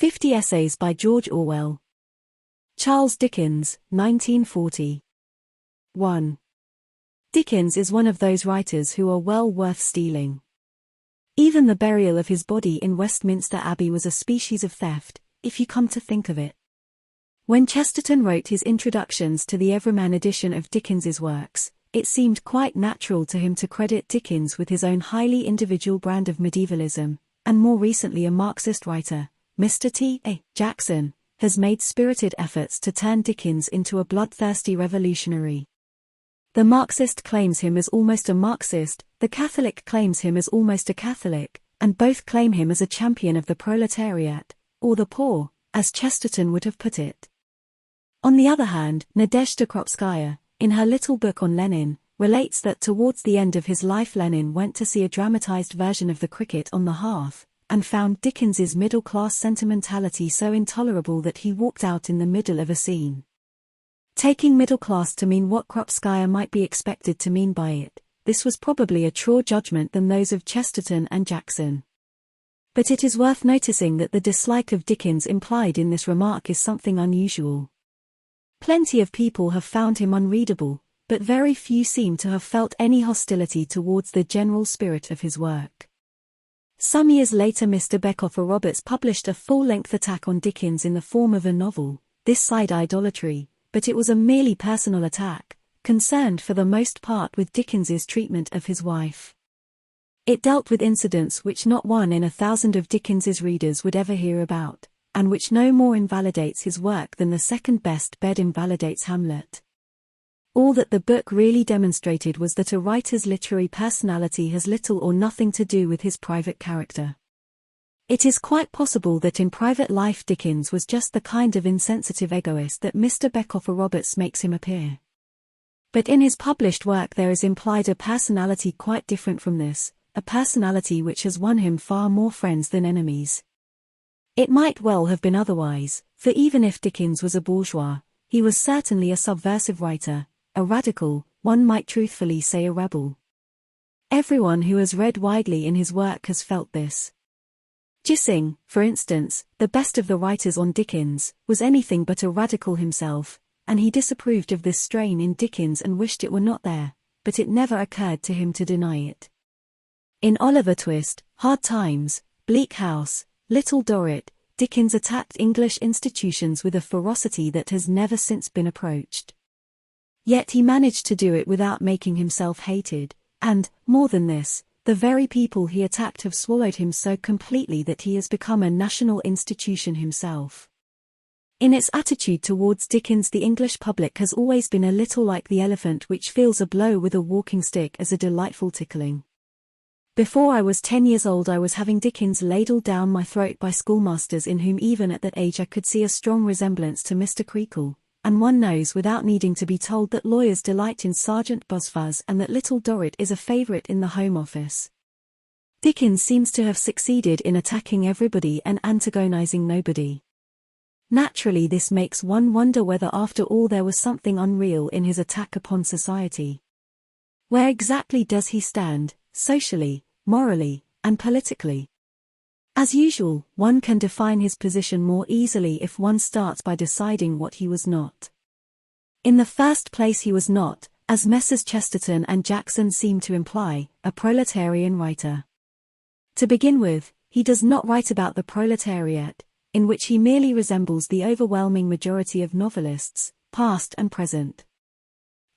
50 Essays by George Orwell. Charles Dickens, 1940. 1. Dickens is one of those writers who are well worth stealing. Even the burial of his body in Westminster Abbey was a species of theft, if you come to think of it. When Chesterton wrote his introductions to the Everyman edition of Dickens's works, it seemed quite natural to him to credit Dickens with his own highly individual brand of medievalism, and more recently a Marxist writer, Mr. T. A. Jackson, has made spirited efforts to turn Dickens into a bloodthirsty revolutionary. The Marxist claims him as almost a Marxist, the Catholic claims him as almost a Catholic, and both claim him as a champion of the proletariat, or the poor, as Chesterton would have put it. On the other hand, Nadezhda Kropskaya, in her little book on Lenin, relates that towards the end of his life Lenin went to see a dramatized version of the cricket on the hearth, and found Dickens's middle-class sentimentality so intolerable that he walked out in the middle of a scene. Taking middle-class to mean what Kropskaya might be expected to mean by it, this was probably a truer judgment than those of Chesterton and Jackson. But it is worth noticing that the dislike of Dickens implied in this remark is something unusual. Plenty of people have found him unreadable, but very few seem to have felt any hostility towards the general spirit of his work. Some years later Mr. Beckofer Roberts published a full-length attack on Dickens in the form of a novel, This Side Idolatry, but it was a merely personal attack, concerned for the most part with Dickens's treatment of his wife. It dealt with incidents which not one in 1,000 of Dickens's readers would ever hear about, and which no more invalidates his work than the second-best bed invalidates Hamlet. All that the book really demonstrated was that a writer's literary personality has little or nothing to do with his private character. It is quite possible that in private life Dickens was just the kind of insensitive egoist that Mr. Beckofer Roberts makes him appear. But in his published work there is implied a personality quite different from this, a personality which has won him far more friends than enemies. It might well have been otherwise, for even if Dickens was a bourgeois, he was certainly a subversive writer, a radical, one might truthfully say a rebel. Everyone who has read widely in his work has felt this. Gissing, for instance, the best of the writers on Dickens, was anything but a radical himself, and he disapproved of this strain in Dickens and wished it were not there, but it never occurred to him to deny it. In Oliver Twist, Hard Times, Bleak House, Little Dorrit, Dickens attacked English institutions with a ferocity that has never since been approached. Yet he managed to do it without making himself hated, and, more than this, the very people he attacked have swallowed him so completely that he has become a national institution himself. In its attitude towards Dickens the English public has always been a little like the elephant which feels a blow with a walking stick as a delightful tickling. Before I was 10 years old I was having Dickens ladled down my throat by schoolmasters in whom even at that age I could see a strong resemblance to Mr. Creakle, and one knows without needing to be told that lawyers delight in Sergeant Buzzfuzz and that Little Dorrit is a favourite in the Home Office. Dickens seems to have succeeded in attacking everybody and antagonizing nobody. Naturally this makes one wonder whether after all there was something unreal in his attack upon society. Where exactly does he stand, socially, morally, and politically? As usual, one can define his position more easily if one starts by deciding what he was not. In the first place he was not, as Messrs. Chesterton and Jackson seem to imply, a proletarian writer. To begin with, he does not write about the proletariat, in which he merely resembles the overwhelming majority of novelists, past and present.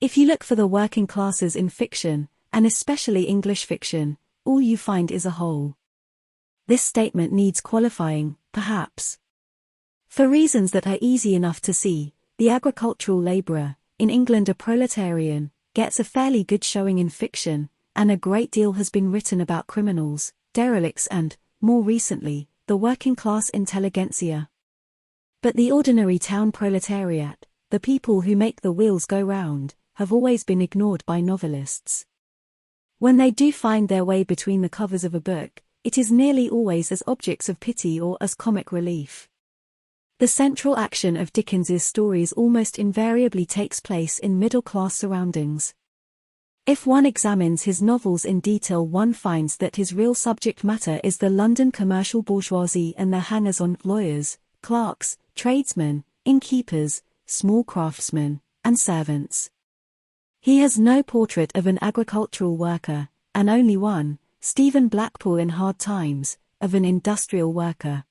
If you look for the working classes in fiction, and especially English fiction, all you find is a hole. This statement needs qualifying, perhaps. For reasons that are easy enough to see, the agricultural labourer, in England a proletarian, gets a fairly good showing in fiction, and a great deal has been written about criminals, derelicts and, more recently, the working-class intelligentsia. But the ordinary town proletariat, the people who make the wheels go round, have always been ignored by novelists. When they do find their way between the covers of a book, it is nearly always as objects of pity or as comic relief. The central action of Dickens's stories almost invariably takes place in middle-class surroundings. If one examines his novels in detail, one finds that his real subject matter is the London commercial bourgeoisie and their hangers-on: lawyers, clerks, tradesmen, innkeepers, small craftsmen, and servants. He has no portrait of an agricultural worker, and only one, Stephen Blackpool in Hard Times, of an industrial worker.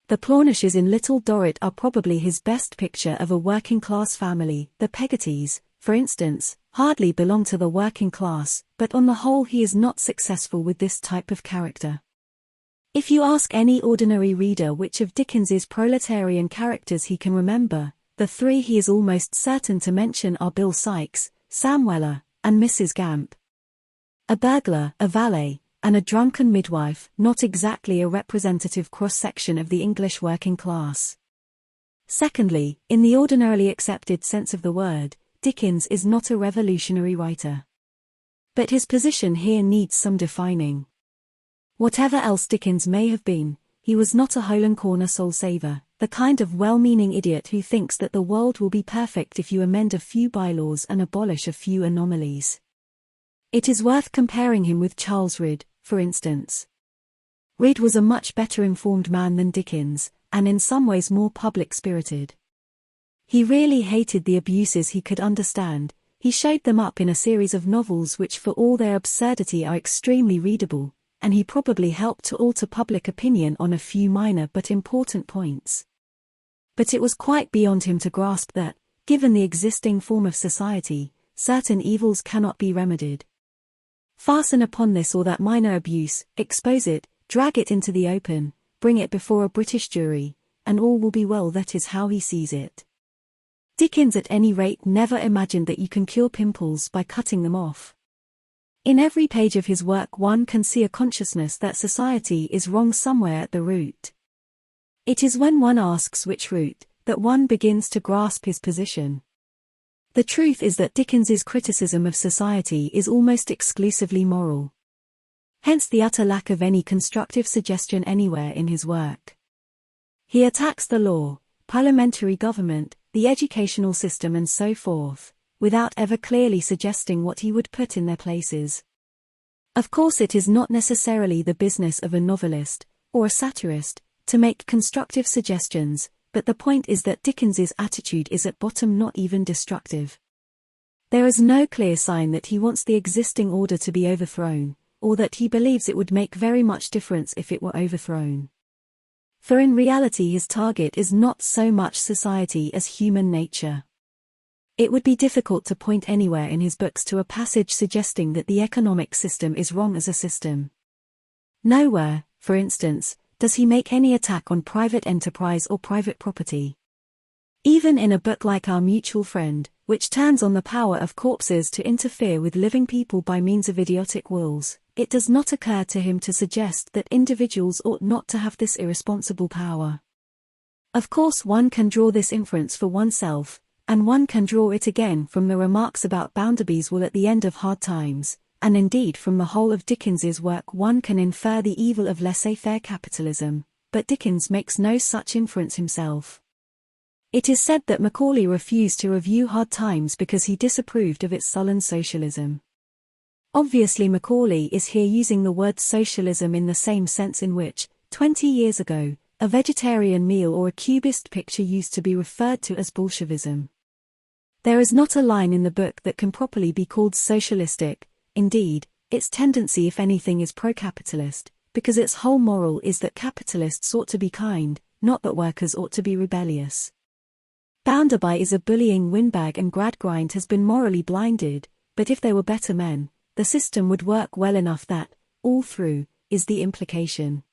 The Plornishes in Little Dorrit are probably his best picture of a working-class family. The Peggottys, for instance, hardly belong to the working class, but on the whole he is not successful with this type of character. If you ask any ordinary reader which of Dickens's proletarian characters he can remember, the three he is almost certain to mention are Bill Sikes, Sam Weller, and Mrs. Gamp. A burglar, a valet, and a drunken midwife, not exactly a representative cross-section of the English working class. Secondly, in the ordinarily accepted sense of the word, Dickens is not a revolutionary writer. But his position here needs some defining. Whatever else Dickens may have been, he was not a hole-and-corner soul-saver, the kind of well-meaning idiot who thinks that the world will be perfect if you amend a few bylaws and abolish a few anomalies. It is worth comparing him with Charles Reade, for instance. Reade was a much better informed man than Dickens, and in some ways more public-spirited. He really hated the abuses he could understand. He showed them up in a series of novels which for all their absurdity are extremely readable, and he probably helped to alter public opinion on a few minor but important points. But it was quite beyond him to grasp that, given the existing form of society, certain evils cannot be remedied. Fasten upon this or that minor abuse, expose it, drag it into the open, bring it before a British jury, and all will be well. That is how he sees it. Dickens at any rate never imagined that you can cure pimples by cutting them off. In every page of his work one can see a consciousness that society is wrong somewhere at the root. It is when one asks which root, that one begins to grasp his position. The truth is that Dickens's criticism of society is almost exclusively moral. Hence the utter lack of any constructive suggestion anywhere in his work. He attacks the law, parliamentary government, the educational system and so forth, without ever clearly suggesting what he would put in their places. Of course it is not necessarily the business of a novelist, or a satirist, to make constructive suggestions, but the point is that Dickens's attitude is at bottom not even destructive. There is no clear sign that he wants the existing order to be overthrown, or that he believes it would make very much difference if it were overthrown. For in reality his target is not so much society as human nature. It would be difficult to point anywhere in his books to a passage suggesting that the economic system is wrong as a system. Nowhere, for instance, does he make any attack on private enterprise or private property. Even in a book like Our Mutual Friend, which turns on the power of corpses to interfere with living people by means of idiotic wills, it does not occur to him to suggest that individuals ought not to have this irresponsible power. Of course one can draw this inference for oneself, and one can draw it again from the remarks about Bounderby's wool at the end of Hard Times, and indeed from the whole of Dickens's work one can infer the evil of laissez-faire capitalism, but Dickens makes no such inference himself. It is said that Macaulay refused to review Hard Times because he disapproved of its sullen socialism. Obviously Macaulay is here using the word socialism in the same sense in which, 20 years ago, a vegetarian meal or a cubist picture used to be referred to as Bolshevism. There is not a line in the book that can properly be called socialistic. Indeed, its tendency if anything is pro-capitalist, because its whole moral is that capitalists ought to be kind, not that workers ought to be rebellious. Bounderby is a bullying windbag and Gradgrind has been morally blinded, but if they were better men, the system would work well enough that, all through, is the implication.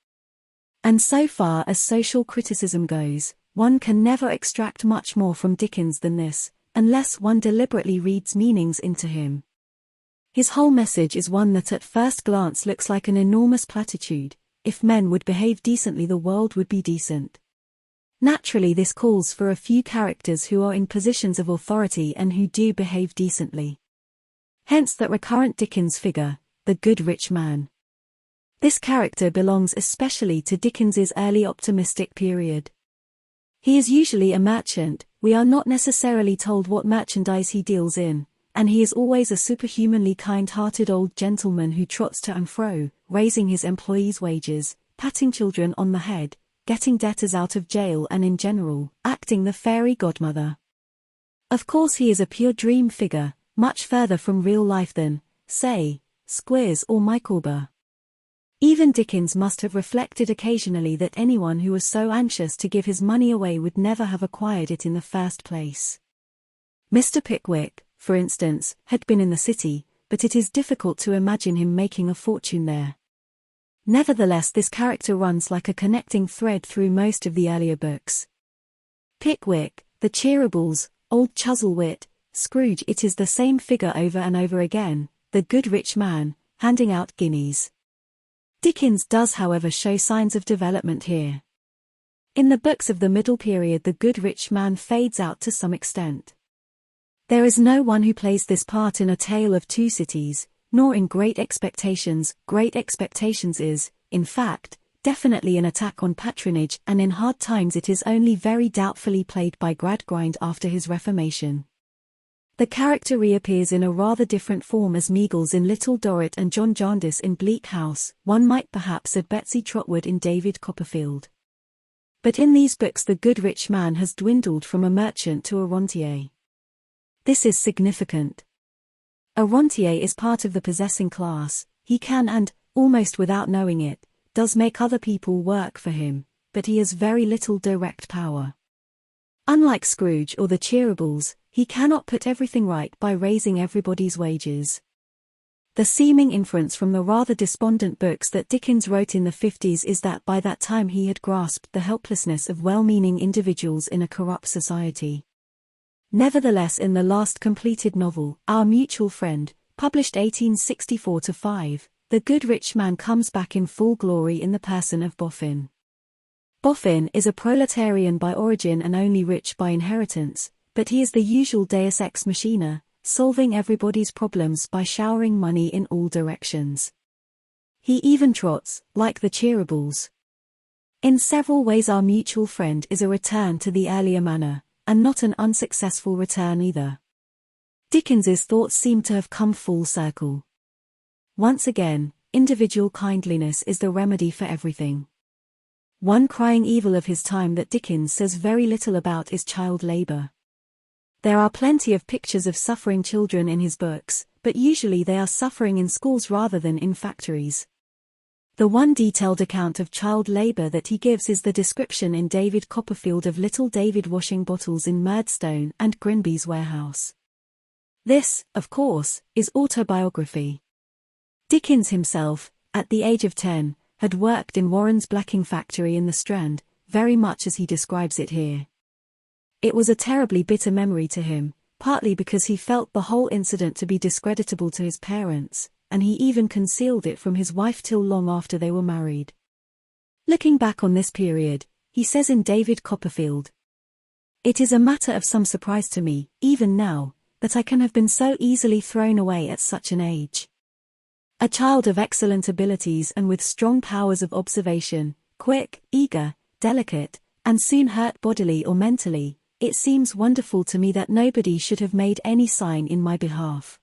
And so far as social criticism goes, one can never extract much more from Dickens than this, unless one deliberately reads meanings into him. His whole message is one that at first glance looks like an enormous platitude: if men would behave decently the world would be decent. Naturally this calls for a few characters who are in positions of authority and who do behave decently. Hence that recurrent Dickens figure, the good rich man. This character belongs especially to Dickens's early optimistic period. He is usually a merchant. We are not necessarily told what merchandise he deals in, and he is always a superhumanly kind-hearted old gentleman who trots to and fro, raising his employees' wages, patting children on the head, getting debtors out of jail and in general, acting the fairy godmother. Of course he is a pure dream figure, much further from real life than, say, Squeers or Micawber. Even Dickens must have reflected occasionally that anyone who was so anxious to give his money away would never have acquired it in the first place. Mr. Pickwick, for instance, had been in the city, but it is difficult to imagine him making a fortune there. Nevertheless, this character runs like a connecting thread through most of the earlier books. Pickwick, the Cheerables, Old Chuzzlewit, Scrooge, it is the same figure over and over again, the good rich man, handing out guineas. Dickens does, however, show signs of development here. In the books of the middle period, the good rich man fades out to some extent. There is no one who plays this part in A Tale of Two Cities, nor in Great Expectations. Great Expectations is, in fact, definitely an attack on patronage, and in Hard Times it is only very doubtfully played by Gradgrind after his reformation. The character reappears in a rather different form as Meagles in Little Dorrit and John Jarndyce in Bleak House. One might perhaps add Betsy Trotwood in David Copperfield. But in these books the good rich man has dwindled from a merchant to a rentier. This is significant. A rentier is part of the possessing class. He can and, almost without knowing it, does make other people work for him, but he has very little direct power. Unlike Scrooge or the Cheerables, he cannot put everything right by raising everybody's wages. The seeming inference from the rather despondent books that Dickens wrote in the 50s is that by that time he had grasped the helplessness of well-meaning individuals in a corrupt society. Nevertheless, in the last completed novel, Our Mutual Friend, published 1864-5, the good rich man comes back in full glory in the person of Boffin. Boffin is a proletarian by origin and only rich by inheritance, but he is the usual deus ex machina, solving everybody's problems by showering money in all directions. He even trots, like the Cheerables. In several ways Our Mutual Friend is a return to the earlier manner, and not an unsuccessful return either. Dickens's thoughts seem to have come full circle. Once again, individual kindliness is the remedy for everything. One crying evil of his time that Dickens says very little about is child labor. There are plenty of pictures of suffering children in his books, but usually they are suffering in schools rather than in factories. The one detailed account of child labor that he gives is the description in David Copperfield of little David washing bottles in Murdstone and Grinby's warehouse. This, of course, is autobiography. Dickens himself, at the age of 10, had worked in Warren's blacking factory in the Strand, very much as he describes it here. It was a terribly bitter memory to him, partly because he felt the whole incident to be discreditable to his parents, and he even concealed it from his wife till long after they were married. Looking back on this period, he says in David Copperfield, "It is a matter of some surprise to me, even now, that I can have been so easily thrown away at such an age. A child of excellent abilities and with strong powers of observation, quick, eager, delicate, and soon hurt bodily or mentally, it seems wonderful to me that nobody should have made any sign in my behalf.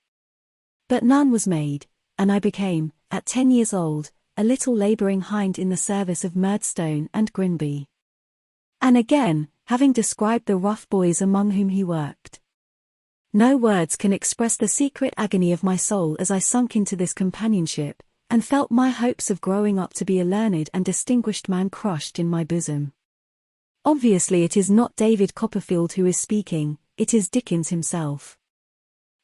But none was made, and I became, at 10 years old, a little labouring hind in the service of Murdstone and Grinby." And again, having described the rough boys among whom he worked, "No words can express the secret agony of my soul as I sunk into this companionship, and felt my hopes of growing up to be a learned and distinguished man crushed in my bosom." Obviously it is not David Copperfield who is speaking, it is Dickens himself.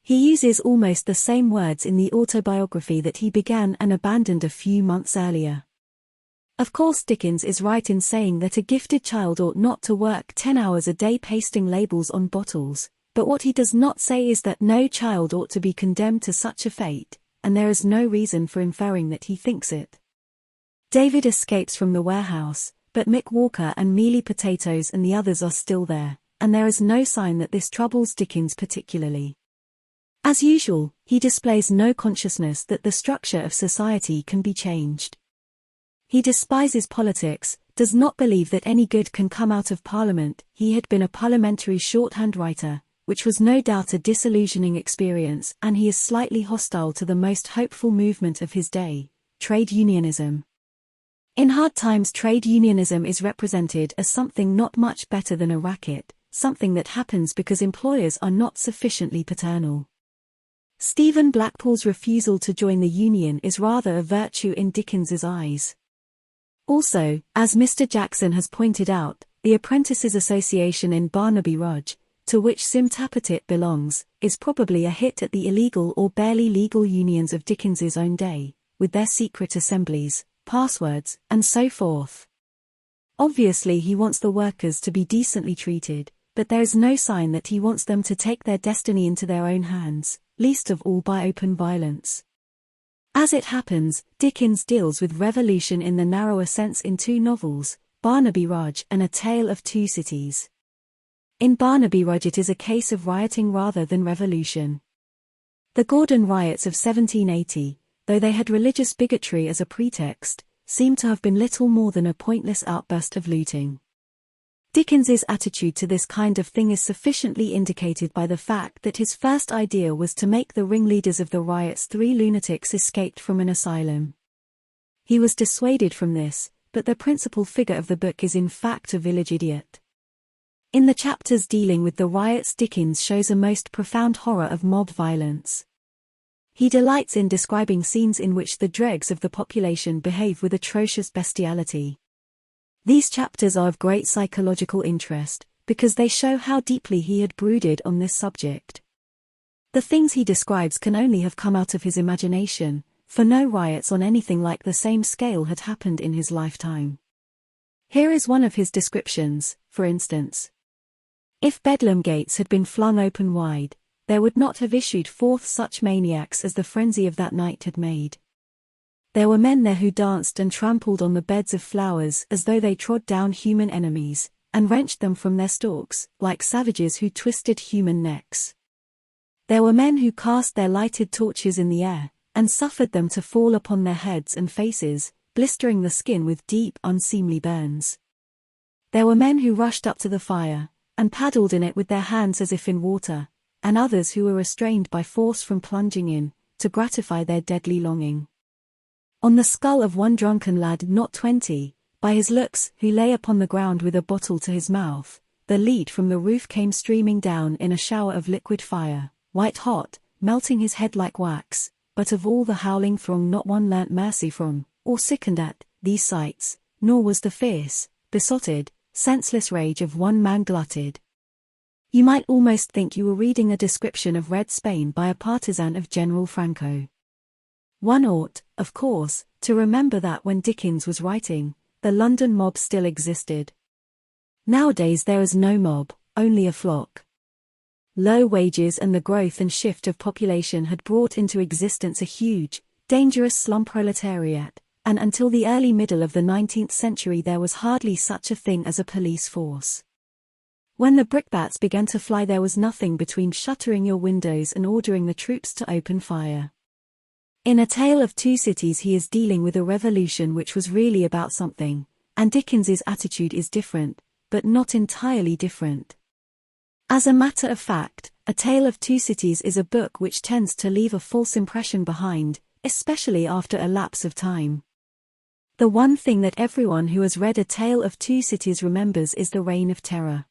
He uses almost the same words in the autobiography that he began and abandoned a few months earlier. Of course Dickens is right in saying that a gifted child ought not to work 10 hours a day pasting labels on bottles, but what he does not say is that no child ought to be condemned to such a fate, and there is no reason for inferring that he thinks it. David escapes from the warehouse, but Mick Walker and Mealy Potatoes and the others are still there, and there is no sign that this troubles Dickens particularly. As usual, he displays no consciousness that the structure of society can be changed. He despises politics, does not believe that any good can come out of Parliament. He had been a parliamentary shorthand writer, which was no doubt a disillusioning experience, and he is slightly hostile to the most hopeful movement of his day, trade unionism. In hard times, trade unionism is represented as something not much better than a racket, something that happens because employers are not sufficiently paternal. Stephen Blackpool's refusal to join the union is rather a virtue in Dickens's eyes. Also, as Mr. Jackson has pointed out, the Apprentices Association in Barnaby Rudge, to which Sim Tapatit belongs, is probably a hit at the illegal or barely legal unions of Dickens's own day, with their secret assemblies, passwords, and so forth. Obviously he wants the workers to be decently treated, but there is no sign that he wants them to take their destiny into their own hands, least of all by open violence. As it happens, Dickens deals with revolution in the narrower sense in two novels, Barnaby Rudge and A Tale of Two Cities. In Barnaby Rudge it is a case of rioting rather than revolution. The Gordon riots of 1780, though they had religious bigotry as a pretext, seem to have been little more than a pointless outburst of looting. Dickens's attitude to this kind of thing is sufficiently indicated by the fact that his first idea was to make the ringleaders of the riots three lunatics escaped from an asylum. He was dissuaded from this, but the principal figure of the book is in fact a village idiot. In the chapters dealing with the riots, Dickens shows a most profound horror of mob violence. He delights in describing scenes in which the dregs of the population behave with atrocious bestiality. These chapters are of great psychological interest, because they show how deeply he had brooded on this subject. The things he describes can only have come out of his imagination, for no riots on anything like the same scale had happened in his lifetime. Here is one of his descriptions, for instance. If Bedlam gates had been flung open wide, there would not have issued forth such maniacs as the frenzy of that night had made. There were men there who danced and trampled on the beds of flowers as though they trod down human enemies, and wrenched them from their stalks, like savages who twisted human necks. There were men who cast their lighted torches in the air, and suffered them to fall upon their heads and faces, blistering the skin with deep, unseemly burns. There were men who rushed up to the fire, and paddled in it with their hands as if in water, and others who were restrained by force from plunging in, to gratify their deadly longing. On the skull of one drunken lad not 20, by his looks, who lay upon the ground with a bottle to his mouth, the lead from the roof came streaming down in a shower of liquid fire, white hot, melting his head like wax, but of all the howling throng not one learnt mercy from, or sickened at, these sights, nor was the fierce, besotted, senseless rage of one man glutted. You might almost think you were reading a description of Red Spain by a partisan of General Franco. One ought, of course, to remember that when Dickens was writing, the London mob still existed. Nowadays there is no mob, only a flock. Low wages and the growth and shift of population had brought into existence a huge, dangerous slum proletariat, and until the early middle of the 19th century there was hardly such a thing as a police force. When the brickbats began to fly there was nothing between shuttering your windows and ordering the troops to open fire. In A Tale of Two Cities he is dealing with a revolution which was really about something, and Dickens's attitude is different, but not entirely different. As a matter of fact, A Tale of Two Cities is a book which tends to leave a false impression behind, especially after a lapse of time. The one thing that everyone who has read A Tale of Two Cities remembers is the Reign of Terror.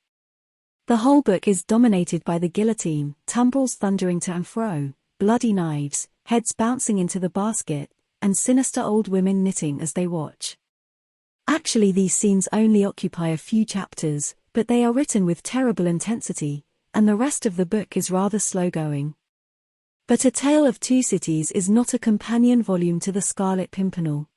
The whole book is dominated by the guillotine, tumbrils thundering to and fro, bloody knives, heads bouncing into the basket, and sinister old women knitting as they watch. Actually these scenes only occupy a few chapters, but they are written with terrible intensity, and the rest of the book is rather slow-going. But A Tale of Two Cities is not a companion volume to The Scarlet Pimpernel.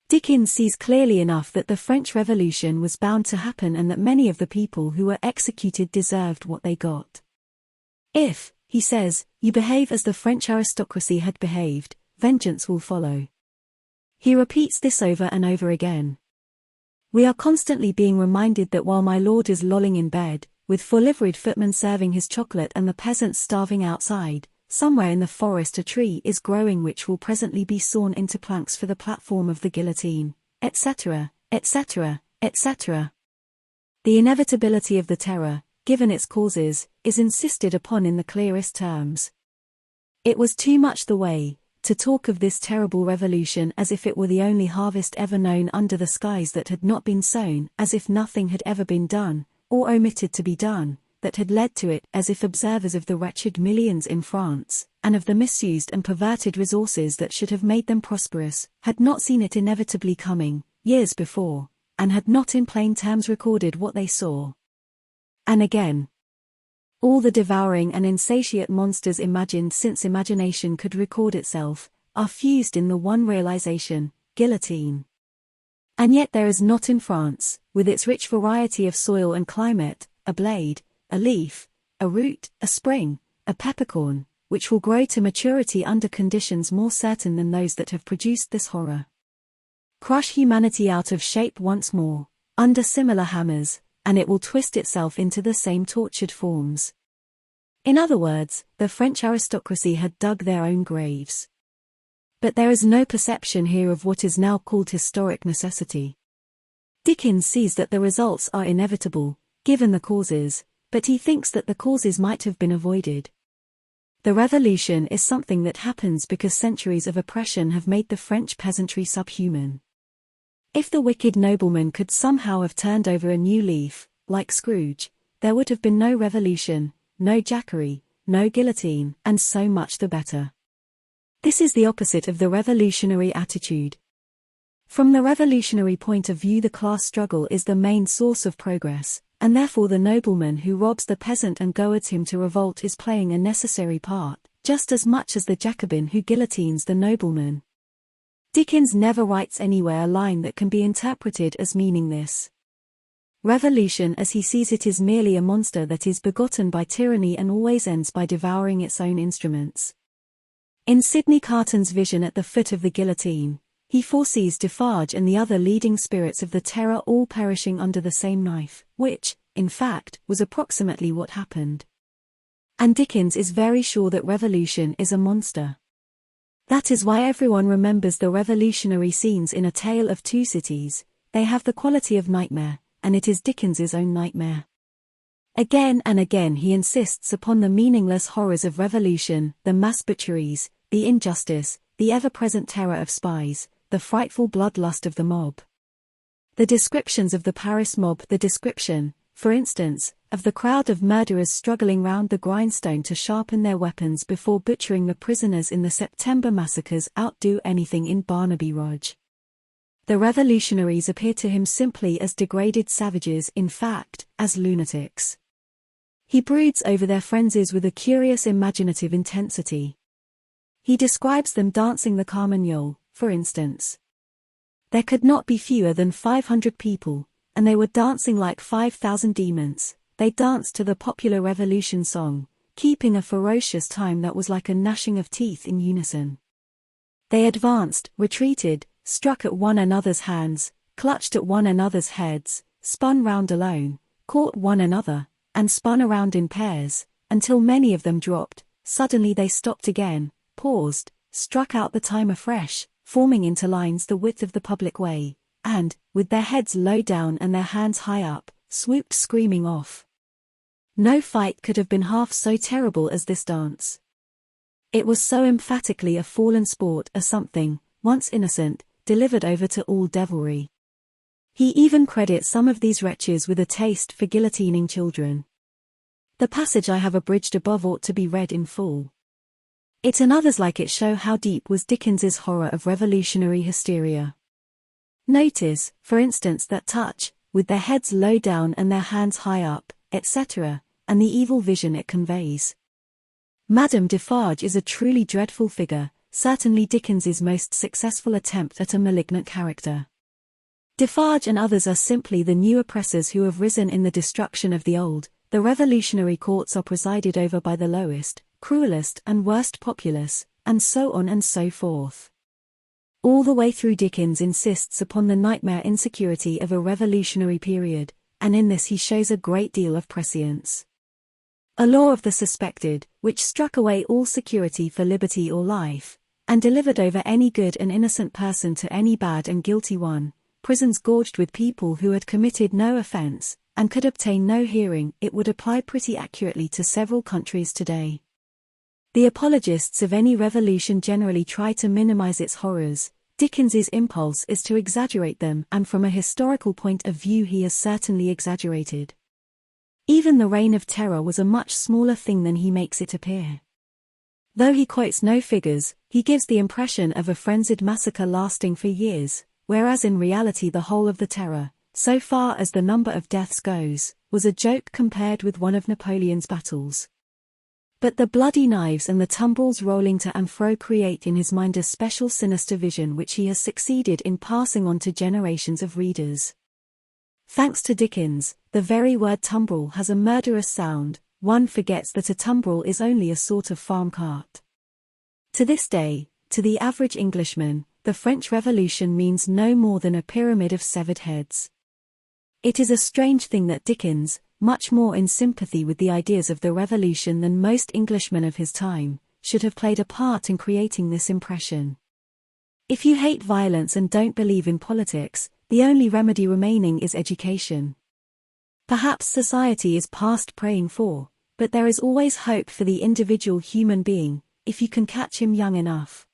Dickens sees clearly enough that the French Revolution was bound to happen and that many of the people who were executed deserved what they got. If, he says, you behave as the French aristocracy had behaved, vengeance will follow. He repeats this over and over again. We are constantly being reminded that while my lord is lolling in bed, with full-liveried footmen serving his chocolate and the peasants starving outside, somewhere in the forest a tree is growing which will presently be sawn into planks for the platform of the guillotine, etc., etc., etc. The inevitability of the terror, given its causes, is insisted upon in the clearest terms. It was too much the way to talk of this terrible revolution as if it were the only harvest ever known under the skies that had not been sown, as if nothing had ever been done, or omitted to be done, that had led to it, as if observers of the wretched millions in France, and of the misused and perverted resources that should have made them prosperous, had not seen it inevitably coming, years before, and had not in plain terms recorded what they saw. And again, all the devouring and insatiate monsters imagined since imagination could record itself, are fused in the one realization, guillotine. And yet there is not in France, with its rich variety of soil and climate, a blade, a leaf, a root, a spring, a peppercorn, which will grow to maturity under conditions more certain than those that have produced this horror. Crush humanity out of shape once more, under similar hammers, and it will twist itself into the same tortured forms. In other words, the French aristocracy had dug their own graves. But there is no perception here of what is now called historic necessity. Dickens sees that the results are inevitable, given the causes, but he thinks that the causes might have been avoided. The revolution is something that happens because centuries of oppression have made the French peasantry subhuman. If the wicked nobleman could somehow have turned over a new leaf, like Scrooge, there would have been no revolution, no jacquerie, no guillotine, and so much the better. This is the opposite of the revolutionary attitude. From the revolutionary point of view, the class struggle is the main source of progress, and therefore the nobleman who robs the peasant and goads him to revolt is playing a necessary part, just as much as the Jacobin who guillotines the nobleman. Dickens never writes anywhere a line that can be interpreted as meaning this. Revolution as he sees it is merely a monster that is begotten by tyranny and always ends by devouring its own instruments. In Sidney Carton's vision at the foot of the guillotine, he foresees Defarge and the other leading spirits of the terror all perishing under the same knife, which, in fact, was approximately what happened. And Dickens is very sure that revolution is a monster. That is why everyone remembers the revolutionary scenes in A Tale of Two Cities. They have the quality of nightmare, and it is Dickens's own nightmare. Again and again he insists upon the meaningless horrors of revolution, the mass butcheries, the injustice, the ever-present terror of spies, the frightful bloodlust of the mob. The descriptions of the Paris mob, the description, for instance, of the crowd of murderers struggling round the grindstone to sharpen their weapons before butchering the prisoners in the September massacres, outdo anything in Barnaby Rudge. The revolutionaries appear to him simply as degraded savages, in fact, as lunatics. He broods over their frenzies with a curious imaginative intensity. He describes them dancing the Carmagnole, for instance. There could not be fewer than 500 people, and they were dancing like 5,000 demons. They danced to the popular revolution song, keeping a ferocious time that was like a gnashing of teeth in unison. They advanced, retreated, struck at one another's hands, clutched at one another's heads, spun round alone, caught one another, and spun around in pairs, until many of them dropped. Suddenly they stopped again, paused, struck out the time afresh, forming into lines the width of the public way, and, with their heads low down and their hands high up, swooped screaming off. No fight could have been half so terrible as this dance. It was so emphatically a fallen sport, a something, once innocent, delivered over to all devilry. He even credits some of these wretches with a taste for guillotining children. The passage I have abridged above ought to be read in full. It and others like it show how deep was Dickens's horror of revolutionary hysteria. Notice, for instance, that touch, with their heads low down and their hands high up, etc., and the evil vision it conveys. Madame Defarge is a truly dreadful figure, certainly Dickens's most successful attempt at a malignant character. Defarge and others are simply the new oppressors who have risen in the destruction of the old. The revolutionary courts are presided over by the lowest, cruelest and worst populace, and so on and so forth. All the way through Dickens insists upon the nightmare insecurity of a revolutionary period, and in this he shows a great deal of prescience. A law of the suspected, which struck away all security for liberty or life, and delivered over any good and innocent person to any bad and guilty one, prisons gorged with people who had committed no offense, and could obtain no hearing, it would apply pretty accurately to several countries today. The apologists of any revolution generally try to minimize its horrors. Dickens's impulse is to exaggerate them, and from a historical point of view he has certainly exaggerated. Even the Reign of Terror was a much smaller thing than he makes it appear. Though he quotes no figures, he gives the impression of a frenzied massacre lasting for years, whereas in reality the whole of the terror, so far as the number of deaths goes, was a joke compared with one of Napoleon's battles. But the bloody knives and the tumbrils rolling to and fro create in his mind a special sinister vision which he has succeeded in passing on to generations of readers. Thanks to Dickens, the very word tumbril has a murderous sound. One forgets that a tumbril is only a sort of farm cart. To this day, to the average Englishman, the French Revolution means no more than a pyramid of severed heads. It is a strange thing that Dickens, much more in sympathy with the ideas of the Revolution than most Englishmen of his time, should have played a part in creating this impression. If you hate violence and don't believe in politics, the only remedy remaining is education. Perhaps society is past praying for, but there is always hope for the individual human being, if you can catch him young enough.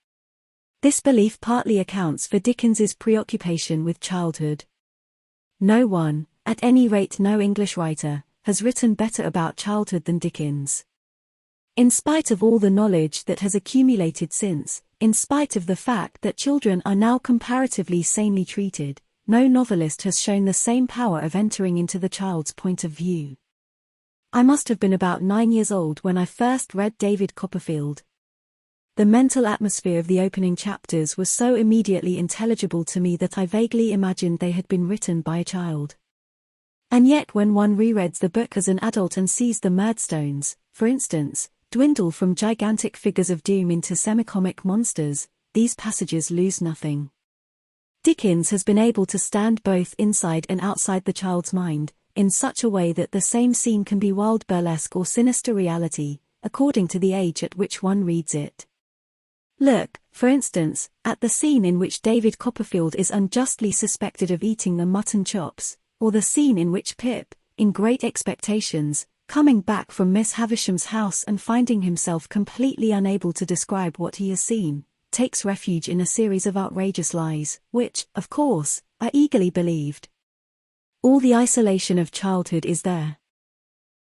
This belief partly accounts for Dickens's preoccupation with childhood. No one, at any rate no English writer, has written better about childhood than Dickens. In spite of all the knowledge that has accumulated since, in spite of the fact that children are now comparatively sanely treated, no novelist has shown the same power of entering into the child's point of view. I must have been about 9 years old when I first read David Copperfield. The mental atmosphere of the opening chapters was so immediately intelligible to me that I vaguely imagined they had been written by a child. And yet when one rereads the book as an adult and sees the Murdstones, for instance, dwindle from gigantic figures of doom into semi-comic monsters, these passages lose nothing. Dickens has been able to stand both inside and outside the child's mind, in such a way that the same scene can be wild burlesque or sinister reality, according to the age at which one reads it. Look, for instance, at the scene in which David Copperfield is unjustly suspected of eating the mutton chops, or the scene in which Pip, in great expectations, coming back from Miss Havisham's house and finding himself completely unable to describe what he has seen, takes refuge in a series of outrageous lies, which, of course, are eagerly believed. All the isolation of childhood is there.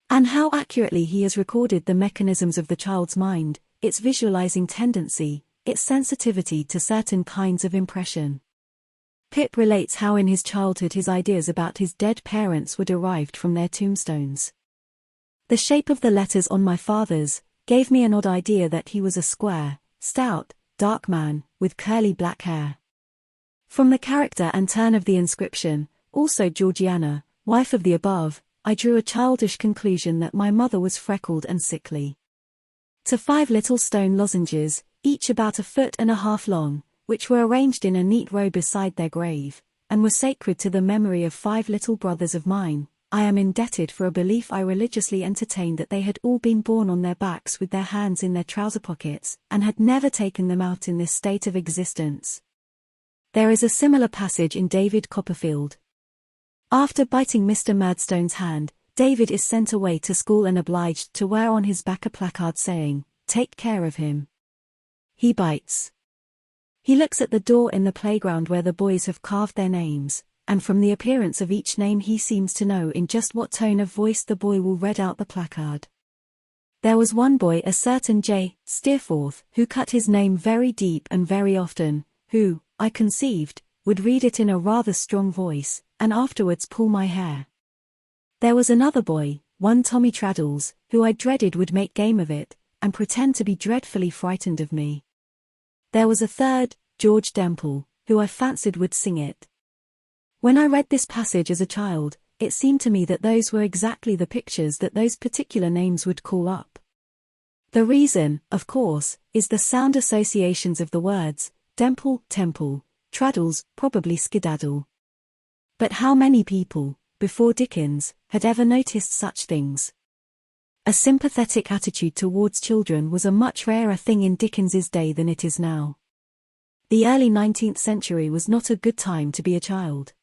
And how accurately he has recorded the mechanisms of the child's mind, its visualizing tendency, its sensitivity to certain kinds of impression. Pip relates how in his childhood his ideas about his dead parents were derived from their tombstones. The shape of the letters on my father's gave me an odd idea that he was a square, stout, dark man, with curly black hair. From the character and turn of the inscription, also Georgiana, wife of the above, I drew a childish conclusion that my mother was freckled and sickly. To 5 little stone lozenges, each about 1.5 feet long, which were arranged in a neat row beside their grave, and were sacred to the memory of 5 little brothers of mine, I am indebted for a belief I religiously entertained that they had all been born on their backs with their hands in their trouser pockets, and had never taken them out in this state of existence. There is a similar passage in David Copperfield. After biting Mr. Murdstone's hand, David is sent away to school and obliged to wear on his back a placard saying, "Take care of him. He bites." He looks at the door in the playground where the boys have carved their names, and from the appearance of each name he seems to know in just what tone of voice the boy will read out the placard. There was one boy, a certain J. Steerforth, who cut his name very deep and very often, who, I conceived, would read it in a rather strong voice, and afterwards pull my hair. There was another boy, one Tommy Traddles, who I dreaded would make game of it, and pretend to be dreadfully frightened of me. There was a third, George Demple, who I fancied would sing it. When I read this passage as a child, it seemed to me that those were exactly the pictures that those particular names would call up. The reason, of course, is the sound associations of the words, Demple, temple, Traddles, probably skedaddle. But how many people, before Dickens, had ever noticed such things? A sympathetic attitude towards children was a much rarer thing in Dickens's day than it is now. The early 19th century was not a good time to be a child.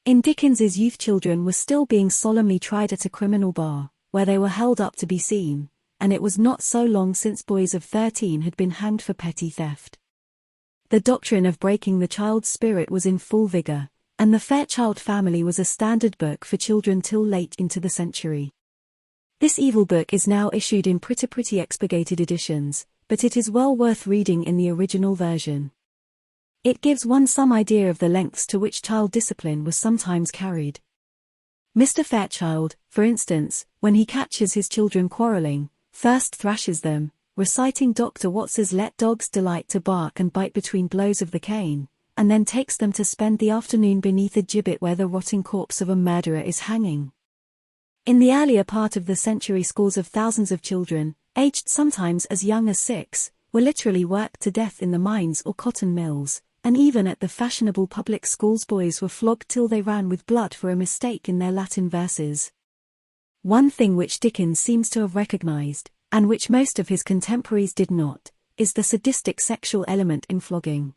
In Dickens's youth, children were still being solemnly tried at a criminal bar, where they were held up to be seen, and it was not so long since boys of 13 had been hanged for petty theft. The doctrine of breaking the child's spirit was in full vigor, and the Fairchild Family was a standard book for children till late into the century. This evil book is now issued in pretty expurgated editions, but it is well worth reading in the original version. It gives one some idea of the lengths to which child discipline was sometimes carried. Mr. Fairchild, for instance, when he catches his children quarreling, first thrashes them, reciting Dr. Watts's "Let dogs delight to bark and bite between blows of the cane," and then takes them to spend the afternoon beneath a gibbet where the rotting corpse of a murderer is hanging. In the earlier part of the century, scores of thousands of children, aged sometimes as young as 6, were literally worked to death in the mines or cotton mills, and even at the fashionable public schools boys were flogged till they ran with blood for a mistake in their Latin verses. One thing which Dickens seems to have recognized, and which most of his contemporaries did not, is the sadistic sexual element in flogging.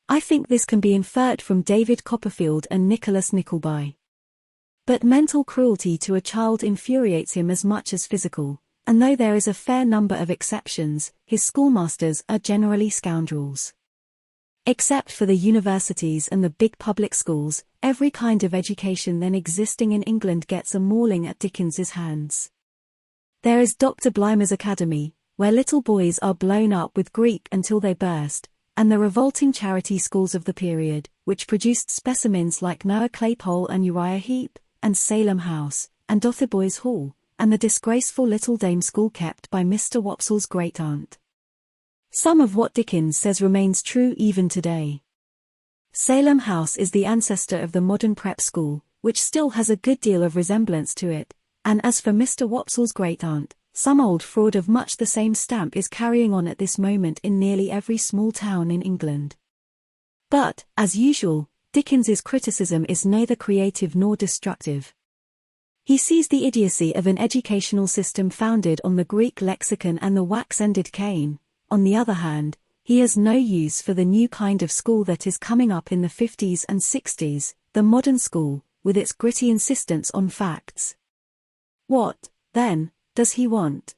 I think this can be inferred from David Copperfield and Nicholas Nickleby. But mental cruelty to a child infuriates him as much as physical, and though there is a fair number of exceptions, his schoolmasters are generally scoundrels. Except for the universities and the big public schools, every kind of education then existing in England gets a mauling at Dickens's hands. There is Dr. Blimber's Academy, where little boys are blown up with Greek until they burst, and the revolting charity schools of the period, which produced specimens like Noah Claypole and Uriah Heep, and Salem House, and Dotheboys Hall, and the disgraceful Little Dame School kept by Mr. Wopsle's great-aunt. Some of what Dickens says remains true even today. Salem House is the ancestor of the modern prep school, which still has a good deal of resemblance to it, and as for Mr. Wopsle's great-aunt, some old fraud of much the same stamp is carrying on at this moment in nearly every small town in England. But, as usual, Dickens's criticism is neither creative nor destructive. He sees the idiocy of an educational system founded on the Greek lexicon and the wax-ended cane. On the other hand, he has no use for the new kind of school that is coming up in the 50s and 60s, the modern school, with its gritty insistence on facts. What, then, does he want?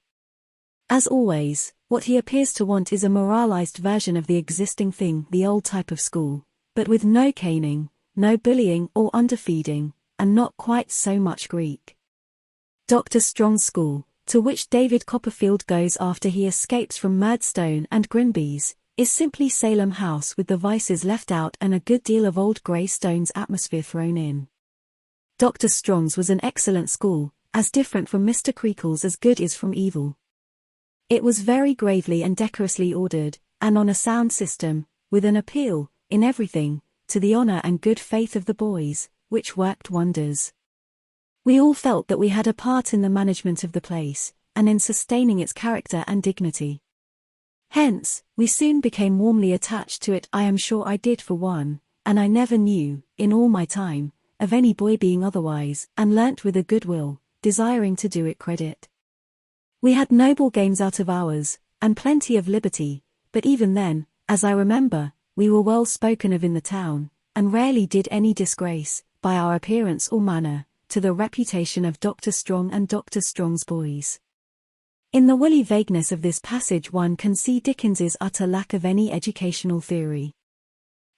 As always, what he appears to want is a moralized version of the existing thing, the old type of school, but with no caning, no bullying or underfeeding, and not quite so much Greek. Dr. Strong's school, to which David Copperfield goes after he escapes from Murdstone and Grinby's, is simply Salem House with the vices left out and a good deal of old Greystone's atmosphere thrown in. Dr. Strong's was an excellent school, as different from Mr. Creakle's as good is from evil. It was very gravely and decorously ordered, and on a sound system, with an appeal, in everything, to the honor and good faith of the boys, which worked wonders. We all felt that we had a part in the management of the place, and in sustaining its character and dignity. Hence, we soon became warmly attached to it. I am sure I did for one, and I never knew, in all my time, of any boy being otherwise, and learnt with a good will, desiring to do it credit. We had noble games out of hours, and plenty of liberty, but even then, as I remember, we were well spoken of in the town, and rarely did any disgrace, by our appearance or manner, to the reputation of Dr. Strong and Dr. Strong's boys. In the woolly vagueness of this passage one can see Dickens's utter lack of any educational theory.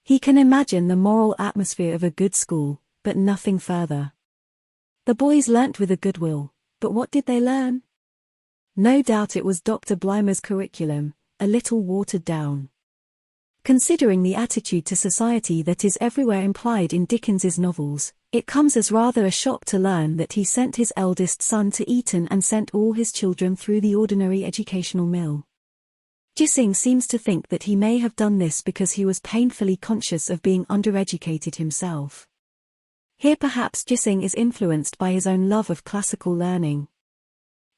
He can imagine the moral atmosphere of a good school, but nothing further. The boys learnt with a good will, but what did they learn? No doubt it was Dr. Blimber's curriculum, a little watered down. Considering the attitude to society that is everywhere implied in Dickens's novels, it comes as rather a shock to learn that he sent his eldest son to Eton and sent all his children through the ordinary educational mill. Gissing seems to think that he may have done this because he was painfully conscious of being undereducated himself. Here perhaps Gissing is influenced by his own love of classical learning.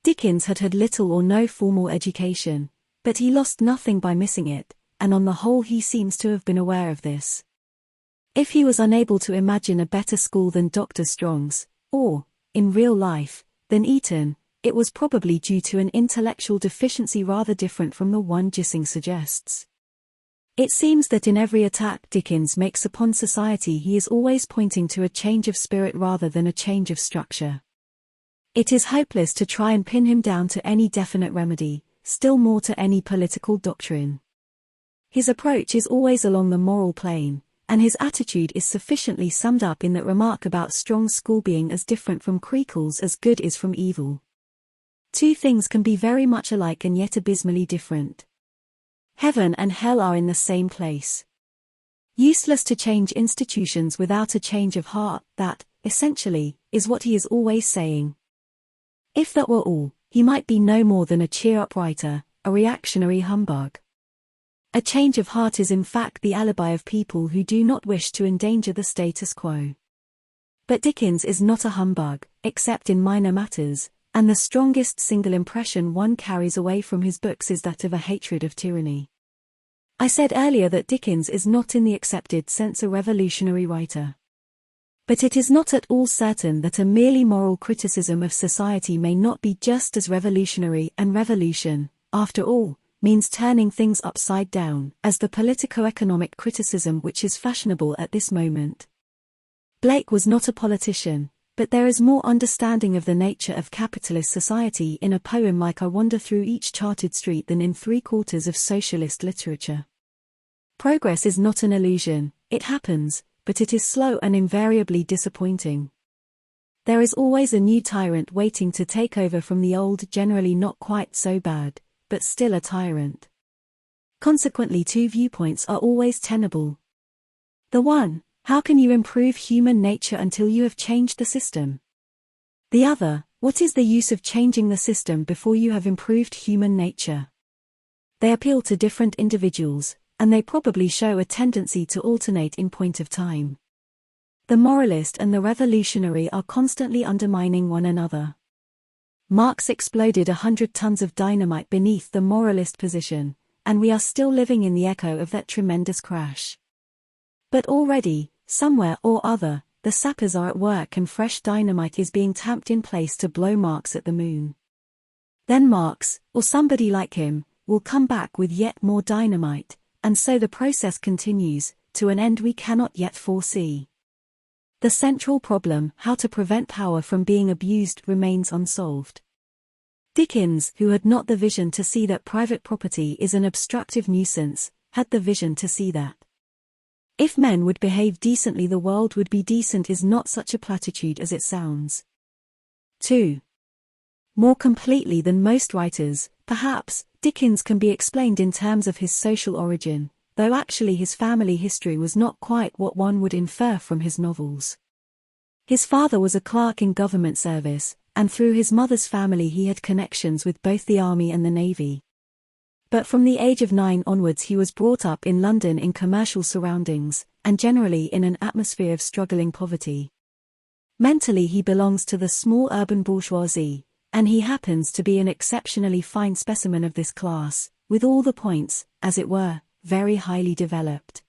Dickens had had little or no formal education, but he lost nothing by missing it, and on the whole he seems to have been aware of this. If he was unable to imagine a better school than Dr. Strong's, or, in real life, than Eton, it was probably due to an intellectual deficiency rather different from the one Gissing suggests. It seems that in every attack Dickens makes upon society he is always pointing to a change of spirit rather than a change of structure. It is hopeless to try and pin him down to any definite remedy, still more to any political doctrine. His approach is always along the moral plane, and his attitude is sufficiently summed up in that remark about Strong's school being as different from Creakle's as good is from evil. Two things can be very much alike and yet abysmally different. Heaven and hell are in the same place. Useless to change institutions without a change of heart, that, essentially, is what he is always saying. If that were all, he might be no more than a cheer-up writer, a reactionary humbug. A change of heart is in fact the alibi of people who do not wish to endanger the status quo. But Dickens is not a humbug, except in minor matters, and the strongest single impression one carries away from his books is that of a hatred of tyranny. I said earlier that Dickens is not in the accepted sense a revolutionary writer. But it is not at all certain that a merely moral criticism of society may not be just as revolutionary, and revolution, after all, means turning things upside down, as the politico-economic criticism which is fashionable at this moment. Blake was not a politician, but there is more understanding of the nature of capitalist society in a poem like I Wander Through Each Charted Street than in 3/4 of socialist literature. Progress is not an illusion, it happens, but it is slow and invariably disappointing. There is always a new tyrant waiting to take over from the old, generally not quite so bad, but still a tyrant. Consequently, two viewpoints are always tenable. The one, how can you improve human nature until you have changed the system? The other, what is the use of changing the system before you have improved human nature? They appeal to different individuals, and they probably show a tendency to alternate in point of time. The moralist and the revolutionary are constantly undermining one another. Marx exploded 100 tons of dynamite beneath the moralist position, and we are still living in the echo of that tremendous crash. But already, somewhere or other, the sappers are at work and fresh dynamite is being tamped in place to blow Marx at the moon. Then Marx, or somebody like him, will come back with yet more dynamite, and so the process continues, to an end we cannot yet foresee. The central problem, how to prevent power from being abused, remains unsolved. Dickens, who had not the vision to see that private property is an obstructive nuisance, had the vision to see that if men would behave decently the world would be decent is not such a platitude as it sounds. 2. More completely than most writers, perhaps, Dickens can be explained in terms of his social origin, though actually his family history was not quite what one would infer from his novels. His father was a clerk in government service, and through his mother's family he had connections with both the army and the navy. But from the age of 9 onwards he was brought up in London in commercial surroundings, and generally in an atmosphere of struggling poverty. Mentally he belongs to the small urban bourgeoisie, and he happens to be an exceptionally fine specimen of this class, with all the points, as it were, very highly developed.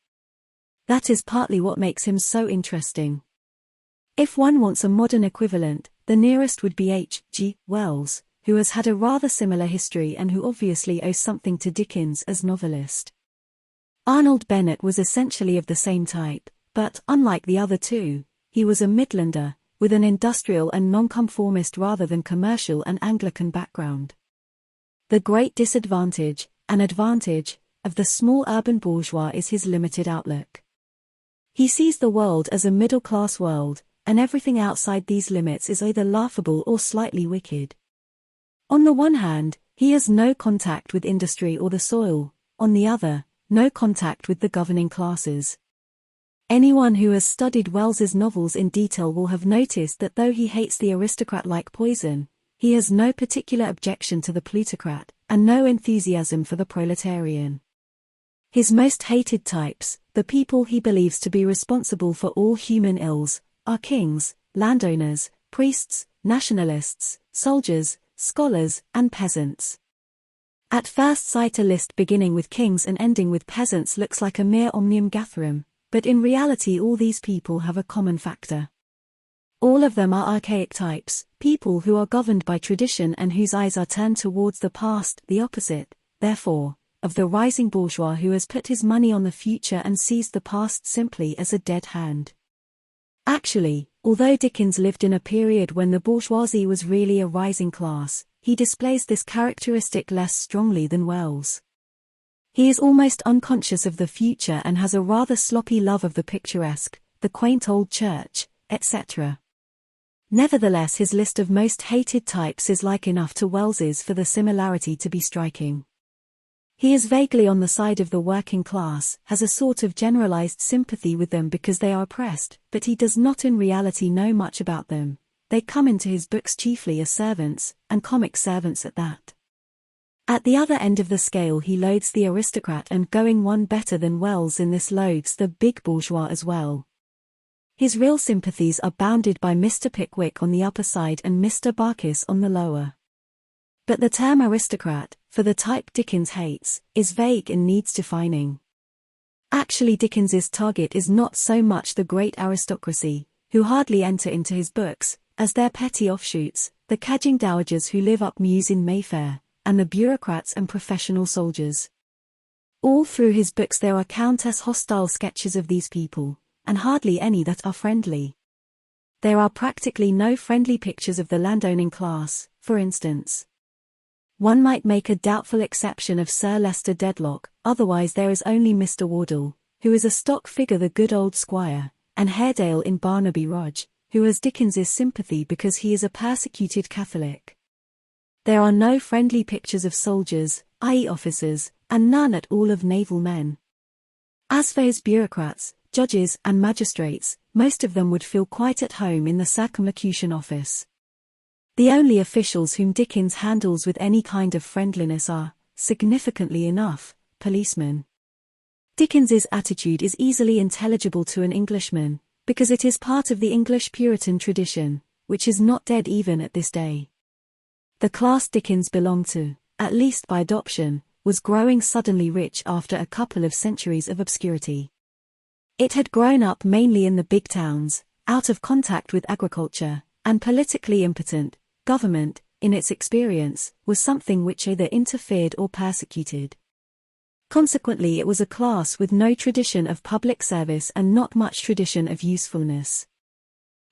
That is partly what makes him so interesting. If one wants a modern equivalent, the nearest would be H. G. Wells, who has had a rather similar history and who obviously owes something to Dickens as novelist. Arnold Bennett was essentially of the same type, but, unlike the other two, he was a Midlander, with an industrial and nonconformist rather than commercial and Anglican background. The great disadvantage, and advantage, of the small urban bourgeois is his limited outlook. He sees the world as a middle-class world, and everything outside these limits is either laughable or slightly wicked. On the one hand, he has no contact with industry or the soil, on the other, no contact with the governing classes. Anyone who has studied Wells's novels in detail will have noticed that though he hates the aristocrat like poison, he has no particular objection to the plutocrat, and no enthusiasm for the proletarian. His most hated types, the people he believes to be responsible for all human ills, are kings, landowners, priests, nationalists, soldiers, scholars, and peasants. At first sight a list beginning with kings and ending with peasants looks like a mere omnium gatherum, but in reality all these people have a common factor. All of them are archaic types, people who are governed by tradition and whose eyes are turned towards the past, the opposite, therefore, of the rising bourgeois who has put his money on the future and sees the past simply as a dead hand. Actually, although Dickens lived in a period when the bourgeoisie was really a rising class, he displays this characteristic less strongly than Wells. He is almost unconscious of the future and has a rather sloppy love of the picturesque, the quaint old church, etc. Nevertheless, his list of most hated types is like enough to Wells's for the similarity to be striking. He is vaguely on the side of the working class, has a sort of generalized sympathy with them because they are oppressed, but he does not in reality know much about them. They come into his books chiefly as servants, and comic servants at that. At the other end of the scale he loathes the aristocrat, and going one better than Wells in this, loathes the big bourgeois as well. His real sympathies are bounded by Mr. Pickwick on the upper side and Mr. Barkis on the lower. But the term aristocrat, for the type Dickens hates, is vague and needs defining. Actually, Dickens's target is not so much the great aristocracy, who hardly enter into his books, as their petty offshoots, the cadging dowagers who live up Mews in Mayfair, and the bureaucrats and professional soldiers. All through his books there are countless hostile sketches of these people, and hardly any that are friendly. There are practically no friendly pictures of the landowning class, for instance. One might make a doubtful exception of Sir Leicester Dedlock, otherwise there is only Mr. Wardle, who is a stock figure, the good old squire, and Haredale in Barnaby Rudge, who has Dickens's sympathy because he is a persecuted Catholic. There are no friendly pictures of soldiers, i.e. officers, and none at all of naval men. As for his bureaucrats, judges, and magistrates, most of them would feel quite at home in the Circumlocution Office. The only officials whom Dickens handles with any kind of friendliness are, significantly enough, policemen. Dickens's attitude is easily intelligible to an Englishman, because it is part of the English Puritan tradition, which is not dead even at this day. The class Dickens belonged to, at least by adoption, was growing suddenly rich after a couple of centuries of obscurity. It had grown up mainly in the big towns, out of contact with agriculture, and politically impotent. Government, in its experience, was something which either interfered or persecuted. Consequently, it was a class with no tradition of public service and not much tradition of usefulness.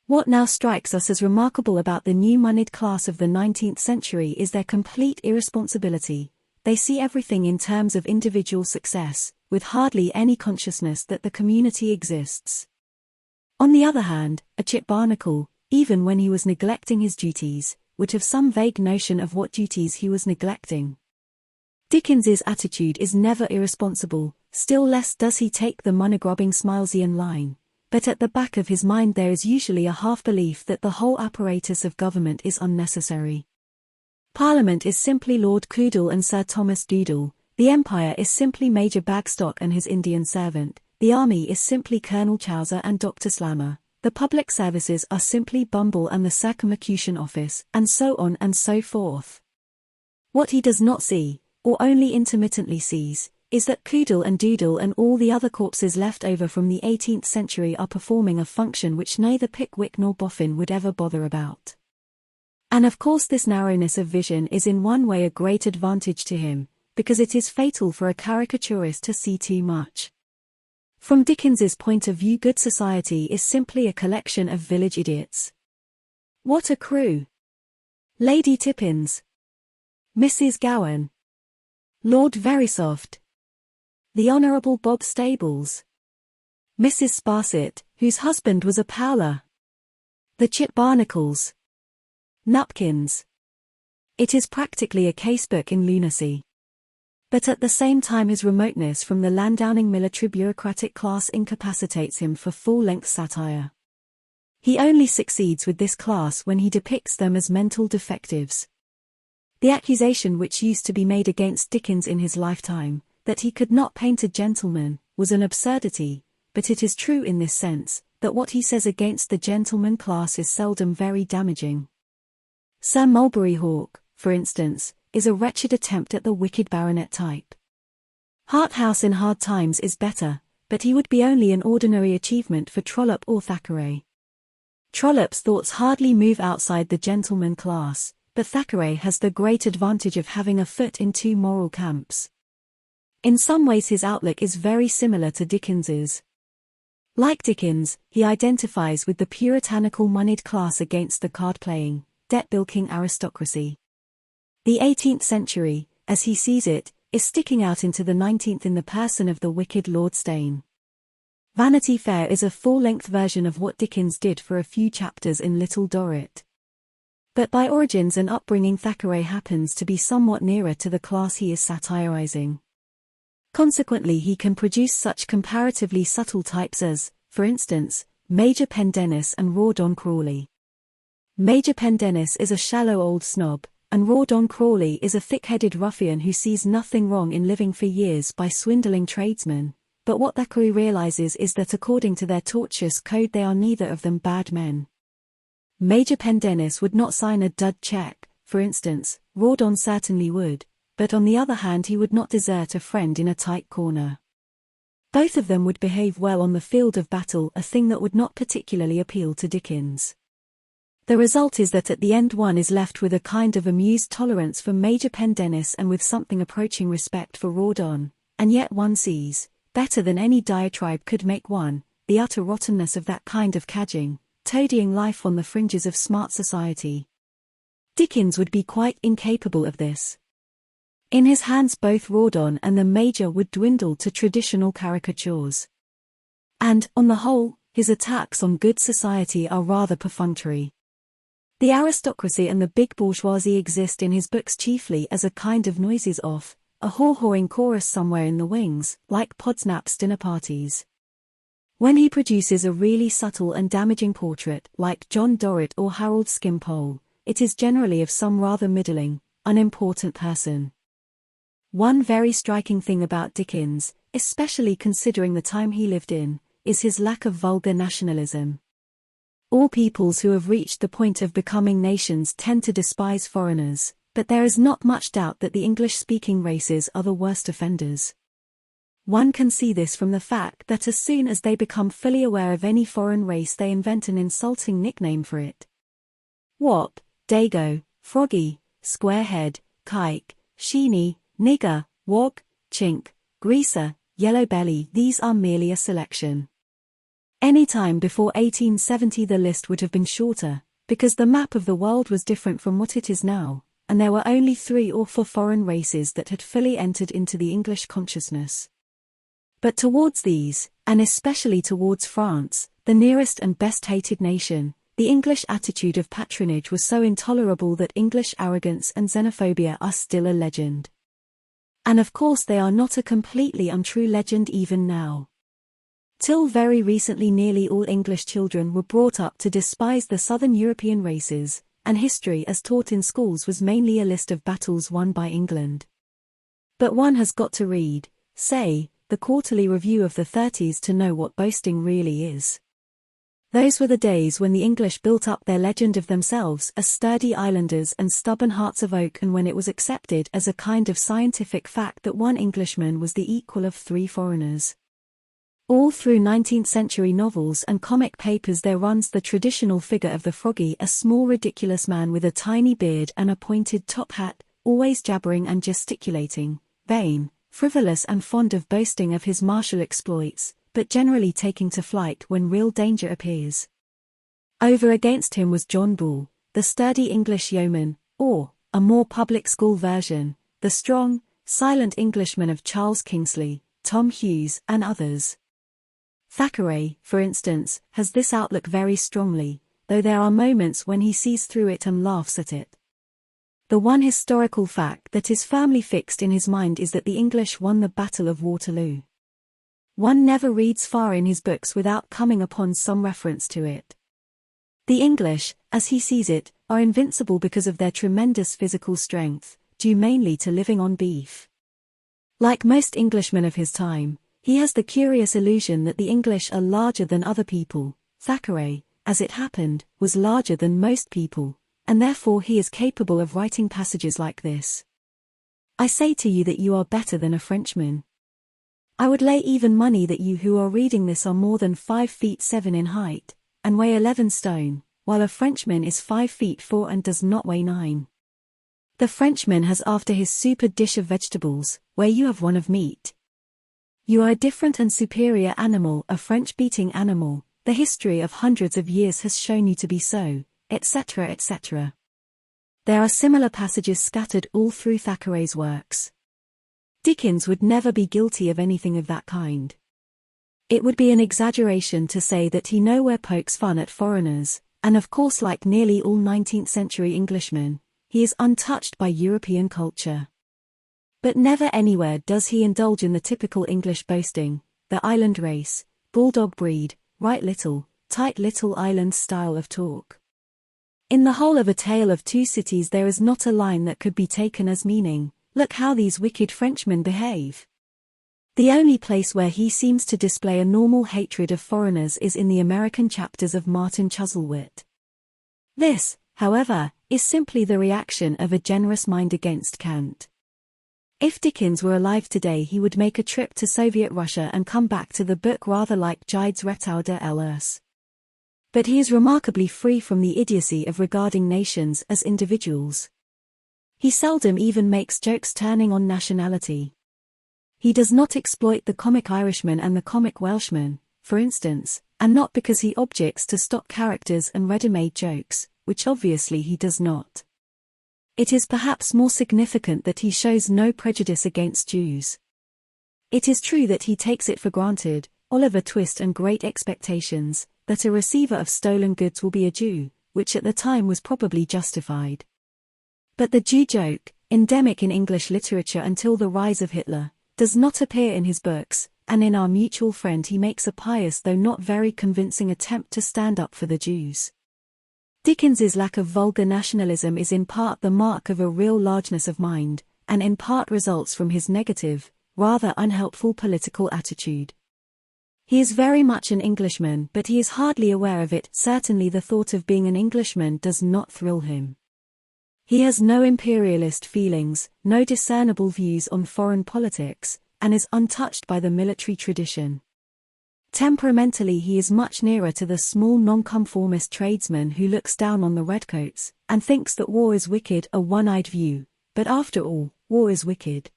What now strikes us as remarkable about the new moneyed class of the 19th century is their complete irresponsibility. They see everything in terms of individual success, with hardly any consciousness that the community exists. On the other hand, a Chip Barnacle, even when he was neglecting his duties, would have some vague notion of what duties he was neglecting. Dickens's attitude is never irresponsible, still less does he take the money-grubbing Smilesian line. But at the back of his mind there is usually a half-belief that the whole apparatus of government is unnecessary. Parliament is simply Lord Coodle and Sir Thomas Doodle, the Empire is simply Major Bagstock and his Indian servant, the Army is simply Colonel Chowser and Dr. Slammer, the public services are simply Bumble and the Circumlocution Office, and so on and so forth. What he does not see, or only intermittently sees, is that Coodle and Doodle and all the other corpses left over from the 18th century are performing a function which neither Pickwick nor Boffin would ever bother about. And of course this narrowness of vision is in one way a great advantage to him, because it is fatal for a caricaturist to see too much. From Dickens's point of view, good society is simply a collection of village idiots. What a crew! Lady Tippins, Mrs. Gowan, Lord Verisopht, the Honourable Bob Stables, Mrs. Sparsit, whose husband was a Powler, the Chip Barnacles, Nupkins. It is practically a casebook in lunacy. But at the same time his remoteness from the landowning military bureaucratic class incapacitates him for full-length satire. He only succeeds with this class when he depicts them as mental defectives. The accusation which used to be made against Dickens in his lifetime, that he could not paint a gentleman, was an absurdity, but it is true in this sense, that what he says against the gentleman class is seldom very damaging. Sir Mulberry Hawk, for instance, is a wretched attempt at the wicked baronet type. Harthouse in Hard Times is better, but he would be only an ordinary achievement for Trollope or Thackeray. Trollope's thoughts hardly move outside the gentleman class, but Thackeray has the great advantage of having a foot in two moral camps. In some ways his outlook is very similar to Dickens's. Like Dickens, he identifies with the puritanical moneyed class against the card-playing, debt-bilking aristocracy. The 18th century, as he sees it, is sticking out into the 19th in the person of the wicked Lord Steyne. Vanity Fair is a full-length version of what Dickens did for a few chapters in Little Dorrit. But by origins and upbringing Thackeray happens to be somewhat nearer to the class he is satirizing. Consequently he can produce such comparatively subtle types as, for instance, Major Pendennis and Rawdon Crawley. Major Pendennis is a shallow old snob, and Rawdon Crawley is a thick-headed ruffian who sees nothing wrong in living for years by swindling tradesmen, but what Thackeray realizes is that according to their tortuous code they are neither of them bad men. Major Pendennis would not sign a dud check, for instance, Rawdon certainly would, but on the other hand he would not desert a friend in a tight corner. Both of them would behave well on the field of battle, a thing that would not particularly appeal to Dickens. The result is that at the end one is left with a kind of amused tolerance for Major Pendennis and with something approaching respect for Rawdon, and yet one sees, better than any diatribe could make one, the utter rottenness of that kind of cadging, toadying life on the fringes of smart society. Dickens would be quite incapable of this. In his hands both Rawdon and the Major would dwindle to traditional caricatures. And, on the whole, his attacks on good society are rather perfunctory. The aristocracy and the big bourgeoisie exist in his books chiefly as a kind of noises off, a haw-hawing chorus somewhere in the wings, like Podsnap's dinner parties. When he produces a really subtle and damaging portrait, like John Dorrit or Harold Skimpole, it is generally of some rather middling, unimportant person. One very striking thing about Dickens, especially considering the time he lived in, is his lack of vulgar nationalism. All peoples who have reached the point of becoming nations tend to despise foreigners, but there is not much doubt that the English-speaking races are the worst offenders. One can see this from the fact that as soon as they become fully aware of any foreign race they invent an insulting nickname for it. Wop, Dago, Froggy, Squarehead, Kike, Sheeny, Nigger, Wog, Chink, Greaser, Yellow Belly, these are merely a selection. Any time before 1870 the list would have been shorter, because the map of the world was different from what it is now, and there were only 3 or 4 foreign races that had fully entered into the English consciousness. But towards these, and especially towards France, the nearest and best hated nation, the English attitude of patronage was so intolerable that English arrogance and xenophobia are still a legend. And of course they are not a completely untrue legend even now. Till very recently nearly all English children were brought up to despise the southern European races, and history as taught in schools was mainly a list of battles won by England. But one has got to read, say, the Quarterly Review of the 30s to know what boasting really is. Those were the days when the English built up their legend of themselves as sturdy islanders and stubborn hearts of oak, and when it was accepted as a kind of scientific fact that one Englishman was the equal of 3 foreigners. All through 19th century novels and comic papers there runs the traditional figure of the Froggy, a small ridiculous man with a tiny beard and a pointed top hat, always jabbering and gesticulating, vain, frivolous and fond of boasting of his martial exploits, but generally taking to flight when real danger appears. Over against him was John Bull, the sturdy English yeoman, or, a more public school version, the strong, silent Englishman of Charles Kingsley, Tom Hughes and others. Thackeray, for instance, has this outlook very strongly, though there are moments when he sees through it and laughs at it. The one historical fact that is firmly fixed in his mind is that the English won the Battle of Waterloo. One never reads far in his books without coming upon some reference to it. The English, as he sees it, are invincible because of their tremendous physical strength, due mainly to living on beef. Like most Englishmen of his time, he has the curious illusion that the English are larger than other people. Thackeray, as it happened, was larger than most people, and therefore he is capable of writing passages like this. I say to you that you are better than a Frenchman. I would lay even money that you who are reading this are more than 5 feet 7 in height, and weigh 11 stone, while a Frenchman is 5 feet 4 and does not weigh 9. The Frenchman has after his soup a dish of vegetables, where you have one of meat. You are a different and superior animal, a French-beating animal, the history of hundreds of years has shown you to be so, etc. etc. There are similar passages scattered all through Thackeray's works. Dickens would never be guilty of anything of that kind. It would be an exaggeration to say that he nowhere pokes fun at foreigners, and of course, like nearly all 19th-century Englishmen, he is untouched by European culture. But never anywhere does he indulge in the typical English boasting, the island race, bulldog breed, right little, tight little island style of talk. In the whole of A Tale of Two Cities there is not a line that could be taken as meaning, "Look how these wicked Frenchmen behave." The only place where he seems to display a normal hatred of foreigners is in the American chapters of Martin Chuzzlewit. This, however, is simply the reaction of a generous mind against cant. If Dickens were alive today he would make a trip to Soviet Russia and come back to the book rather like Gide's Retauder Ls. But he is remarkably free from the idiocy of regarding nations as individuals. He seldom even makes jokes turning on nationality. He does not exploit the comic Irishman and the comic Welshman, for instance, and not because he objects to stock characters and ready-made jokes, which obviously he does not. It is perhaps more significant that he shows no prejudice against Jews. It is true that he takes it for granted, Oliver Twist and Great Expectations, that a receiver of stolen goods will be a Jew, which at the time was probably justified. But the Jew joke, endemic in English literature until the rise of Hitler, does not appear in his books, and in Our Mutual Friend he makes a pious though not very convincing attempt to stand up for the Jews. Dickens's lack of vulgar nationalism is in part the mark of a real largeness of mind, and in part results from his negative, rather unhelpful political attitude. He is very much an Englishman, but he is hardly aware of it. Certainly the thought of being an Englishman does not thrill him. He has no imperialist feelings, no discernible views on foreign politics, and is untouched by the military tradition. Temperamentally he is much nearer to the small nonconformist tradesman who looks down on the redcoats, and thinks that war is wicked, a one-eyed view, but after all, war is wicked.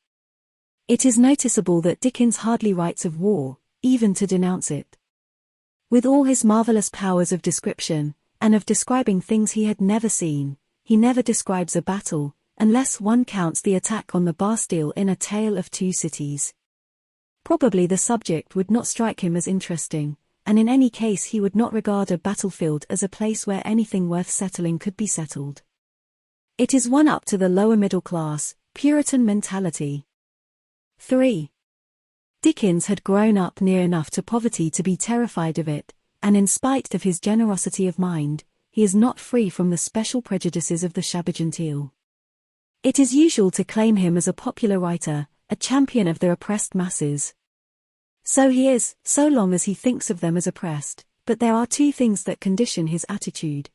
It is noticeable that Dickens hardly writes of war, even to denounce it. With all his marvelous powers of description, and of describing things he had never seen, he never describes a battle, unless one counts the attack on the Bastille in A Tale of Two Cities. Probably the subject would not strike him as interesting, and in any case he would not regard a battlefield as a place where anything worth settling could be settled. It is one up to the lower middle class, Puritan mentality. 3. Dickens had grown up near enough to poverty to be terrified of it, and in spite of his generosity of mind, he is not free from the special prejudices of the shabby-genteel. It is usual to claim him as a popular writer, a champion of the oppressed masses. So he is, so long as he thinks of them as oppressed, but there are two things that condition his attitude.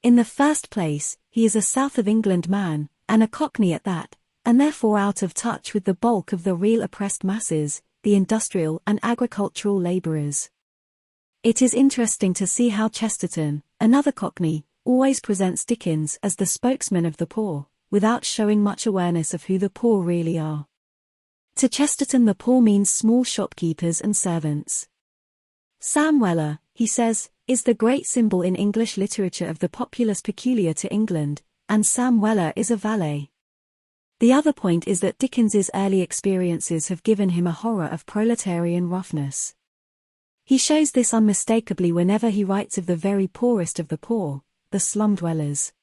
In the first place, he is a South of England man, and a Cockney at that, and therefore out of touch with the bulk of the real oppressed masses, the industrial and agricultural labourers. It is interesting to see how Chesterton, another Cockney, always presents Dickens as the spokesman of the poor, without showing much awareness of who the poor really are. To Chesterton the poor means small shopkeepers and servants. Sam Weller, he says, is the great symbol in English literature of the populace peculiar to England, and Sam Weller is a valet. The other point is that Dickens's early experiences have given him a horror of proletarian roughness. He shows this unmistakably whenever he writes of the very poorest of the poor, the slum dwellers.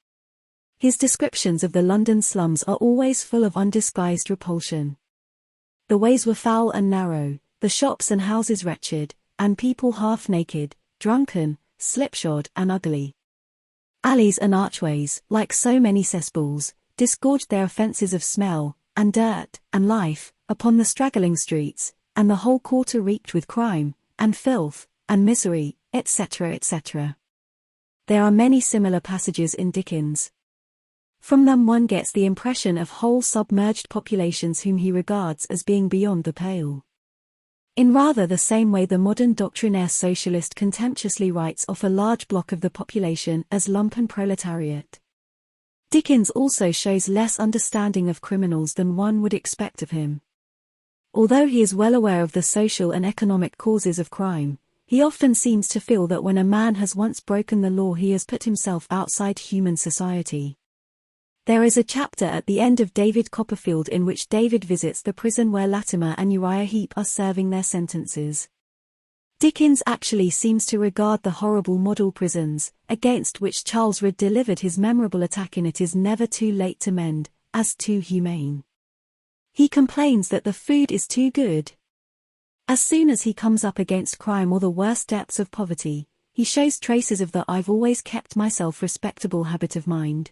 His descriptions of the London slums are always full of undisguised repulsion. The ways were foul and narrow, the shops and houses wretched, and people half-naked, drunken, slipshod and ugly. Alleys and archways, like so many cesspools, disgorged their offences of smell, and dirt, and life, upon the straggling streets, and the whole quarter reeked with crime, and filth, and misery, etc. etc. There are many similar passages in Dickens. From them one gets the impression of whole submerged populations whom he regards as being beyond the pale. In rather the same way the modern doctrinaire socialist contemptuously writes off a large block of the population as lumpen proletariat. Dickens also shows less understanding of criminals than one would expect of him. Although he is well aware of the social and economic causes of crime, he often seems to feel that when a man has once broken the law, he has put himself outside human society. There is a chapter at the end of David Copperfield in which David visits the prison where Latimer and Uriah Heep are serving their sentences. Dickens actually seems to regard the horrible model prisons, against which Charles Reade delivered his memorable attack in It Is Never Too Late to Mend, as too humane. He complains that the food is too good. As soon as he comes up against crime or the worst depths of poverty, he shows traces of the "I've always kept myself respectable" habit of mind.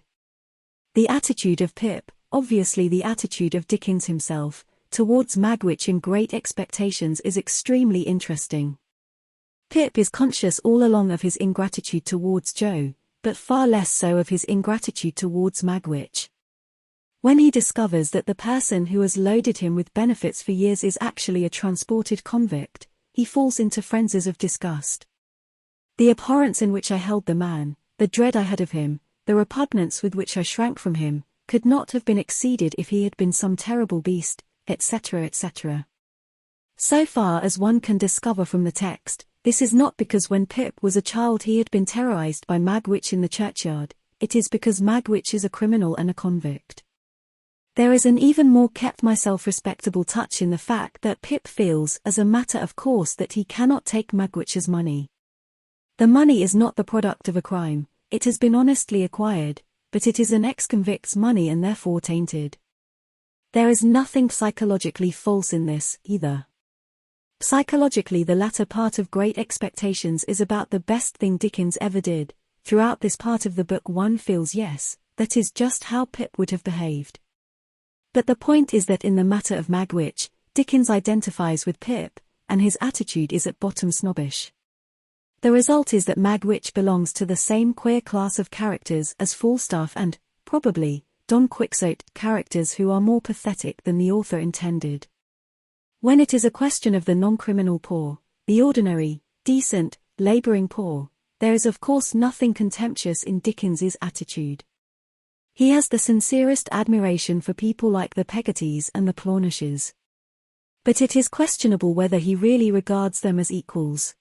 The attitude of Pip, obviously the attitude of Dickens himself, towards Magwitch in Great Expectations is extremely interesting. Pip is conscious all along of his ingratitude towards Joe, but far less so of his ingratitude towards Magwitch. When he discovers that the person who has loaded him with benefits for years is actually a transported convict, he falls into frenzies of disgust. The abhorrence in which I held the man, the dread I had of him, the repugnance with which I shrank from him, could not have been exceeded if he had been some terrible beast, etc. etc. So far as one can discover from the text, this is not because when Pip was a child he had been terrorized by Magwitch in the churchyard, it is because Magwitch is a criminal and a convict. There is an even more kept myself respectable touch in the fact that Pip feels as a matter of course that he cannot take Magwitch's money. The money is not the product of a crime, it has been honestly acquired, but it is an ex-convict's money and therefore tainted. There is nothing psychologically false in this, either. Psychologically, the latter part of Great Expectations is about the best thing Dickens ever did. Throughout this part of the book one feels yes, that is just how Pip would have behaved. But the point is that in the matter of Magwitch, Dickens identifies with Pip, and his attitude is at bottom snobbish. The result is that Magwitch belongs to the same queer class of characters as Falstaff and, probably, Don Quixote, characters who are more pathetic than the author intended. When it is a question of the non-criminal poor, the ordinary, decent, laboring poor, there is of course nothing contemptuous in Dickens's attitude. He has the sincerest admiration for people like the Peggottys and the Plornishes. But it is questionable whether he really regards them as equals.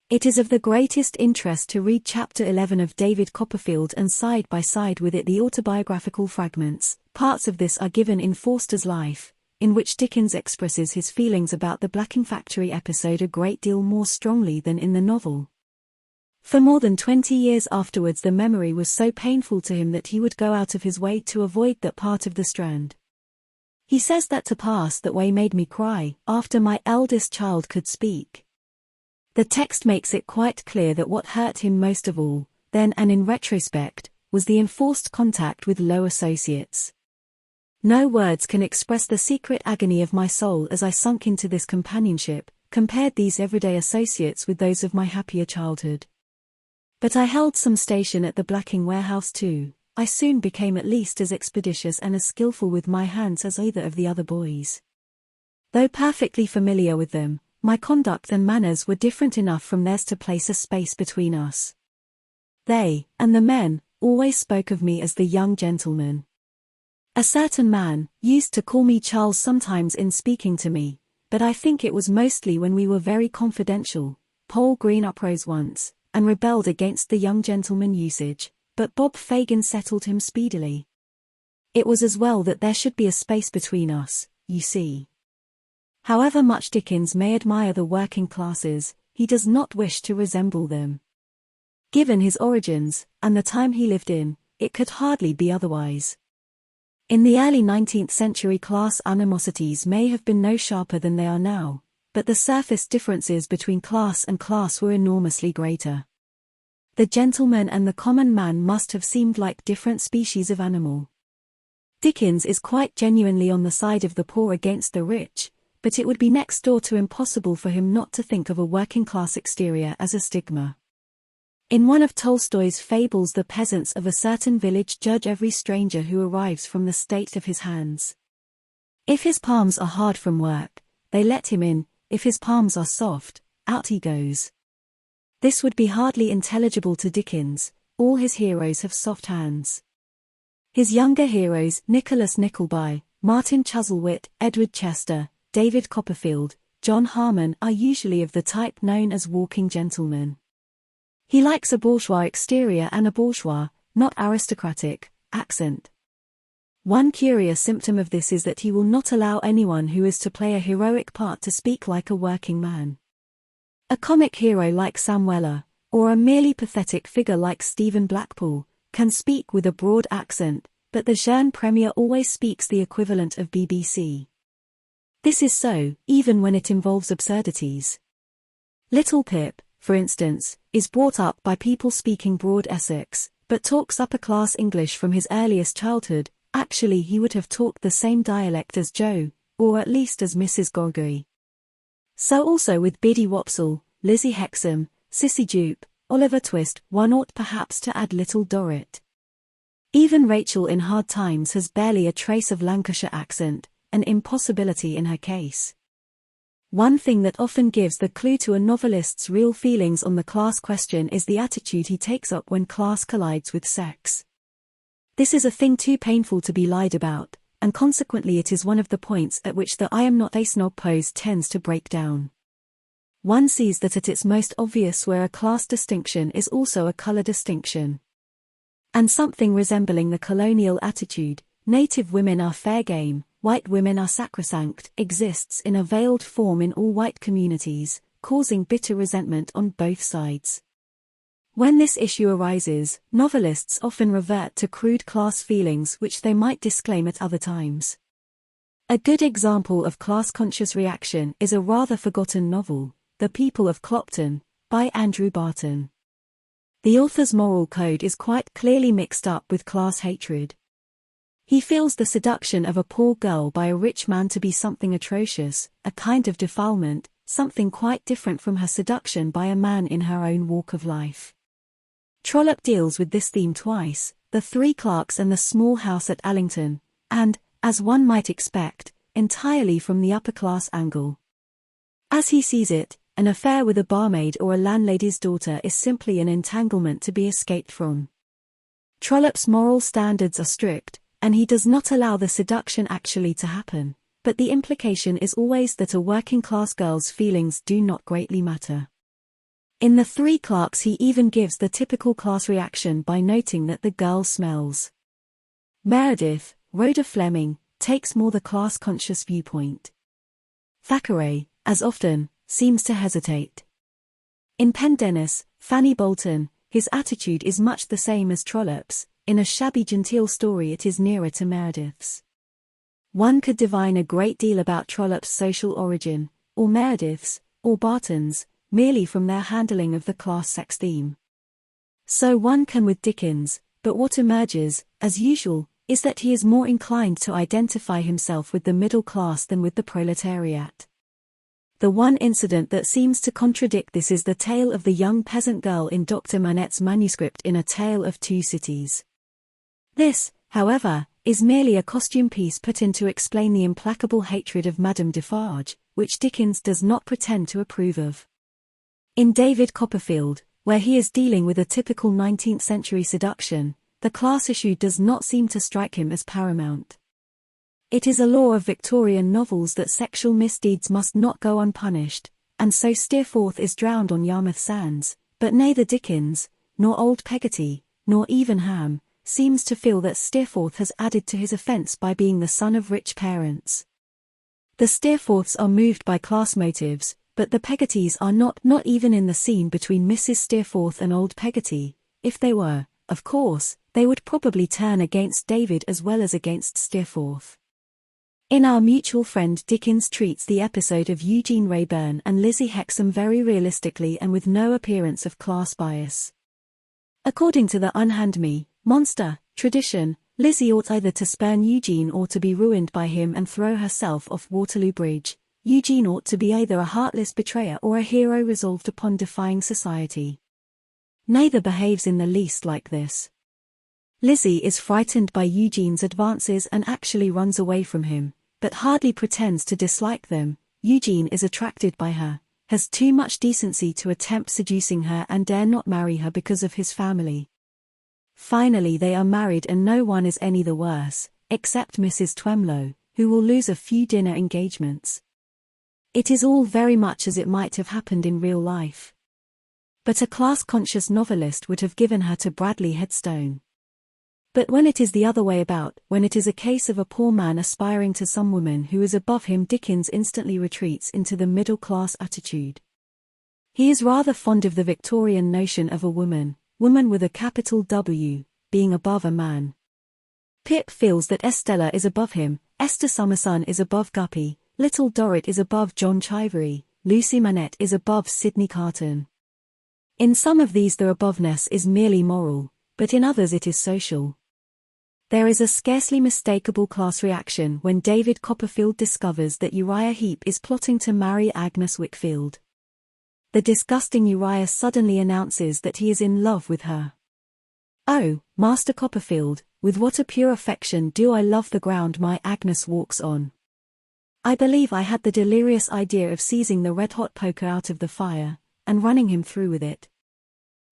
It is of the greatest interest to read Chapter 11 of David Copperfield and side by side with it the autobiographical fragments. Parts of this are given in Forster's Life, in which Dickens expresses his feelings about the blacking factory episode a great deal more strongly than in the novel. For more than 20 years afterwards the memory was so painful to him that he would go out of his way to avoid that part of the Strand. He says that to pass that way made me cry, after my eldest child could speak. The text makes it quite clear that what hurt him most of all, then and in retrospect, was the enforced contact with low associates. No words can express the secret agony of my soul as I sunk into this companionship, compared these everyday associates with those of my happier childhood. But I held some station at the blacking warehouse too. I soon became at least as expeditious and as skillful with my hands as either of the other boys. Though perfectly familiar with them, my conduct and manners were different enough from theirs to place a space between us. They, and the men, always spoke of me as the young gentleman. A certain man used to call me Charles sometimes in speaking to me, but I think it was mostly when we were very confidential. Paul Green uprose once, and rebelled against the young gentleman usage, but Bob Fagin settled him speedily. It was as well that there should be a space between us, you see. However much Dickens may admire the working classes, he does not wish to resemble them. Given his origins, and the time he lived in, it could hardly be otherwise. In the early 19th century class animosities may have been no sharper than they are now, but the surface differences between class and class were enormously greater. The gentleman and the common man must have seemed like different species of animal. Dickens is quite genuinely on the side of the poor against the rich, but it would be next door to impossible for him not to think of a working-class exterior as a stigma. In one of Tolstoy's fables, the peasants of a certain village judge every stranger who arrives from the state of his hands. If his palms are hard from work, they let him in; if his palms are soft, out he goes. This would be hardly intelligible to Dickens. All his heroes have soft hands. His younger heroes, Nicholas Nickleby, Martin Chuzzlewit, Edward Chester, David Copperfield, John Harmon, are usually of the type known as walking gentlemen. He likes a bourgeois exterior and a bourgeois, not aristocratic, accent. One curious symptom of this is that he will not allow anyone who is to play a heroic part to speak like a working man. A comic hero like Sam Weller, or a merely pathetic figure like Stephen Blackpool, can speak with a broad accent, but the jeune premier always speaks the equivalent of BBC. This is so, even when it involves absurdities. Little Pip, for instance, is brought up by people speaking broad Essex, but talks upper-class English from his earliest childhood. Actually, he would have talked the same dialect as Jo, or at least as Mrs. Gorgory. So also with Biddy Wopsle, Lizzie Hexam, Sissy Jupe, Oliver Twist. One ought perhaps to add Little Dorrit. Even Rachel in Hard Times has barely a trace of Lancashire accent, an impossibility in her case. One thing that often gives the clue to a novelist's real feelings on the class question is the attitude he takes up when class collides with sex. This is a thing too painful to be lied about, and consequently it is one of the points at which the I am not a snob pose tends to break down. One sees that at its most obvious where a class distinction is also a color distinction. And something resembling the colonial attitude, native women are fair game, white women are sacrosanct, exists in a veiled form in all white communities, causing bitter resentment on both sides. When this issue arises, novelists often revert to crude class feelings which they might disclaim at other times. A good example of class-conscious reaction is a rather forgotten novel, The People of Clopton, by Andrew Barton. The author's moral code is quite clearly mixed up with class hatred. He feels the seduction of a poor girl by a rich man to be something atrocious, a kind of defilement, something quite different from her seduction by a man in her own walk of life. Trollope deals with this theme twice, The Three Clerks and The Small House at Allington, and, as one might expect, entirely from the upper-class angle. As he sees it, an affair with a barmaid or a landlady's daughter is simply an entanglement to be escaped from. Trollope's moral standards are strict, and he does not allow the seduction actually to happen, but the implication is always that a working-class girl's feelings do not greatly matter. In The Three Clerks he even gives the typical class reaction by noting that the girl smells. Meredith, Rhoda Fleming, takes more the class-conscious viewpoint. Thackeray, as often, seems to hesitate. In Pendennis, Fanny Bolton, his attitude is much the same as Trollope's. In A Shabby Genteel Story it is nearer to Meredith's. One could divine a great deal about Trollope's social origin, or Meredith's, or Barton's, merely from their handling of the class-sex theme. So one can with Dickens, but what emerges, as usual, is that he is more inclined to identify himself with the middle class than with the proletariat. The one incident that seems to contradict this is the tale of the young peasant girl in Dr. Manette's manuscript in A Tale of Two Cities. This, however, is merely a costume piece put in to explain the implacable hatred of Madame Defarge, which Dickens does not pretend to approve of. In David Copperfield, where he is dealing with a typical 19th-century seduction, the class issue does not seem to strike him as paramount. It is a law of Victorian novels that sexual misdeeds must not go unpunished, and so Steerforth is drowned on Yarmouth Sands, but neither Dickens, nor old Peggotty, nor even Ham, seems to feel that Steerforth has added to his offence by being the son of rich parents. The Steerforths are moved by class motives, but the Peggottys are not even in the scene between Mrs. Steerforth and old Peggotty. If they were, of course, they would probably turn against David as well as against Steerforth. In Our Mutual Friend, Dickens treats the episode of Eugene Wrayburn and Lizzie Hexam very realistically and with no appearance of class bias. According to the Unhand Me, Monster, tradition, Lizzie ought either to spurn Eugene or to be ruined by him and throw herself off Waterloo Bridge. Eugene ought to be either a heartless betrayer or a hero resolved upon defying society. Neither behaves in the least like this. Lizzie is frightened by Eugene's advances and actually runs away from him, but hardly pretends to dislike them. Eugene is attracted by her, has too much decency to attempt seducing her and dare not marry her because of his family. Finally they are married and no one is any the worse, except Mrs. Twemlow, who will lose a few dinner engagements. It is all very much as it might have happened in real life. But a class-conscious novelist would have given her to Bradley Headstone. But when it is the other way about, when it is a case of a poor man aspiring to some woman who is above him, Dickens instantly retreats into the middle-class attitude. He is rather fond of the Victorian notion of a woman with a capital W, being above a man. Pip feels that Estella is above him, Esther Summerson is above Guppy, Little Dorrit is above John Chivery, Lucy Manette is above Sidney Carton. In some of these the aboveness is merely moral, but in others it is social. There is a scarcely mistakable class reaction when David Copperfield discovers that Uriah Heep is plotting to marry Agnes Wickfield. The disgusting Uriah suddenly announces that he is in love with her. "Oh, Master Copperfield, with what a pure affection do I love the ground my Agnes walks on. I believe I had the delirious idea of seizing the red-hot poker out of the fire, and running him through with it.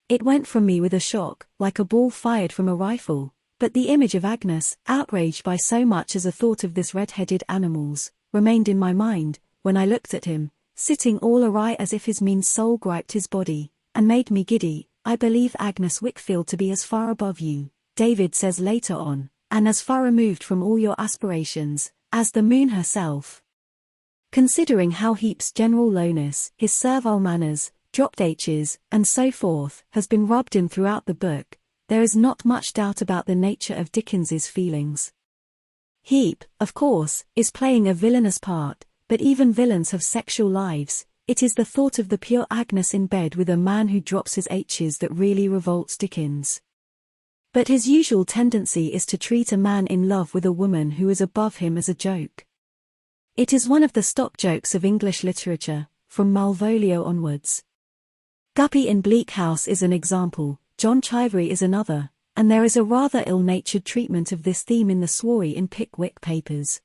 It went from me with a shock, like a ball fired from a rifle, but the image of Agnes, outraged by so much as a thought of this red-headed animal's, remained in my mind, when I looked at him, sitting all awry as if his mean soul griped his body, and made me giddy. I believe Agnes Wickfield to be as far above you," David says later on, "and as far removed from all your aspirations, as the moon herself." Considering how Heap's general lowness, his servile manners, dropped H's, and so forth, has been rubbed in throughout the book, there is not much doubt about the nature of Dickens's feelings. Heap, of course, is playing a villainous part, but even villains have sexual lives. It is the thought of the pure Agnes in bed with a man who drops his H's that really revolts Dickens. But his usual tendency is to treat a man in love with a woman who is above him as a joke. It is one of the stock jokes of English literature, from Malvolio onwards. Guppy in Bleak House is an example, John Chivery is another, and there is a rather ill-natured treatment of this theme in the Swarry in Pickwick Papers.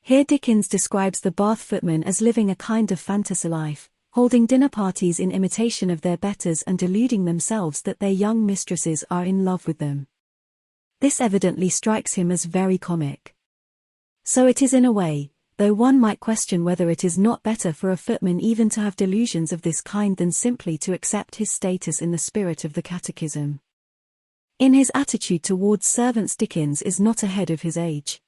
Here Dickens describes the bath footmen as living a kind of fantasy life, holding dinner parties in imitation of their betters and deluding themselves that their young mistresses are in love with them. This evidently strikes him as very comic. So it is in a way, though one might question whether it is not better for a footman even to have delusions of this kind than simply to accept his status in the spirit of the Catechism. In his attitude towards servants, Dickens is not ahead of his age.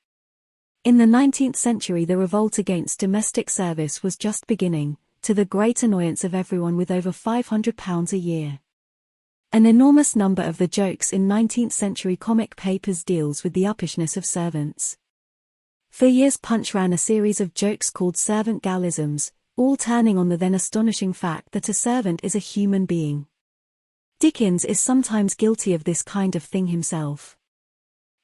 In the 19th century the revolt against domestic service was just beginning, to the great annoyance of everyone with over £500 a year. An enormous number of the jokes in 19th century comic papers deals with the uppishness of servants. For years Punch ran a series of jokes called servant gallisms, all turning on the then astonishing fact that a servant is a human being. Dickens is sometimes guilty of this kind of thing himself.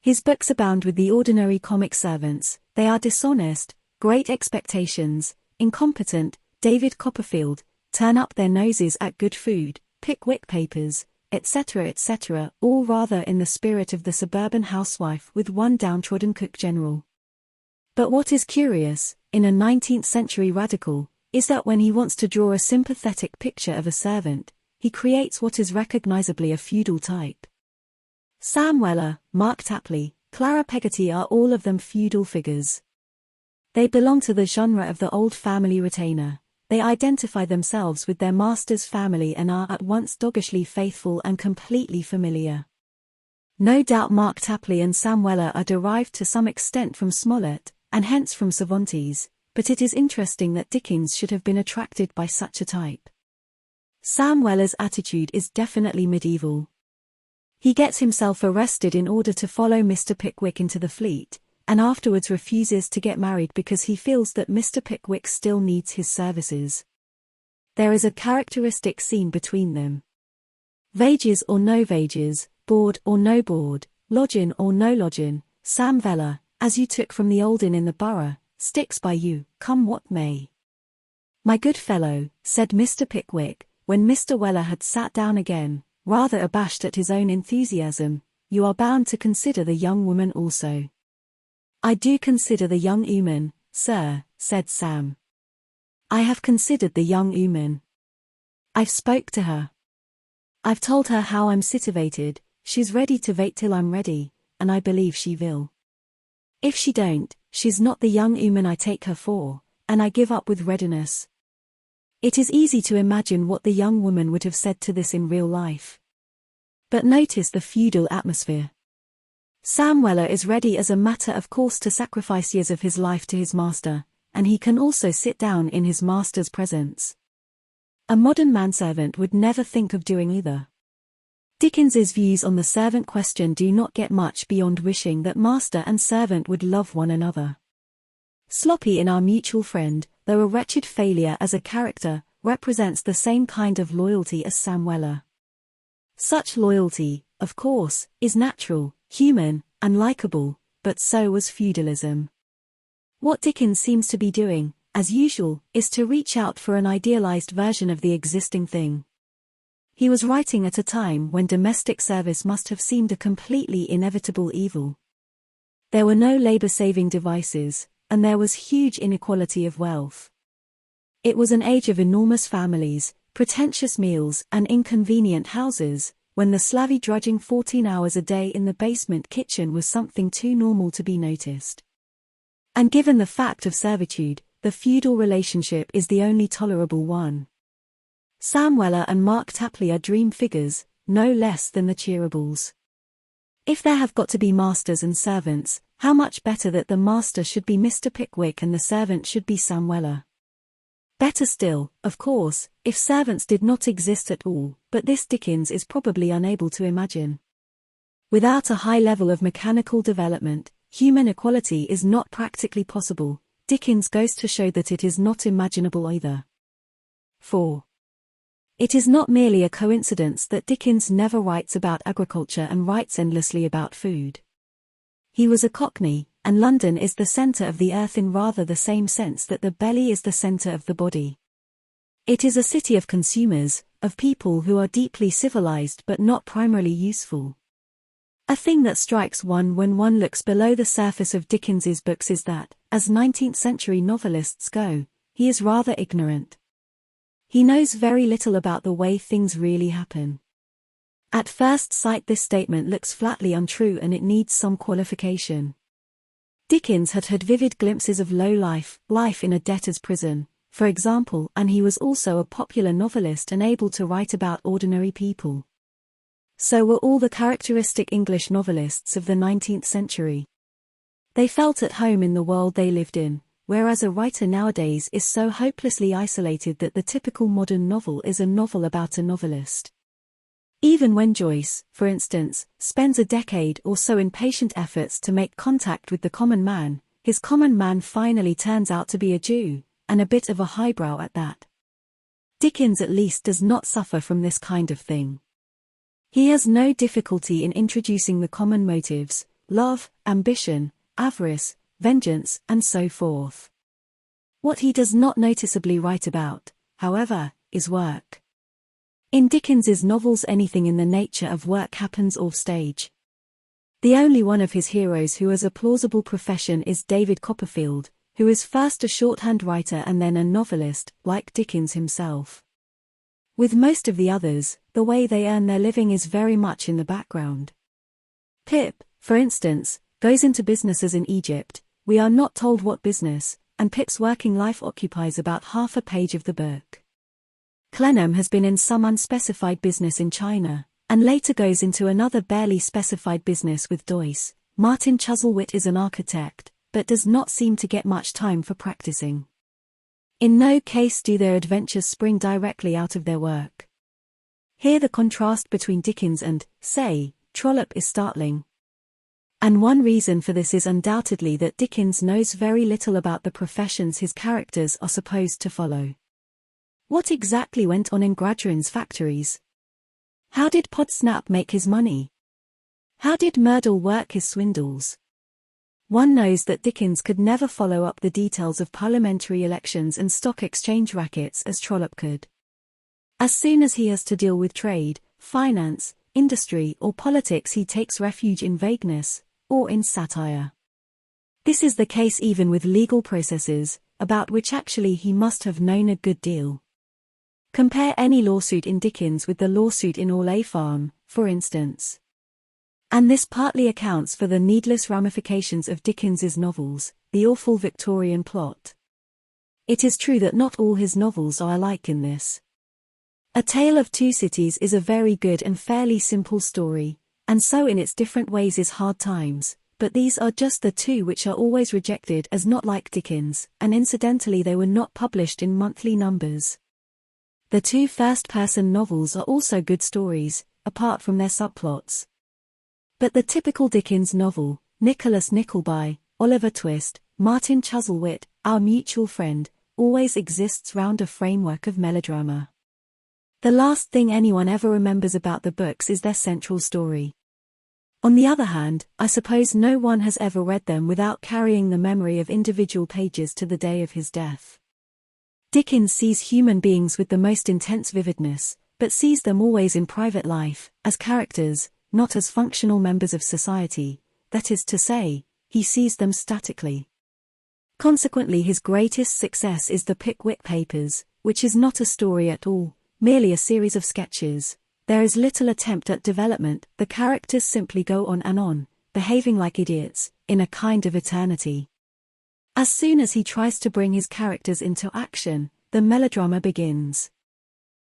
His books abound with the ordinary comic servants. They are dishonest, great expectations, incompetent, David Copperfield, turn up their noses at good food, Pickwick Papers, etc., etc., all rather in the spirit of the suburban housewife with one downtrodden cook general. But what is curious, in a 19th century radical, is that when he wants to draw a sympathetic picture of a servant, he creates what is recognizably a feudal type. Sam Weller, Mark Tapley, Clara Peggotty are all of them feudal figures. They belong to the genre of the old family retainer. They identify themselves with their master's family and are at once doggishly faithful and completely familiar. No doubt Mark Tapley and Sam Weller are derived to some extent from Smollett, and hence from Cervantes, but it is interesting that Dickens should have been attracted by such a type. Sam Weller's attitude is definitely medieval. He gets himself arrested in order to follow Mr. Pickwick into the Fleet, and afterwards refuses to get married because he feels that Mr. Pickwick still needs his services. There is a characteristic scene between them. Wages or no wages, board or no board, lodgin' or no lodgin', Sam Weller, as you took from the old inn in the borough, sticks by you, come what may. My good fellow, said Mr. Pickwick, when Mr. Weller had sat down again, rather abashed at his own enthusiasm, you are bound to consider the young woman also. I do consider the young 'ooman, sir, said Sam. I have considered the young 'ooman. I've spoke to her. I've told her how I'm situated, she's ready to wait till I'm ready, and I believe she will. If she don't, she's not the young woman I take her for, and I give up with readiness. It is easy to imagine what the young woman would have said to this in real life. But notice the feudal atmosphere. Sam Weller is ready as a matter of course to sacrifice years of his life to his master, and he can also sit down in his master's presence. A modern manservant would never think of doing either. Dickens's views on the servant question do not get much beyond wishing that master and servant would love one another. Sloppy in Our Mutual Friend, though a wretched failure as a character, represents the same kind of loyalty as Sam Weller. Such loyalty, of course, is natural, human, and likable, but so was feudalism. What Dickens seems to be doing, as usual, is to reach out for an idealized version of the existing thing. He was writing at a time when domestic service must have seemed a completely inevitable evil. There were no labor-saving devices, and there was huge inequality of wealth. It was an age of enormous families, pretentious meals, and inconvenient houses, when the slavey drudging 14 hours a day in the basement kitchen was something too normal to be noticed. And given the fact of servitude, the feudal relationship is the only tolerable one. Sam Weller and Mark Tapley are dream figures, no less than the Cheerables. If there have got to be masters and servants, how much better that the master should be Mr. Pickwick and the servant should be Sam Weller. Better still, of course, if servants did not exist at all, but this Dickens is probably unable to imagine. Without a high level of mechanical development, human equality is not practically possible. Dickens goes to show that it is not imaginable either. 4. It is not merely a coincidence that Dickens never writes about agriculture and writes endlessly about food. He was a Cockney, and London is the centre of the earth in rather the same sense that the belly is the centre of the body. It is a city of consumers, of people who are deeply civilized but not primarily useful. A thing that strikes one when one looks below the surface of Dickens's books is that, as 19th-century novelists go, he is rather ignorant. He knows very little about the way things really happen. At first sight this statement looks flatly untrue and it needs some qualification. Dickens had had vivid glimpses of low life in a debtor's prison, for example, and he was also a popular novelist and able to write about ordinary people. So were all the characteristic English novelists of the 19th century. They felt at home in the world they lived in, whereas a writer nowadays is so hopelessly isolated that the typical modern novel is a novel about a novelist. Even when Joyce, for instance, spends a decade or so in patient efforts to make contact with the common man, his common man finally turns out to be a Jew, and a bit of a highbrow at that. Dickens at least does not suffer from this kind of thing. He has no difficulty in introducing the common motives, love, ambition, avarice, vengeance, and so forth. What he does not noticeably write about, however, is work. In Dickens's novels anything in the nature of work happens off stage. The only one of his heroes who has a plausible profession is David Copperfield, who is first a shorthand writer and then a novelist, like Dickens himself. With most of the others, the way they earn their living is very much in the background. Pip, for instance, goes into businesses in Egypt, we are not told what business, and Pip's working life occupies about half a page of the book. Clennam has been in some unspecified business in China, and later goes into another barely specified business with Joyce. Martin Chuzzlewit is an architect, but does not seem to get much time for practicing. In no case do their adventures spring directly out of their work. Here the contrast between Dickens and, say, Trollope is startling. And one reason for this is undoubtedly that Dickens knows very little about the professions his characters are supposed to follow. What exactly went on in Gradgrin's factories? How did Podsnap make his money? How did Merdle work his swindles? One knows that Dickens could never follow up the details of parliamentary elections and stock exchange rackets as Trollope could. As soon as he has to deal with trade, finance, industry or politics he takes refuge in vagueness, or in satire. This is the case even with legal processes, about which actually he must have known a good deal. Compare any lawsuit in Dickens with the lawsuit in Orley Farm, for instance. And this partly accounts for the needless ramifications of Dickens's novels, the awful Victorian plot. It is true that not all his novels are alike in this. A Tale of Two Cities is a very good and fairly simple story, and so in its different ways is Hard Times, but these are just the two which are always rejected as not like Dickens, and incidentally they were not published in monthly numbers. The two first-person novels are also good stories, apart from their subplots. But the typical Dickens novel, Nicholas Nickleby, Oliver Twist, Martin Chuzzlewit, Our Mutual Friend, always exists round a framework of melodrama. The last thing anyone ever remembers about the books is their central story. On the other hand, I suppose no one has ever read them without carrying the memory of individual pages to the day of his death. Dickens sees human beings with the most intense vividness, but sees them always in private life, as characters, not as functional members of society, that is to say, he sees them statically. Consequently, his greatest success is the Pickwick Papers, which is not a story at all, merely a series of sketches. There is little attempt at development, the characters simply go on, behaving like idiots, in a kind of eternity. As soon as he tries to bring his characters into action, the melodrama begins.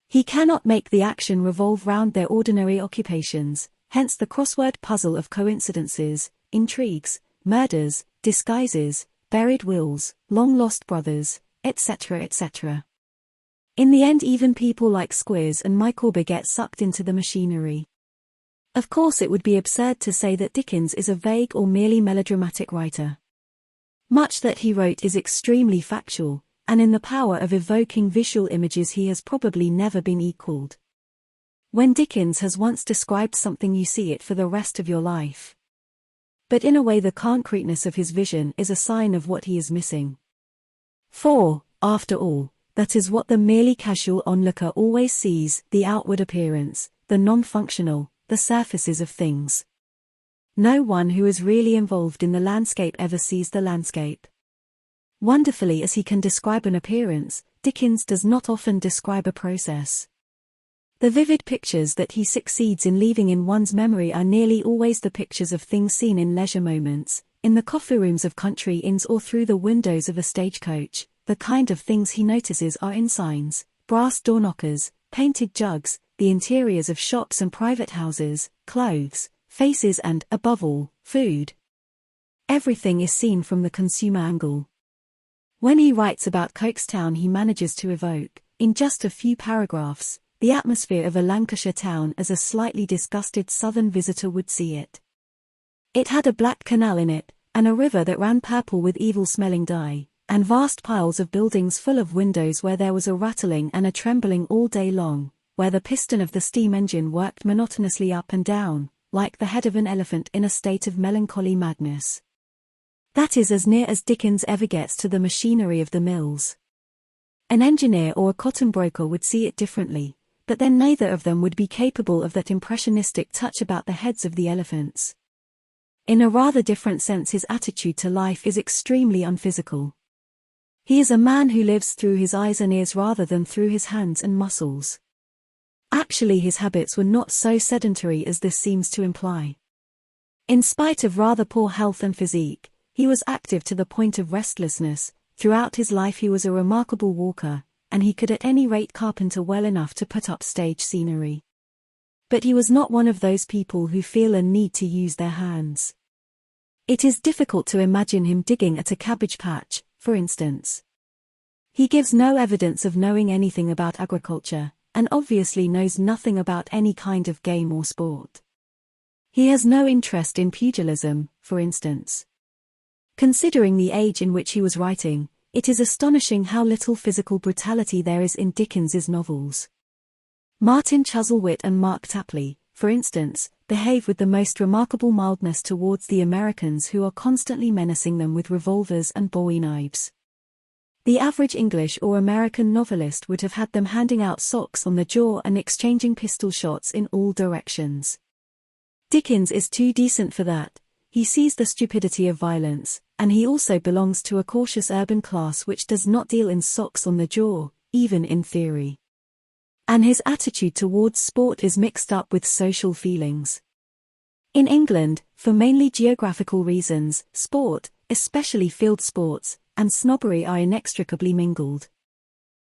He cannot make the action revolve round their ordinary occupations, hence the crossword puzzle of coincidences, intrigues, murders, disguises, buried wills, long-lost brothers, etc. etc. In the end even people like Squeers and Micawber get sucked into the machinery. Of course it would be absurd to say that Dickens is a vague or merely melodramatic writer. Much that he wrote is extremely factual, and in the power of evoking visual images he has probably never been equaled. When Dickens has once described something you see it for the rest of your life. But in a way the concreteness of his vision is a sign of what he is missing. For, after all, that is what the merely casual onlooker always sees, the outward appearance, the non-functional, the surfaces of things. No one who is really involved in the landscape ever sees the landscape. Wonderfully as he can describe an appearance, Dickens does not often describe a process. The vivid pictures that he succeeds in leaving in one's memory are nearly always the pictures of things seen in leisure moments, in the coffee rooms of country inns or through the windows of a stagecoach. The kind of things he notices are in signs, brass door knockers, painted jugs, the interiors of shops and private houses, clothes, faces and, above all, food. Everything is seen from the consumer angle. When he writes about Cokestown he manages to evoke, in just a few paragraphs, the atmosphere of a Lancashire town as a slightly disgusted southern visitor would see it. It had a black canal in it, and a river that ran purple with evil-smelling dye, and vast piles of buildings full of windows where there was a rattling and a trembling all day long, where the piston of the steam engine worked monotonously up and down, like the head of an elephant in a state of melancholy madness. That is as near as Dickens ever gets to the machinery of the mills. An engineer or a cotton broker would see it differently, but then neither of them would be capable of that impressionistic touch about the heads of the elephants. In a rather different sense his attitude to life is extremely unphysical. He is a man who lives through his eyes and ears rather than through his hands and muscles. Actually his habits were not so sedentary as this seems to imply. In spite of rather poor health and physique, he was active to the point of restlessness. Throughout his life he was a remarkable walker, and he could at any rate carpenter well enough to put up stage scenery. But he was not one of those people who feel a need to use their hands. It is difficult to imagine him digging at a cabbage patch, for instance. He gives no evidence of knowing anything about agriculture, and obviously knows nothing about any kind of game or sport. He has no interest in pugilism, for instance. Considering the age in which he was writing, it is astonishing how little physical brutality there is in Dickens's novels. Martin Chuzzlewit and Mark Tapley, for instance, behave with the most remarkable mildness towards the Americans who are constantly menacing them with revolvers and bowie knives. The average English or American novelist would have had them handing out socks on the jaw and exchanging pistol shots in all directions. Dickens is too decent for that. He sees the stupidity of violence, and he also belongs to a cautious urban class which does not deal in socks on the jaw, even in theory. And his attitude towards sport is mixed up with social feelings. In England, for mainly geographical reasons, sport, especially field sports, and snobbery are inextricably mingled.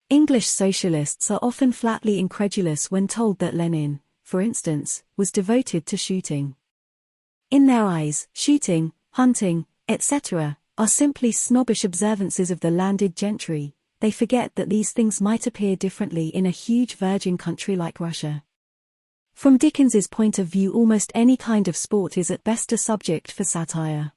English socialists are often flatly incredulous when told that Lenin, for instance, was devoted to shooting. In their eyes, shooting, hunting, etc., are simply snobbish observances of the landed gentry. They forget that these things might appear differently in a huge virgin country like Russia. From Dickens's point of view, almost any kind of sport is at best a subject for satire.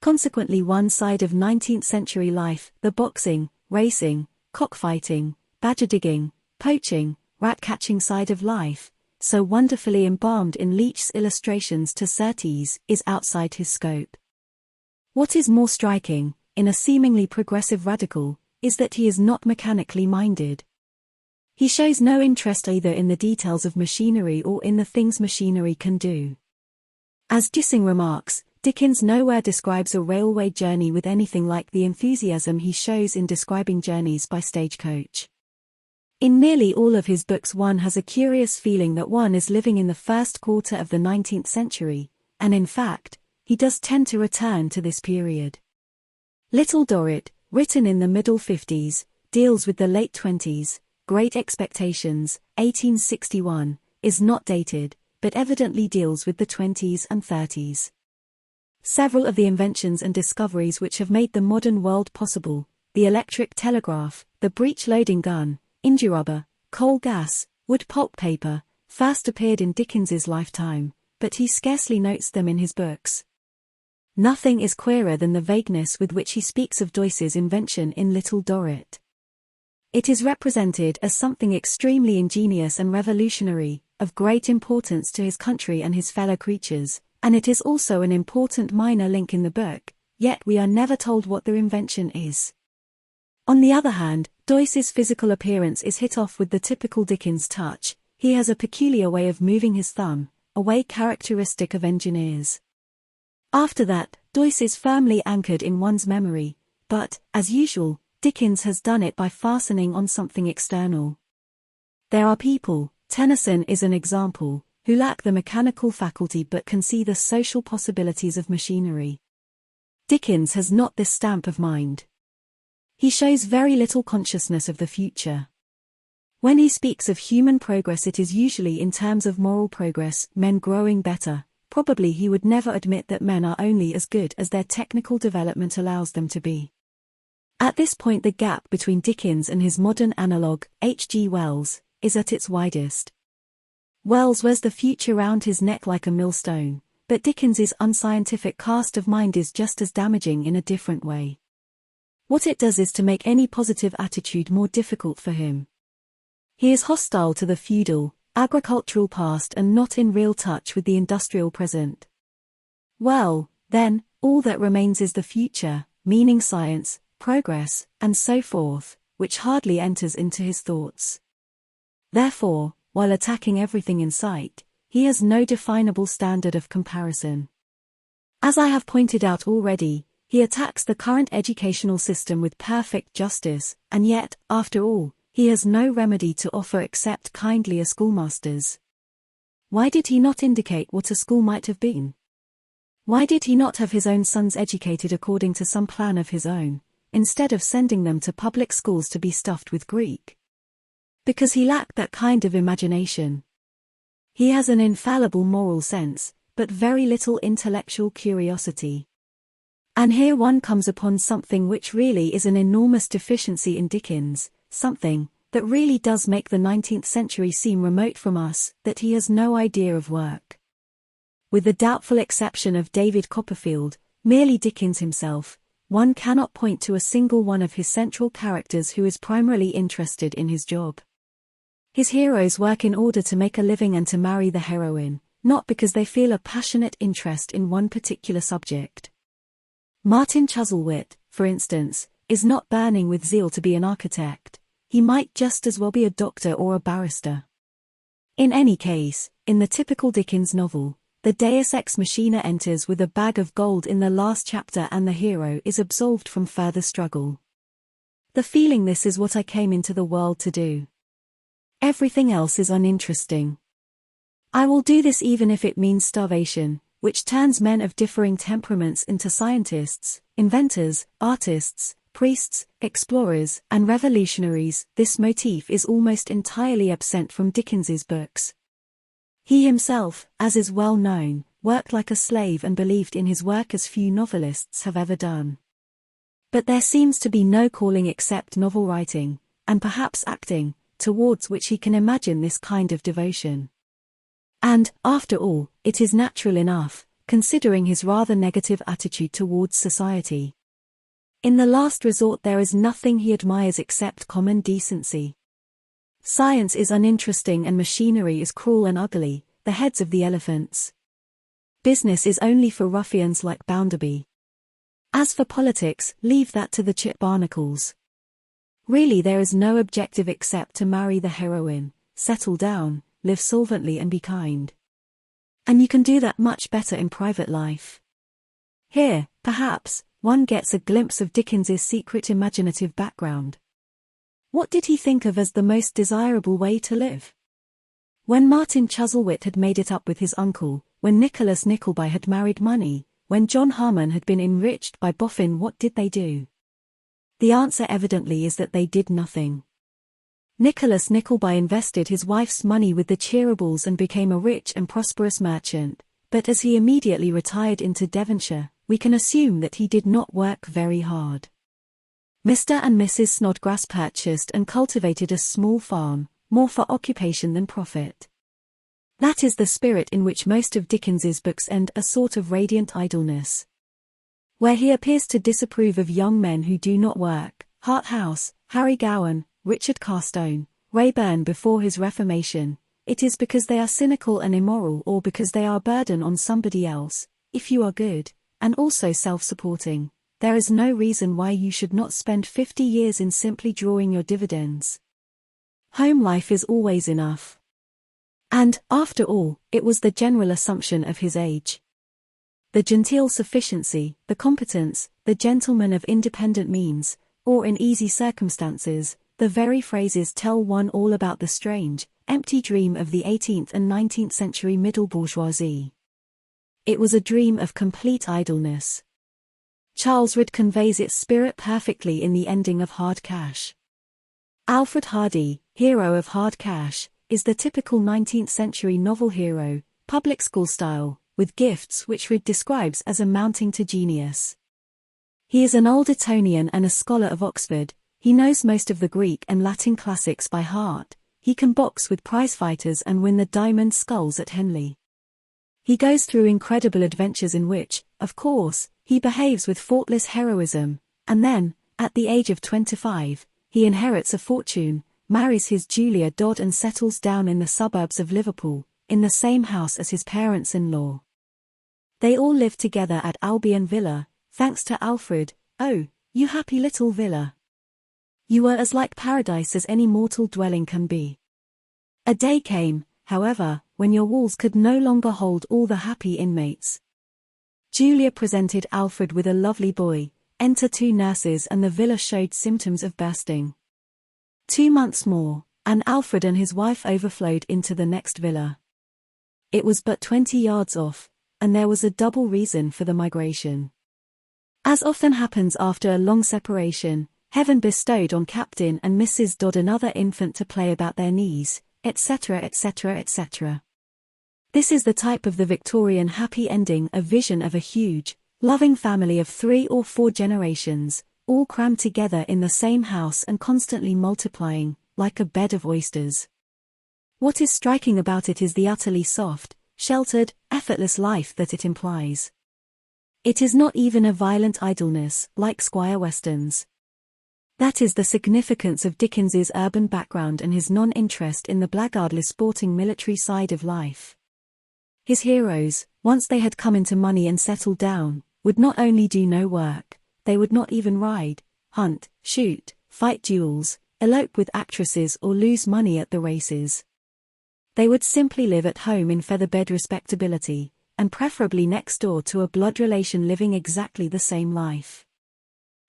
Consequently, one side of 19th century life, the boxing, racing, cockfighting, badger digging, poaching, rat-catching side of life, so wonderfully embalmed in Leech's illustrations to Surtees, is outside his scope. What is more striking, in a seemingly progressive radical, is that he is not mechanically minded. He shows no interest either in the details of machinery or in the things machinery can do. As Gissing remarks, Dickens nowhere describes a railway journey with anything like the enthusiasm he shows in describing journeys by stagecoach. In nearly all of his books one has a curious feeling that one is living in the first quarter of the 19th century, and in fact, he does tend to return to this period. Little Dorrit, written in the middle 50s, deals with the late 20s, Great Expectations, 1861, is not dated, but evidently deals with the 20s and 30s. Several of the inventions and discoveries which have made the modern world possible, the electric telegraph, the breech-loading gun, india-rubber, coal gas, wood pulp paper, first appeared in Dickens's lifetime, but he scarcely notes them in his books. Nothing is queerer than the vagueness with which he speaks of Joyce's invention in Little Dorrit. It is represented as something extremely ingenious and revolutionary, of great importance to his country and his fellow creatures, and it is also an important minor link in the book, yet we are never told what the invention is. On the other hand, Joyce's physical appearance is hit off with the typical Dickens touch. He has a peculiar way of moving his thumb, a way characteristic of engineers. After that, Joyce is firmly anchored in one's memory, but, as usual, Dickens has done it by fastening on something external. There are people, Tennyson is an example, who lack the mechanical faculty but can see the social possibilities of machinery. Dickens has not this stamp of mind. He shows very little consciousness of the future. When he speaks of human progress, it is usually in terms of moral progress, men growing better. Probably he would never admit that men are only as good as their technical development allows them to be. At this point the gap between Dickens and his modern analogue, H.G. Wells, is at its widest. Wells wears the future round his neck like a millstone, but Dickens's unscientific cast of mind is just as damaging in a different way. What it does is to make any positive attitude more difficult for him. He is hostile to the feudal, agricultural past and not in real touch with the industrial present. Well, then, all that remains is the future, meaning science, progress, and so forth, which hardly enters into his thoughts. Therefore, while attacking everything in sight, he has no definable standard of comparison. As I have pointed out already, he attacks the current educational system with perfect justice, and yet, after all, he has no remedy to offer except kindlier schoolmasters. Why did he not indicate what a school might have been? Why did he not have his own sons educated according to some plan of his own, instead of sending them to public schools to be stuffed with Greek? Because he lacked that kind of imagination. He has an infallible moral sense, but very little intellectual curiosity. And here one comes upon something which really is an enormous deficiency in Dickens, something that really does make the 19th century seem remote from us, that he has no idea of work. With the doubtful exception of David Copperfield, merely Dickens himself, one cannot point to a single one of his central characters who is primarily interested in his job. His heroes work in order to make a living and to marry the heroine, not because they feel a passionate interest in one particular subject. Martin Chuzzlewit, for instance, is not burning with zeal to be an architect. He might just as well be a doctor or a barrister. In any case, in the typical Dickens novel, the Deus Ex Machina enters with a bag of gold in the last chapter and the hero is absolved from further struggle. The feeling, this is what I came into the world to do. Everything else is uninteresting. I will do this even if it means starvation, which turns men of differing temperaments into scientists, inventors, artists, priests, explorers, and revolutionaries. This motif is almost entirely absent from Dickens's books. He himself, as is well known, worked like a slave and believed in his work as few novelists have ever done. But there seems to be no calling except novel writing, and perhaps acting, towards which he can imagine this kind of devotion. And, after all, it is natural enough, considering his rather negative attitude towards society. In the last resort there is nothing he admires except common decency. Science is uninteresting and machinery is cruel and ugly, the heads of the elephants. Business is only for ruffians like Bounderby. As for politics, leave that to the chip barnacles. Really there is no objective except to marry the heroine, settle down, live solvently and be kind. And you can do that much better in private life. Here, perhaps, one gets a glimpse of Dickens's secret imaginative background. What did he think of as the most desirable way to live? When Martin Chuzzlewit had made it up with his uncle, when Nicholas Nickleby had married money, when John Harmon had been enriched by Boffin, what did they do? The answer evidently is that they did nothing. Nicholas Nickleby invested his wife's money with the Cheerables and became a rich and prosperous merchant, but as he immediately retired into Devonshire, we can assume that he did not work very hard. Mr. and Mrs. Snodgrass purchased and cultivated a small farm, more for occupation than profit. That is the spirit in which most of Dickens's books end, a sort of radiant idleness. Where he appears to disapprove of young men who do not work, Harthouse, Harry Gowan, Richard Carstone, Rayburn before his Reformation, it is because they are cynical and immoral or because they are a burden on somebody else. If you are good, and also self-supporting, there is no reason why you should not spend 50 years in simply drawing your dividends. Home life is always enough. And, after all, it was the general assumption of his age. The genteel sufficiency, the competence, the gentleman of independent means, or in easy circumstances, the very phrases tell one all about the strange, empty dream of the 18th and 19th century middle bourgeoisie. It was a dream of complete idleness. Charles Reade conveys its spirit perfectly in the ending of Hard Cash. Alfred Hardy, hero of Hard Cash, is the typical 19th century novel hero, public school style, with gifts which Reade describes as amounting to genius. He is an old Etonian and a scholar of Oxford. He knows most of the Greek and Latin classics by heart. He can box with prize-fighters and win the diamond sculls at Henley. He goes through incredible adventures in which, of course, he behaves with faultless heroism, and then, at the age of 25, he inherits a fortune, marries his Julia Dodd and settles down in the suburbs of Liverpool, in the same house as his parents-in-law. They all live together at Albion Villa, thanks to Alfred. Oh, you happy little villa. You were as like paradise as any mortal dwelling can be. A day came, however, when your walls could no longer hold all the happy inmates. Julia presented Alfred with a lovely boy, enter 2 nurses, and the villa showed symptoms of bursting. 2 months more, and Alfred and his wife overflowed into the next villa. It was but 20 yards off, and there was a double reason for the migration. As often happens after a long separation, Heaven bestowed on Captain and Mrs. Dodd another infant to play about their knees, etc., etc., etc. This is the type of the Victorian happy ending, a vision of a huge, loving family of 3 or 4 generations, all crammed together in the same house and constantly multiplying, like a bed of oysters. What is striking about it is the utterly soft, sheltered, effortless life that it implies. It is not even a violent idleness, like Squire Weston's. That is the significance of Dickens's urban background and his non-interest in the blackguardly sporting military side of life. His heroes, once they had come into money and settled down, would not only do no work, they would not even ride, hunt, shoot, fight duels, elope with actresses or lose money at the races. They would simply live at home in feather-bed respectability, and preferably next door to a blood relation living exactly the same life.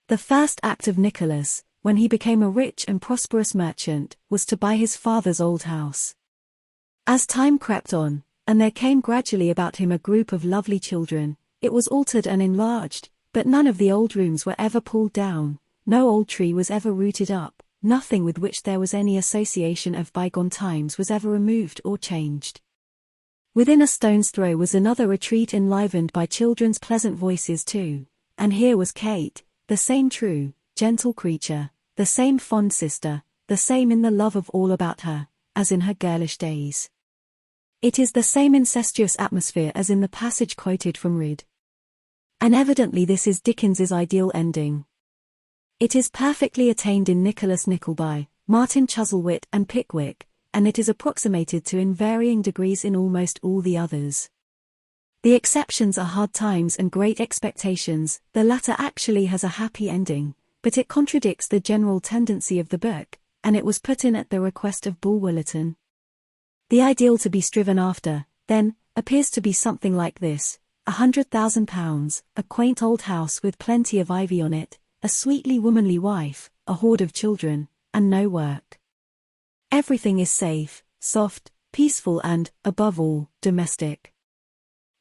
The first act of Nicholas, when he became a rich and prosperous merchant, was to buy his father's old house. As time crept on, and there came gradually about him a group of lovely children. It was altered and enlarged, but none of the old rooms were ever pulled down, no old tree was ever rooted up, nothing with which there was any association of bygone times was ever removed or changed. Within a stone's throw was another retreat enlivened by children's pleasant voices too, and here was Kate, the same true, gentle creature, the same fond sister, the same in the love of all about her, as in her girlish days. It is the same incestuous atmosphere as in the passage quoted from Reid. And evidently this is Dickens's ideal ending. It is perfectly attained in Nicholas Nickleby, Martin Chuzzlewit and Pickwick, and it is approximated to in varying degrees in almost all the others. The exceptions are Hard Times and Great Expectations. The latter actually has a happy ending, but it contradicts the general tendency of the book, and it was put in at the request of Bulwer-Lytton. The ideal to be striven after, then, appears to be something like this: £100,000, a quaint old house with plenty of ivy on it, a sweetly womanly wife, a horde of children, and no work. Everything is safe, soft, peaceful and, above all, domestic.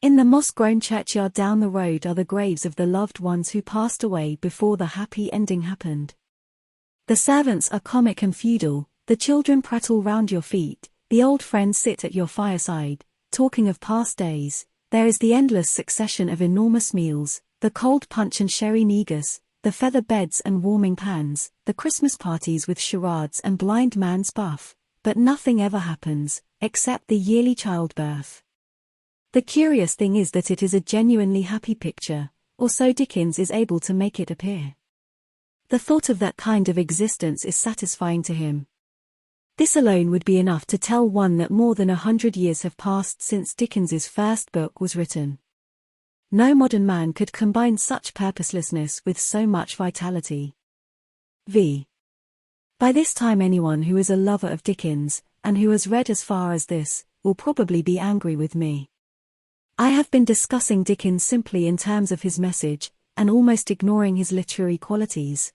In the moss-grown churchyard down the road are the graves of the loved ones who passed away before the happy ending happened. The servants are comic and feudal, the children prattle round your feet, the old friends sit at your fireside, talking of past days. There is the endless succession of enormous meals, the cold punch and sherry negus, the feather beds and warming pans, the Christmas parties with charades and blind man's buff, but nothing ever happens, except the yearly childbirth. The curious thing is that it is a genuinely happy picture, or so Dickens is able to make it appear. The thought of that kind of existence is satisfying to him. This alone would be enough to tell one that more than 100 years have passed since Dickens's first book was written. No modern man could combine such purposelessness with so much vitality. By this time anyone who is a lover of Dickens, and who has read as far as this, will probably be angry with me. I have been discussing Dickens simply in terms of his message, and almost ignoring his literary qualities.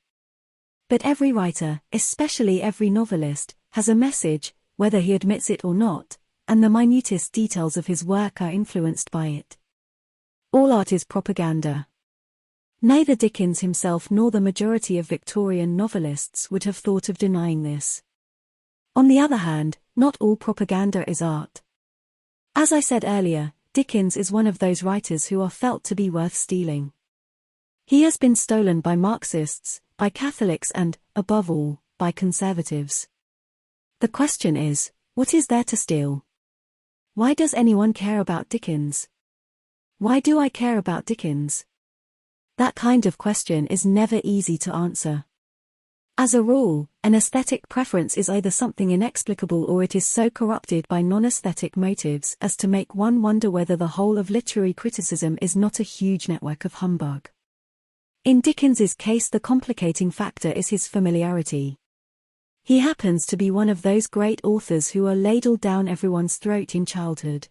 But every writer, especially every novelist, has a message, whether he admits it or not, and the minutest details of his work are influenced by it. All art is propaganda. Neither Dickens himself nor the majority of Victorian novelists would have thought of denying this. On the other hand, not all propaganda is art. As I said earlier, Dickens is one of those writers who are felt to be worth stealing. He has been stolen by Marxists, by Catholics and, above all, by conservatives. The question is, what is there to steal? Why does anyone care about Dickens? Why do I care about Dickens? That kind of question is never easy to answer. As a rule, an aesthetic preference is either something inexplicable or it is so corrupted by non-aesthetic motives as to make one wonder whether the whole of literary criticism is not a huge network of humbug. In Dickens's case, the complicating factor is his familiarity. He happens to be one of those great authors who are ladled down everyone's throat in childhood.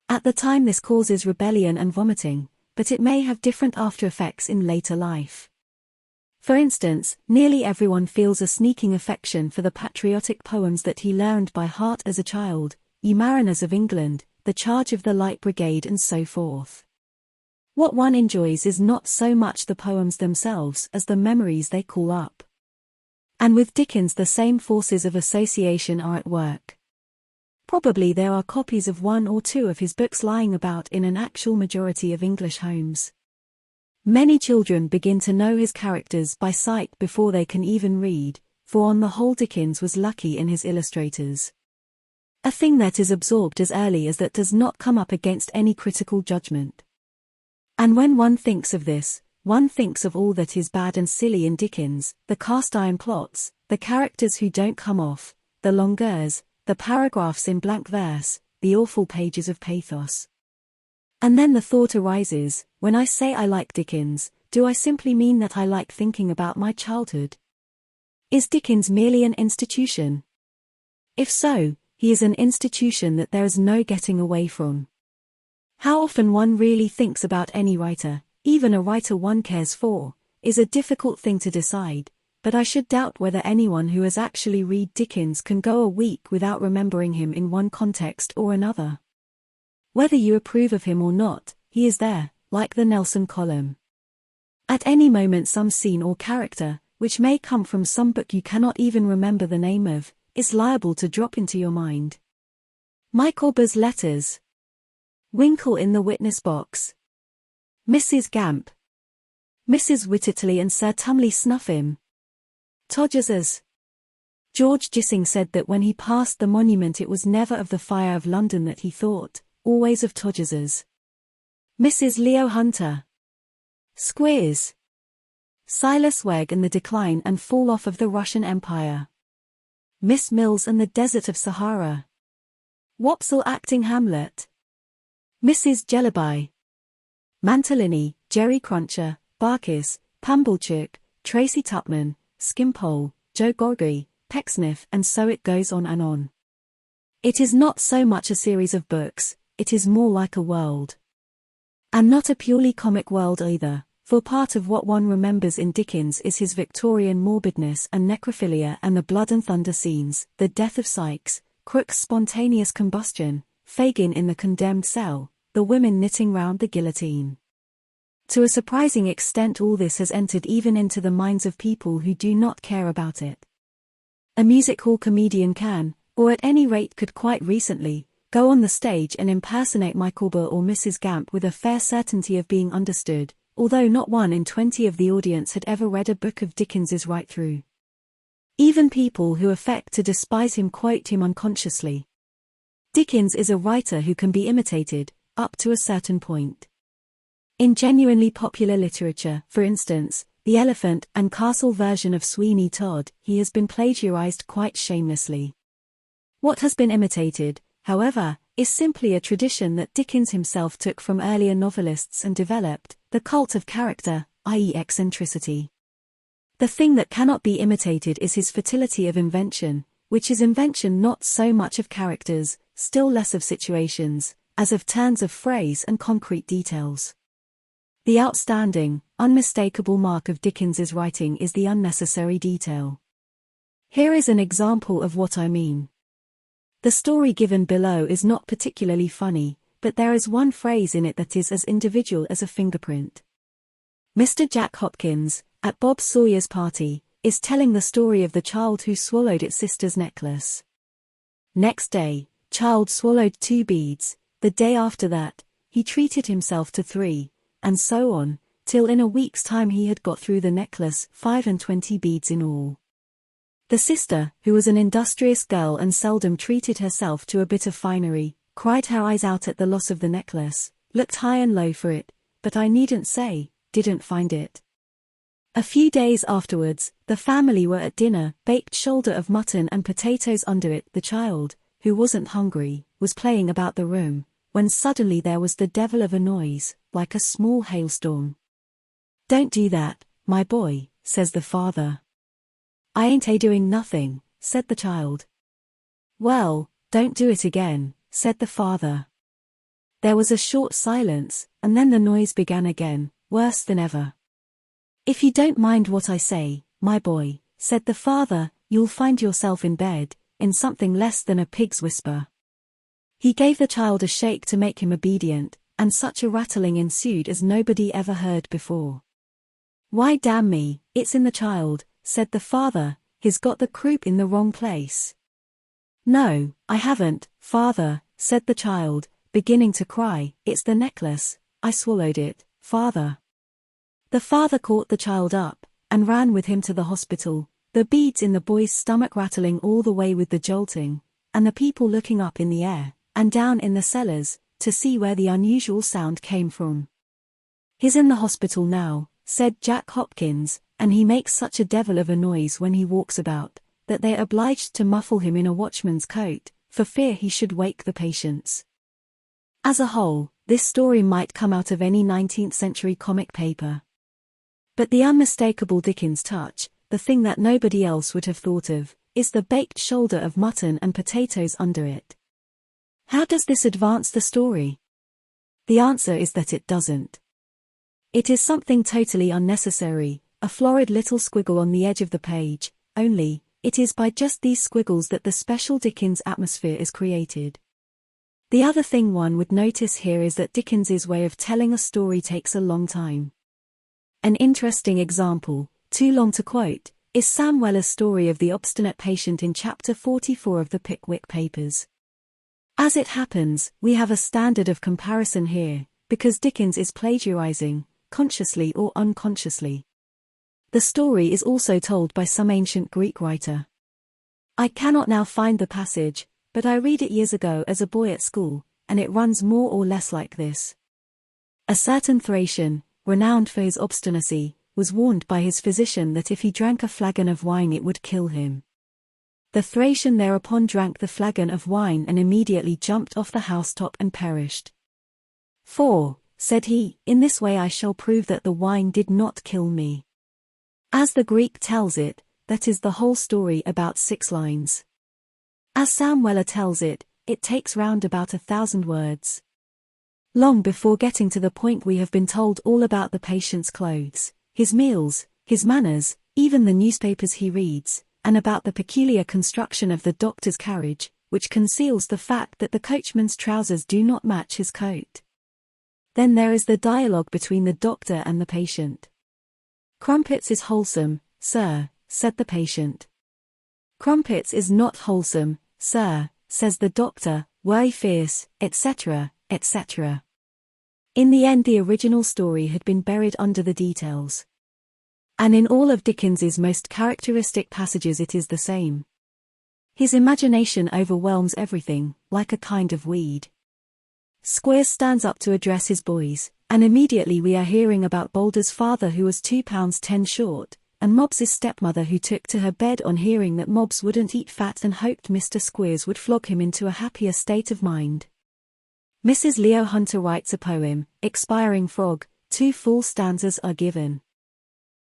At the time this causes rebellion and vomiting, but it may have different after-effects in later life. For instance, nearly everyone feels a sneaking affection for the patriotic poems that he learned by heart as a child, Ye Mariners of England, The Charge of the Light Brigade and so forth. What one enjoys is not so much the poems themselves as the memories they call up. And with Dickens the same forces of association are at work. Probably there are copies of one or two of his books lying about in an actual majority of English homes. Many children begin to know his characters by sight before they can even read, for on the whole Dickens was lucky in his illustrators. A thing that is absorbed as early as that does not come up against any critical judgment. And when one thinks of this, one thinks of all that is bad and silly in Dickens, the cast-iron plots, the characters who don't come off, the longueurs, the paragraphs in blank verse, the awful pages of pathos. And then the thought arises, when I say I like Dickens, do I simply mean that I like thinking about my childhood? Is Dickens merely an institution? If so, he is an institution that there is no getting away from. How often one really thinks about any writer, even a writer one cares for, is a difficult thing to decide, but I should doubt whether anyone who has actually read Dickens can go a week without remembering him in one context or another. Whether you approve of him or not, he is there, like the Nelson column. At any moment some scene or character, which may come from some book you cannot even remember the name of, is liable to drop into your mind. Micawber's letters. Winkle in the witness box. Mrs. Gamp. Mrs. Whittertley and Sir Tumley Snuffim. Todgers's. George Gissing said that when he passed the monument it was never of the fire of London that he thought, always of Todgers's. Mrs. Leo Hunter. Squeers. Silas Wegg and the Decline and Fall Off of the Russian Empire. Miss Mills and the Desert of Sahara. Wopsle acting Hamlet. Mrs. Jellyby. Mantalini, Jerry Cruncher, Barkis, Pumblechook, Tracy Tupman, Skimpole, Joe Gorgie, Pecksniff, and so it goes on and on. It is not so much a series of books, it is more like a world. And not a purely comic world either, for part of what one remembers in Dickens is his Victorian morbidness and necrophilia and the blood and thunder scenes, the death of Sikes, Crook's spontaneous combustion, Fagin in the condemned cell, the women knitting round the guillotine. To a surprising extent all this has entered even into the minds of people who do not care about it. A music hall comedian can, or at any rate could quite recently, go on the stage and impersonate Micawber or Mrs. Gamp with a fair certainty of being understood, although not 1 in 20 of the audience had ever read a book of Dickens's right through. Even people who affect to despise him quote him unconsciously. Dickens is a writer who can be imitated, up to a certain point. In genuinely popular literature, for instance, the Elephant and Castle version of Sweeney Todd, he has been plagiarized quite shamelessly. What has been imitated, however, is simply a tradition that Dickens himself took from earlier novelists and developed, the cult of character, i.e. eccentricity. The thing that cannot be imitated is his fertility of invention, which is invention not so much of characters, still less of situations, as of turns of phrase and concrete details. The outstanding, unmistakable mark of Dickens's writing is the unnecessary detail. Here is an example of what I mean. The story given below is not particularly funny, but there is one phrase in it that is as individual as a fingerprint. Mr. Jack Hopkins, at Bob Sawyer's party, is telling the story of the child who swallowed its sister's necklace. Next day, child swallowed 2 beads, the day after that, he treated himself to 3, and so on, till in a week's time he had got through the necklace 25 beads in all. The sister, who was an industrious girl and seldom treated herself to a bit of finery, cried her eyes out at the loss of the necklace, looked high and low for it, but I needn't say, didn't find it. A few days afterwards, the family were at dinner, baked shoulder of mutton and potatoes under it. The child, who wasn't hungry, was playing about the room, when suddenly there was the devil of a noise, like a small hailstorm. "Don't do that, my boy," says the father. "I ain't doing nothing," said the child. "Well, don't do it again," said the father. There was a short silence, and then the noise began again, worse than ever. "If you don't mind what I say, my boy," said the father, "you'll find yourself in bed, in something less than a pig's whisper." He gave the child a shake to make him obedient, and such a rattling ensued as nobody ever heard before. "Why damn me, it's in the child," said the father, "he's got the croup in the wrong place." "No, I haven't, father," said the child, beginning to cry, "it's the necklace, I swallowed it, father." The father caught the child up, and ran with him to the hospital, the beads in the boy's stomach rattling all the way with the jolting, and the people looking up in the air, and down in the cellars, to see where the unusual sound came from. "He's in the hospital now," said Jack Hopkins, "and he makes such a devil of a noise when he walks about, that they're obliged to muffle him in a watchman's coat, for fear he should wake the patients." As a whole, this story might come out of any 19th century comic paper. But the unmistakable Dickens touch, the thing that nobody else would have thought of, is the baked shoulder of mutton and potatoes under it. How does this advance the story? The answer is that it doesn't. It is something totally unnecessary, a florid little squiggle on the edge of the page, only, it is by just these squiggles that the special Dickens atmosphere is created. The other thing one would notice here is that Dickens's way of telling a story takes a long time. An interesting example, too long to quote, is Sam Weller's story of the obstinate patient in chapter 44 of the Pickwick Papers. As it happens, we have a standard of comparison here, because Dickens is plagiarizing, consciously or unconsciously. The story is also told by some ancient Greek writer. I cannot now find the passage, but I read it years ago as a boy at school, and it runs more or less like this. A certain Thracian, renowned for his obstinacy, was warned by his physician that if he drank a flagon of wine it would kill him. The Thracian thereupon drank the flagon of wine and immediately jumped off the housetop and perished. "For," said he, "in this way I shall prove that the wine did not kill me." As the Greek tells it, that is the whole story, about 6 lines. As Sam Weller tells it, it takes round about 1,000 words. Long before getting to the point we have been told all about the patient's clothes, his meals, his manners, even the newspapers he reads, and about the peculiar construction of the doctor's carriage, which conceals the fact that the coachman's trousers do not match his coat. Then there is the dialogue between the doctor and the patient. "Crumpets is wholesome, sir," said the patient. "Crumpets is not wholesome, sir," says the doctor, "worry fierce," etc., etc. In the end the original story had been buried under the details. And in all of Dickens's most characteristic passages it is the same. His imagination overwhelms everything, like a kind of weed. Squeers stands up to address his boys, and immediately we are hearing about Boulder's father who was £2.10 short, and Mobbs's stepmother who took to her bed on hearing that Mobbs wouldn't eat fat and hoped Mr. Squeers would flog him into a happier state of mind. Mrs. Leo Hunter writes a poem, Expiring Frog, 2 full stanzas are given.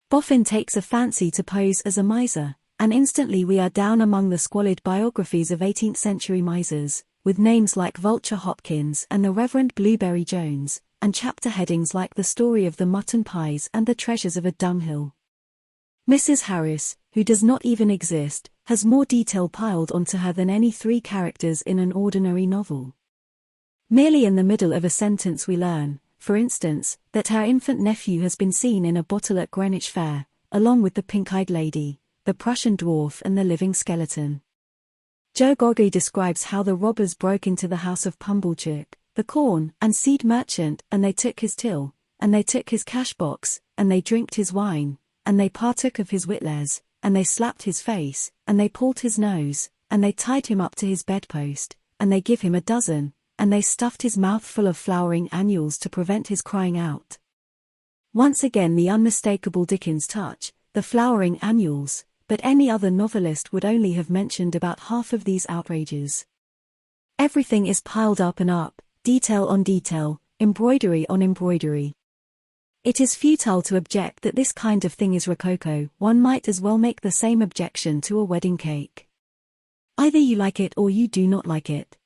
Boffin takes a fancy to pose as a miser, and instantly we are down among the squalid biographies of 18th century misers, with names like Vulture Hopkins and the Reverend Blueberry Jones, and chapter headings like The Story of the Mutton Pies and The Treasures of a Dunghill. Mrs. Harris, who does not even exist, has more detail piled onto her than any 3 characters in an ordinary novel. Merely in the middle of a sentence we learn, for instance, that her infant nephew has been seen in a bottle at Greenwich Fair, along with the pink-eyed lady, the Prussian dwarf and the living skeleton. Joe Goggy describes how the robbers broke into the house of Pumblechook, the corn and seed merchant, and they took his till, and they took his cash box, and they drinked his wine, and they partook of his whitles, and they slapped his face, and they pulled his nose, and they tied him up to his bedpost, and they give him a dozen, and they stuffed his mouth full of flowering annuals to prevent his crying out. Once again the unmistakable Dickens touch, the flowering annuals, but any other novelist would only have mentioned about half of these outrages. Everything is piled up and up, detail on detail, embroidery on embroidery. It is futile to object that this kind of thing is rococo. One might as well make the same objection to a wedding cake. Either you like it or you do not like it.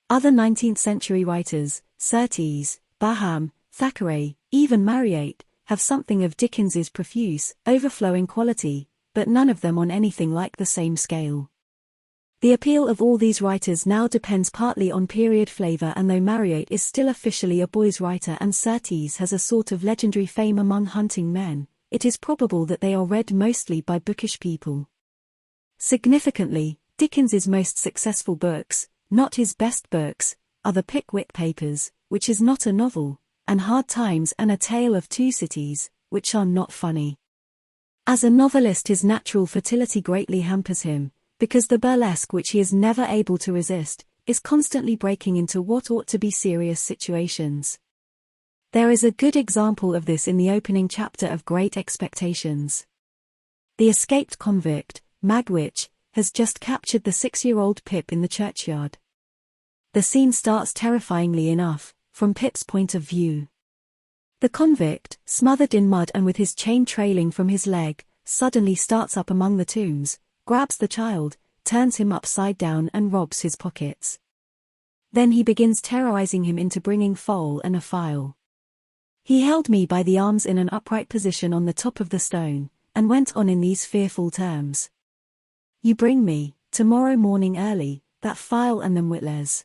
Other 19th century writers, Surtees, Baham, Thackeray, even Marryat, have something of Dickens's profuse, overflowing quality, but none of them on anything like the same scale. The appeal of all these writers now depends partly on period flavor, and though Marryat is still officially a boys' writer and Surtees has a sort of legendary fame among hunting men, it is probable that they are read mostly by bookish people. Significantly, Dickens's most successful books, not his best books, are the Pickwick Papers, which is not a novel, and Hard Times and A Tale of Two Cities, which are not funny. As a novelist his natural fertility greatly hampers him, because the burlesque which he is never able to resist, is constantly breaking into what ought to be serious situations. There is a good example of this in the opening chapter of Great Expectations. The escaped convict, Magwitch, has just captured the 6-year-old Pip in the churchyard. The scene starts terrifyingly enough, from Pip's point of view. The convict, smothered in mud and with his chain trailing from his leg, suddenly starts up among the tombs, grabs the child, turns him upside down and robs his pockets. Then he begins terrorizing him into bringing foal and a file. He held me by the arms in an upright position on the top of the stone, and went on in these fearful terms. You bring me, tomorrow morning early, that file and them whitles.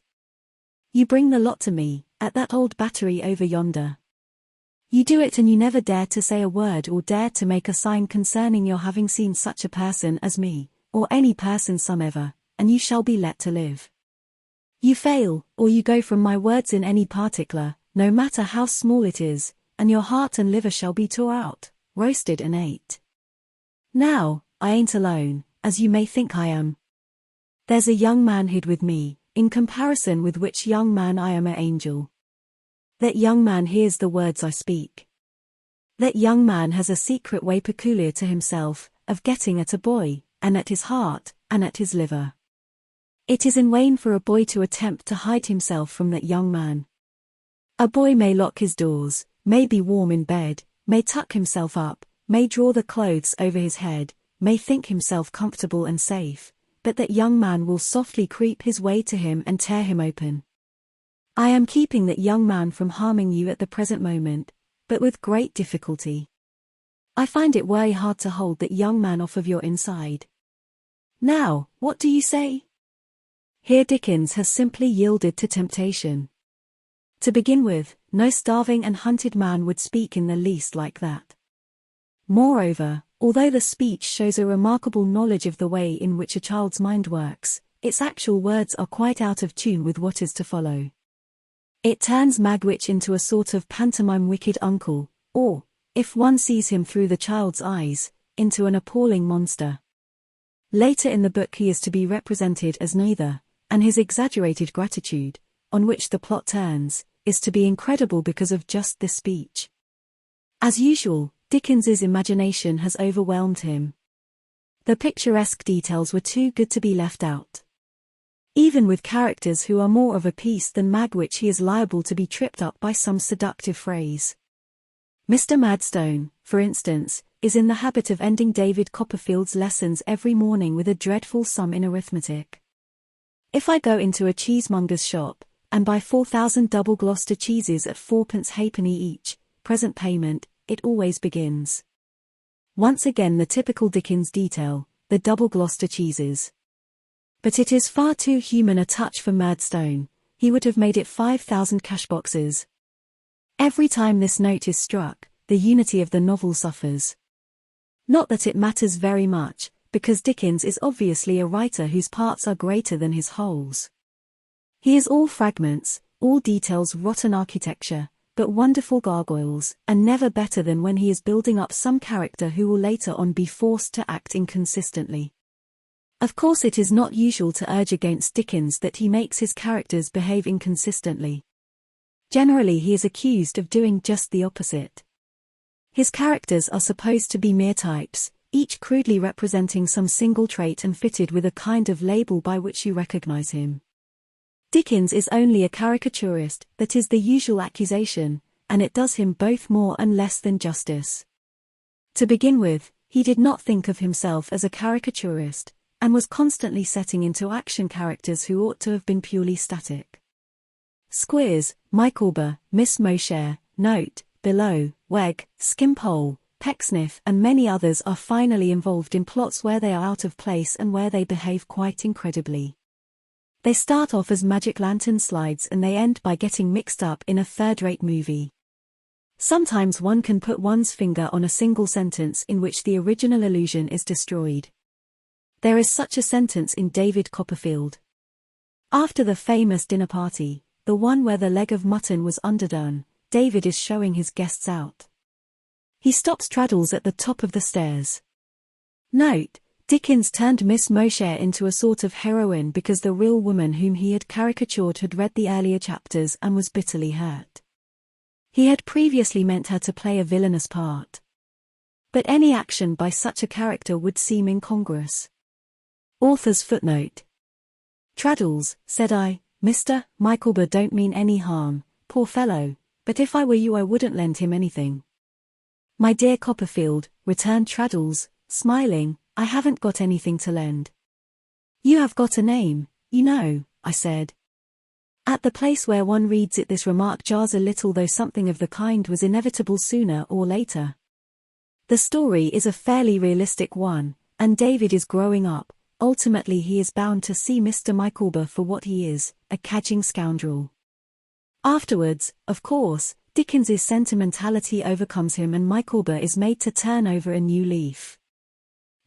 You bring the lot to me, at that old battery over yonder. You do it and you never dare to say a word or dare to make a sign concerning your having seen such a person as me, or any person somever, and you shall be let to live. You fail, or you go from my words in any particular, no matter how small it is, and your heart and liver shall be tore out, roasted and ate. Now, I ain't alone, as you may think I am. There's a young man hid with me, in comparison with which young man I am an angel. That young man hears the words I speak. That young man has a secret way peculiar to himself, of getting at a boy, and at his heart, and at his liver. It is in vain for a boy to attempt to hide himself from that young man. A boy may lock his doors, may be warm in bed, may tuck himself up, may draw the clothes over his head, may think himself comfortable and safe, but that young man will softly creep his way to him and tear him open. I am keeping that young man from harming you at the present moment, but with great difficulty. I find it very hard to hold that young man off of your inside. Now, what do you say? Here Dickens has simply yielded to temptation. To begin with, no starving and hunted man would speak in the least like that. Moreover, although the speech shows a remarkable knowledge of the way in which a child's mind works, its actual words are quite out of tune with what is to follow. It turns Magwitch into a sort of pantomime wicked uncle, or, if one sees him through the child's eyes, into an appalling monster. Later in the book he is to be represented as neither, and his exaggerated gratitude, on which the plot turns, is to be incredible because of just this speech. As usual, Dickens's imagination has overwhelmed him. The picturesque details were too good to be left out. Even with characters who are more of a piece than Magwitch he is liable to be tripped up by some seductive phrase. Mr. Madstone, for instance, is in the habit of ending David Copperfield's lessons every morning with a dreadful sum in arithmetic. If I go into a cheesemonger's shop, and buy 4,000 double Gloucester cheeses at 4p halfpenny each, present payment, it always begins. Once again the typical Dickens detail, the double Gloucester cheeses. But it is far too human a touch for Murdstone, he would have made it 5,000 cash boxes. Every time this note is struck, the unity of the novel suffers. Not that it matters very much, because Dickens is obviously a writer whose parts are greater than his wholes. He is all fragments, all details rotten architecture, but wonderful gargoyles, and never better than when he is building up some character who will later on be forced to act inconsistently. Of course it is not usual to urge against Dickens that he makes his characters behave inconsistently. Generally he is accused of doing just the opposite. His characters are supposed to be mere types, each crudely representing some single trait and fitted with a kind of label by which you recognize him. Dickens is only a caricaturist, that is the usual accusation, and it does him both more and less than justice. To begin with, he did not think of himself as a caricaturist, and was constantly setting into action characters who ought to have been purely static. Squeers, Micawber, Miss Mowcher, Note, Below, Weg, Skimpole, Pecksniff and many others are finally involved in plots where they are out of place and where they behave quite incredibly. They start off as magic lantern slides and they end by getting mixed up in a third-rate movie. Sometimes one can put one's finger on a single sentence in which the original illusion is destroyed. There is such a sentence in David Copperfield. After the famous dinner party, the one where the leg of mutton was underdone, David is showing his guests out. He stops Traddles at the top of the stairs. Note, Dickens turned Miss Mowcher into a sort of heroine because the real woman whom he had caricatured had read the earlier chapters and was bitterly hurt. He had previously meant her to play a villainous part. But any action by such a character would seem incongruous. Author's footnote. Traddles, said I, Mr. Micawber don't mean any harm, poor fellow, but if I were you I wouldn't lend him anything. My dear Copperfield, returned Traddles, smiling, I haven't got anything to lend. You have got a name, you know, I said. At the place where one reads it this remark jars a little, though something of the kind was inevitable sooner or later. The story is a fairly realistic one, and David is growing up. Ultimately he is bound to see Mr. Micawber for what he is, a cadging scoundrel. Afterwards, of course, Dickens's sentimentality overcomes him and Micawber is made to turn over a new leaf.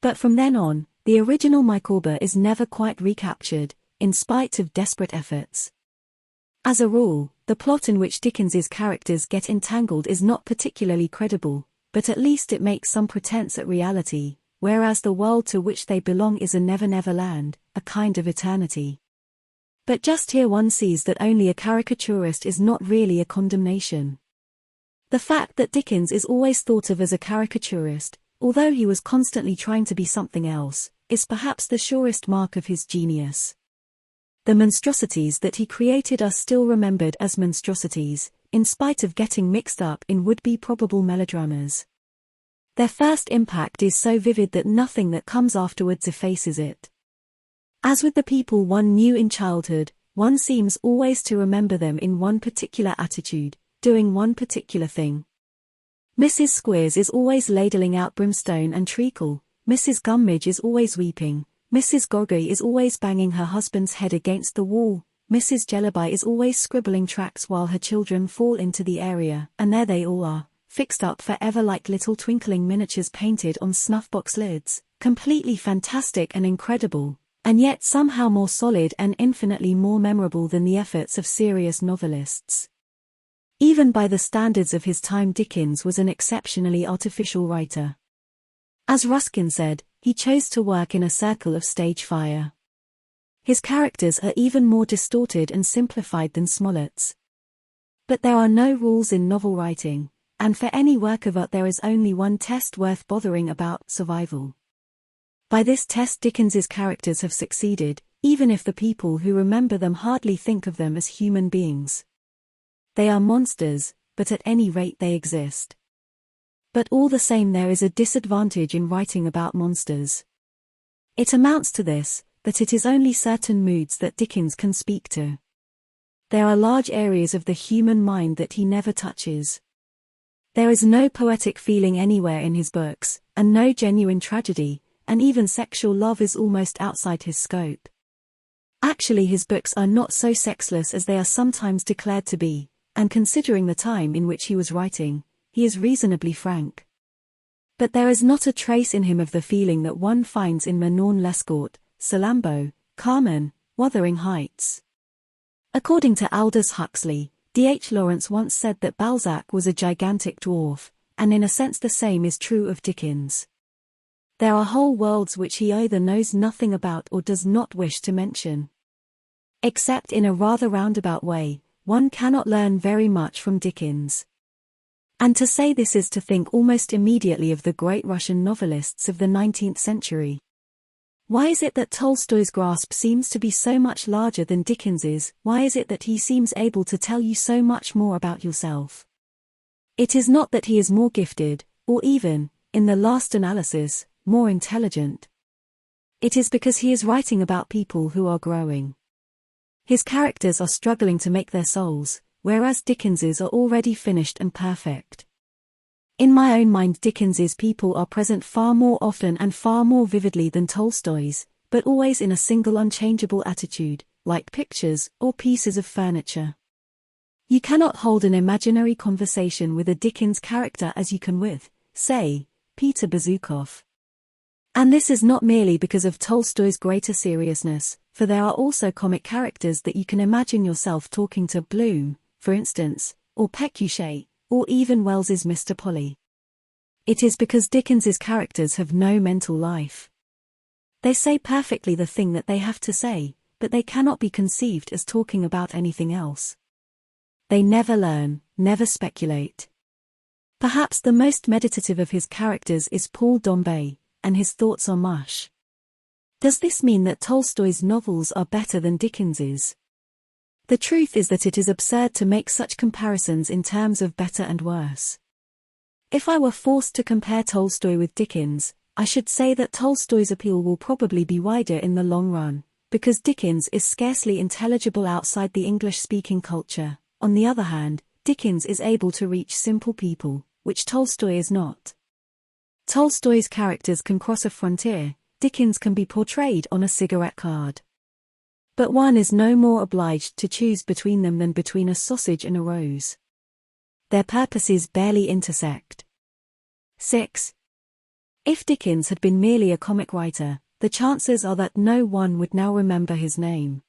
But from then on, the original Micawber is never quite recaptured, in spite of desperate efforts. As a rule, the plot in which Dickens's characters get entangled is not particularly credible, but at least it makes some pretense at reality, whereas the world to which they belong is a never-never land, a kind of eternity. But just here one sees that only a caricaturist is not really a condemnation. The fact that Dickens is always thought of as a caricaturist, although he was constantly trying to be something else, is perhaps the surest mark of his genius. The monstrosities that he created are still remembered as monstrosities, in spite of getting mixed up in would-be probable melodramas. Their first impact is so vivid that nothing that comes afterwards effaces it. As with the people one knew in childhood, one seems always to remember them in one particular attitude, doing one particular thing. Mrs. Squeers is always ladling out brimstone and treacle, Mrs. Gummidge is always weeping, Mrs. Gorgory is always banging her husband's head against the wall, Mrs. Jellaby is always scribbling tracts while her children fall into the area, and there they all are, fixed up forever like little twinkling miniatures painted on snuff-box lids, completely fantastic and incredible, and yet somehow more solid and infinitely more memorable than the efforts of serious novelists. Even by the standards of his time, Dickens was an exceptionally artificial writer. As Ruskin said, he chose to work in a circle of stage fire. His characters are even more distorted and simplified than Smollett's. But there are no rules in novel writing, and for any work of art there is only one test worth bothering about: survival. By this test Dickens's characters have succeeded, even if the people who remember them hardly think of them as human beings. They are monsters, but at any rate they exist. But all the same there is a disadvantage in writing about monsters. It amounts to this, that it is only certain moods that Dickens can speak to. There are large areas of the human mind that he never touches. There is no poetic feeling anywhere in his books, and no genuine tragedy, and even sexual love is almost outside his scope. Actually, his books are not so sexless as they are sometimes declared to be, and considering the time in which he was writing, he is reasonably frank. But there is not a trace in him of the feeling that one finds in Manon Lescaut, Salammbô, Carmen, Wuthering Heights. According to Aldous Huxley, D.H. Lawrence once said that Balzac was a gigantic dwarf, and in a sense the same is true of Dickens. There are whole worlds which he either knows nothing about or does not wish to mention. Except in a rather roundabout way, one cannot learn very much from Dickens. And to say this is to think almost immediately of the great Russian novelists of the 19th century. Why is it that Tolstoy's grasp seems to be so much larger than Dickens's? Why is it that he seems able to tell you so much more about yourself? It is not that he is more gifted, or even, in the last analysis, more intelligent. It is because he is writing about people who are growing. His characters are struggling to make their souls, whereas Dickens's are already finished and perfect. In my own mind, Dickens's people are present far more often and far more vividly than Tolstoy's, but always in a single unchangeable attitude, like pictures or pieces of furniture. You cannot hold an imaginary conversation with a Dickens character as you can with, say, Peter Bezukov. And this is not merely because of Tolstoy's greater seriousness, for there are also comic characters that you can imagine yourself talking to: Bloom, for instance, or Pécuchet, or even Wells's Mr. Polly. It is because Dickens's characters have no mental life. They say perfectly the thing that they have to say, but they cannot be conceived as talking about anything else. They never learn, never speculate. Perhaps the most meditative of his characters is Paul Dombey, and his thoughts are mush. Does this mean that Tolstoy's novels are better than Dickens's? The truth is that it is absurd to make such comparisons in terms of better and worse. If I were forced to compare Tolstoy with Dickens, I should say that Tolstoy's appeal will probably be wider in the long run, because Dickens is scarcely intelligible outside the English-speaking culture. On the other hand, Dickens is able to reach simple people, which Tolstoy is not. Tolstoy's characters can cross a frontier, Dickens can be portrayed on a cigarette card. But one is no more obliged to choose between them than between a sausage and a rose. Their purposes barely intersect. 6. If Dickens had been merely a comic writer, the chances are that no one would now remember his name.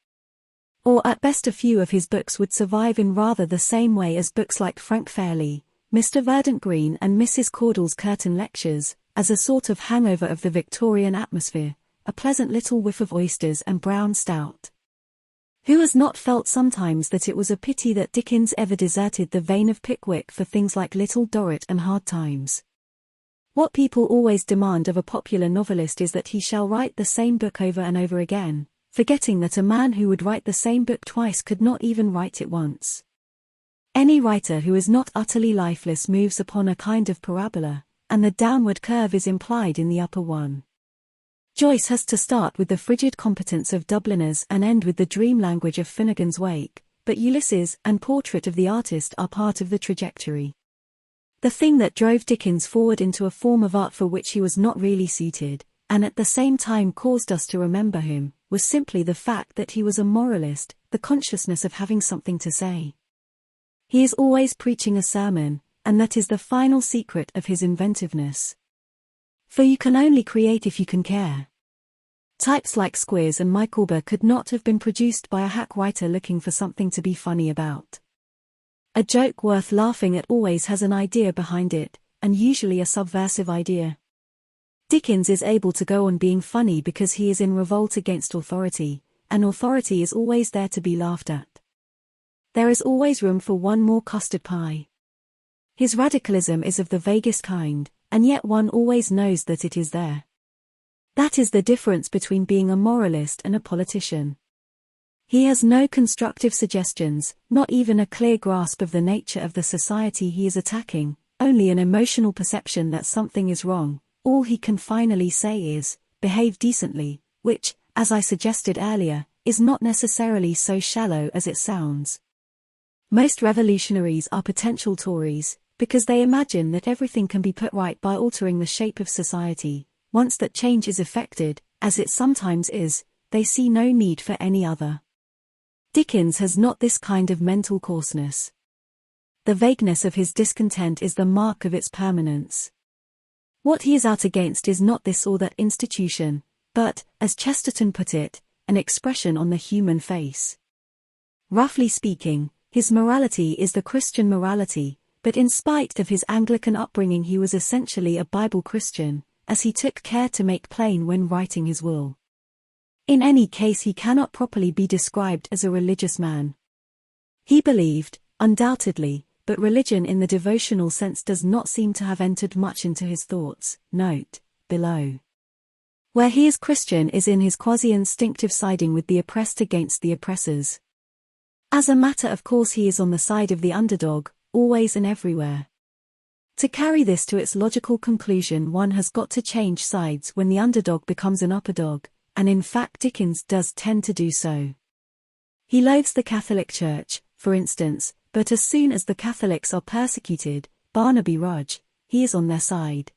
Or at best a few of his books would survive in rather the same way as books like Frank Fairley, Mr. Verdant Green and Mrs. Caudle's Curtain Lectures, as a sort of hangover of the Victorian atmosphere, a pleasant little whiff of oysters and brown stout. Who has not felt sometimes that it was a pity that Dickens ever deserted the vein of Pickwick for things like Little Dorrit and Hard Times? What people always demand of a popular novelist is that he shall write the same book over and over again, forgetting that a man who would write the same book twice could not even write it once. Any writer who is not utterly lifeless moves upon a kind of parabola, and the downward curve is implied in the upper one. Joyce has to start with the frigid competence of Dubliners and end with the dream language of Finnegan's Wake, but Ulysses and Portrait of the Artist are part of the trajectory. The thing that drove Dickens forward into a form of art for which he was not really suited, and at the same time caused us to remember him, was simply the fact that he was a moralist, the consciousness of having something to say. He is always preaching a sermon, and that is the final secret of his inventiveness. For you can only create if you can care. Types like Squeers and Micawber could not have been produced by a hack writer looking for something to be funny about. A joke worth laughing at always has an idea behind it, and usually a subversive idea. Dickens is able to go on being funny because he is in revolt against authority, and authority is always there to be laughed at. There is always room for one more custard pie. His radicalism is of the vaguest kind, and yet one always knows that it is there. That is the difference between being a moralist and a politician. He has no constructive suggestions, not even a clear grasp of the nature of the society he is attacking, only an emotional perception that something is wrong. All he can finally say is, behave decently, which, as I suggested earlier, is not necessarily so shallow as it sounds. Most revolutionaries are potential Tories, because they imagine that everything can be put right by altering the shape of society. Once that change is effected, as it sometimes is, they see no need for any other. Dickens has not this kind of mental coarseness. The vagueness of his discontent is the mark of its permanence. What he is out against is not this or that institution, but, as Chesterton put it, an expression on the human face. Roughly speaking, his morality is the Christian morality, but in spite of his Anglican upbringing he was essentially a Bible Christian, as he took care to make plain when writing his will. In any case he cannot properly be described as a religious man. He believed, undoubtedly, but religion in the devotional sense does not seem to have entered much into his thoughts. Note below. Where he is Christian is in his quasi-instinctive siding with the oppressed against the oppressors. As a matter of course he is on the side of the underdog, always and everywhere. To carry this to its logical conclusion one has got to change sides when the underdog becomes an upperdog, and in fact Dickens does tend to do so. He loathes the Catholic Church, for instance, but as soon as the Catholics are persecuted, Barnaby Rudge, he is on their side.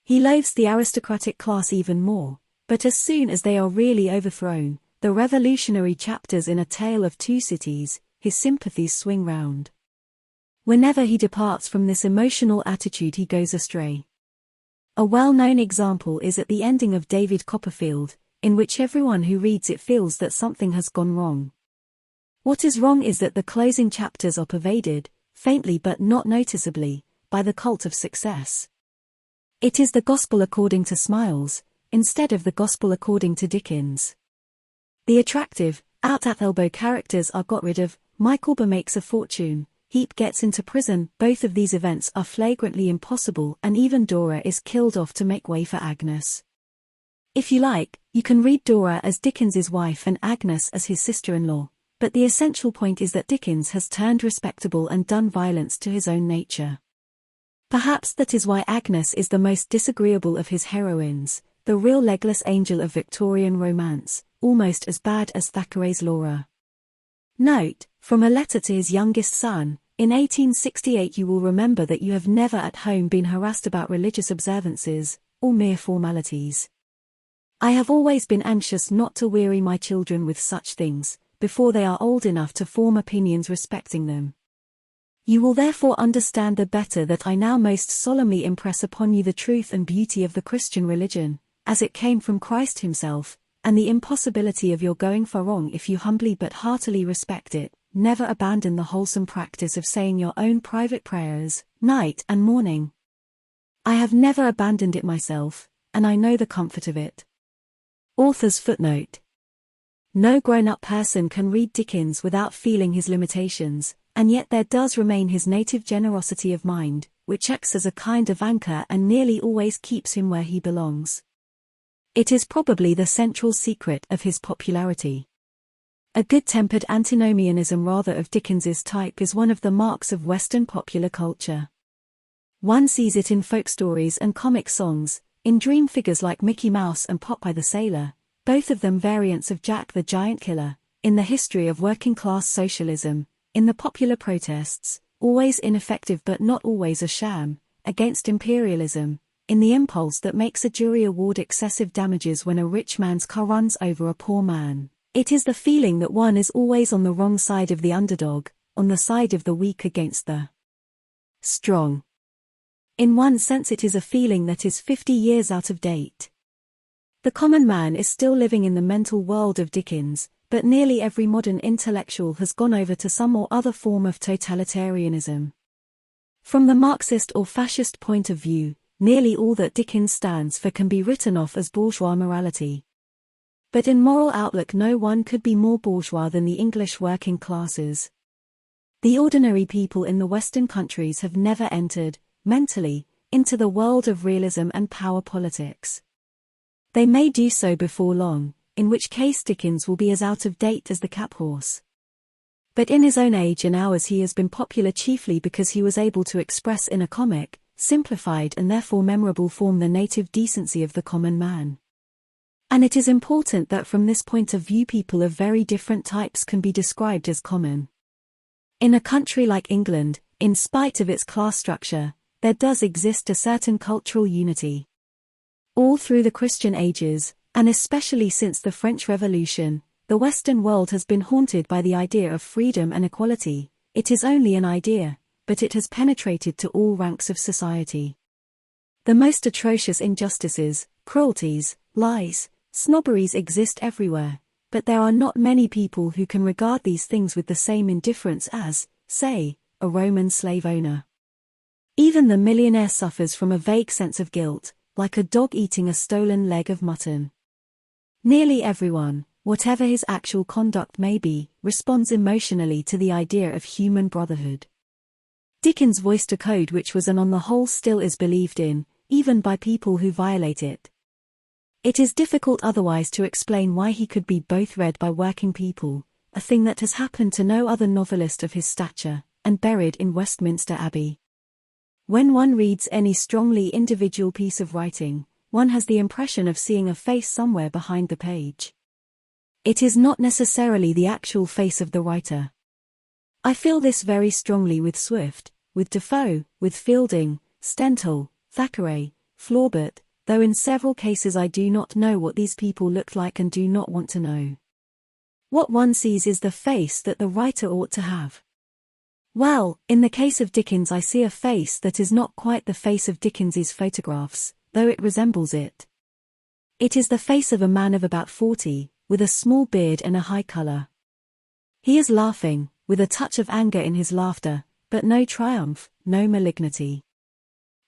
He loathes the aristocratic class even more, but as soon as they are really overthrown, the revolutionary chapters in A Tale of Two Cities, his sympathies swing round. Whenever he departs from this emotional attitude he goes astray. A well-known example is at the ending of David Copperfield, in which everyone who reads it feels that something has gone wrong. What is wrong is that the closing chapters are pervaded, faintly but not noticeably, by the cult of success. It is the gospel according to Smiles, instead of the gospel according to Dickens. The attractive, out-at-elbow characters are got rid of, Micawber makes a fortune, Heap gets into prison. Both of these events are flagrantly impossible, and even Dora is killed off to make way for Agnes. If you like, you can read Dora as Dickens's wife and Agnes as his sister-in-law, but the essential point is that Dickens has turned respectable and done violence to his own nature. Perhaps that is why Agnes is the most disagreeable of his heroines, the real legless angel of Victorian romance, almost as bad as Thackeray's Laura. Note, from a letter to his youngest son, in 1868 you will remember that you have never at home been harassed about religious observances, or mere formalities. I have always been anxious not to weary my children with such things, before they are old enough to form opinions respecting them. You will therefore understand the better that I now most solemnly impress upon you the truth and beauty of the Christian religion, as it came from Christ himself, and the impossibility of your going far wrong if you humbly but heartily respect it. Never abandon the wholesome practice of saying your own private prayers, night and morning. I have never abandoned it myself, and I know the comfort of it. Author's footnote. No grown-up person can read Dickens without feeling his limitations, and yet there does remain his native generosity of mind, which acts as a kind of anchor and nearly always keeps him where he belongs. It is probably the central secret of his popularity. A good-tempered antinomianism rather of Dickens's type is one of the marks of Western popular culture. One sees it in folk stories and comic songs, in dream figures like Mickey Mouse and Popeye the Sailor, both of them variants of Jack the Giant Killer, in the history of working-class socialism, in the popular protests, always ineffective but not always a sham, against imperialism, in the impulse that makes a jury award excessive damages when a rich man's car runs over a poor man. It is the feeling that one is always on the wrong side of the underdog, on the side of the weak against the strong. In one sense it is a feeling that is 50 years out of date. The common man is still living in the mental world of Dickens, but nearly every modern intellectual has gone over to some or other form of totalitarianism. From the Marxist or fascist point of view, nearly all that Dickens stands for can be written off as bourgeois morality. But in moral outlook no one could be more bourgeois than the English working classes. The ordinary people in the Western countries have never entered, mentally, into the world of realism and power politics. They may do so before long, in which case Dickens will be as out of date as the cab horse. But in his own age and ours he has been popular chiefly because he was able to express in a comic, simplified and therefore memorable form the native decency of the common man. And it is important that from this point of view people of very different types can be described as common. In a country like England, in spite of its class structure, there does exist a certain cultural unity. All through the Christian ages, and especially since the French Revolution, the Western world has been haunted by the idea of freedom and equality. It is only an idea, but it has penetrated to all ranks of society. The most atrocious injustices, cruelties, lies, snobberies exist everywhere, but there are not many people who can regard these things with the same indifference as, say, a Roman slave owner. Even the millionaire suffers from a vague sense of guilt, like a dog eating a stolen leg of mutton. Nearly everyone, whatever his actual conduct may be, responds emotionally to the idea of human brotherhood. Dickens voiced a code which was and on the whole still is believed in, even by people who violate it. It is difficult otherwise to explain why he could be both read by working people, a thing that has happened to no other novelist of his stature, and buried in Westminster Abbey. When one reads any strongly individual piece of writing, one has the impression of seeing a face somewhere behind the page. It is not necessarily the actual face of the writer. I feel this very strongly with Swift, with Defoe, with Fielding, Stendhal, Thackeray, Flaubert, though in several cases I do not know what these people looked like and do not want to know. What one sees is the face that the writer ought to have. Well, in the case of Dickens I see a face that is not quite the face of Dickens's photographs, though it resembles it. It is the face of a man of about 40, with a small beard and a high color. He is laughing, with a touch of anger in his laughter, but no triumph, no malignity.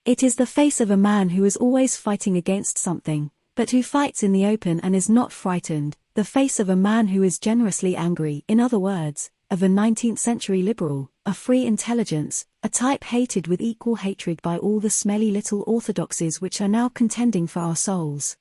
It is the face of a man who is always fighting against something, but who fights in the open and is not frightened, the face of a man who is generously angry, in other words, of a 19th-century liberal, a free intelligence, a type hated with equal hatred by all the smelly little orthodoxies which are now contending for our souls.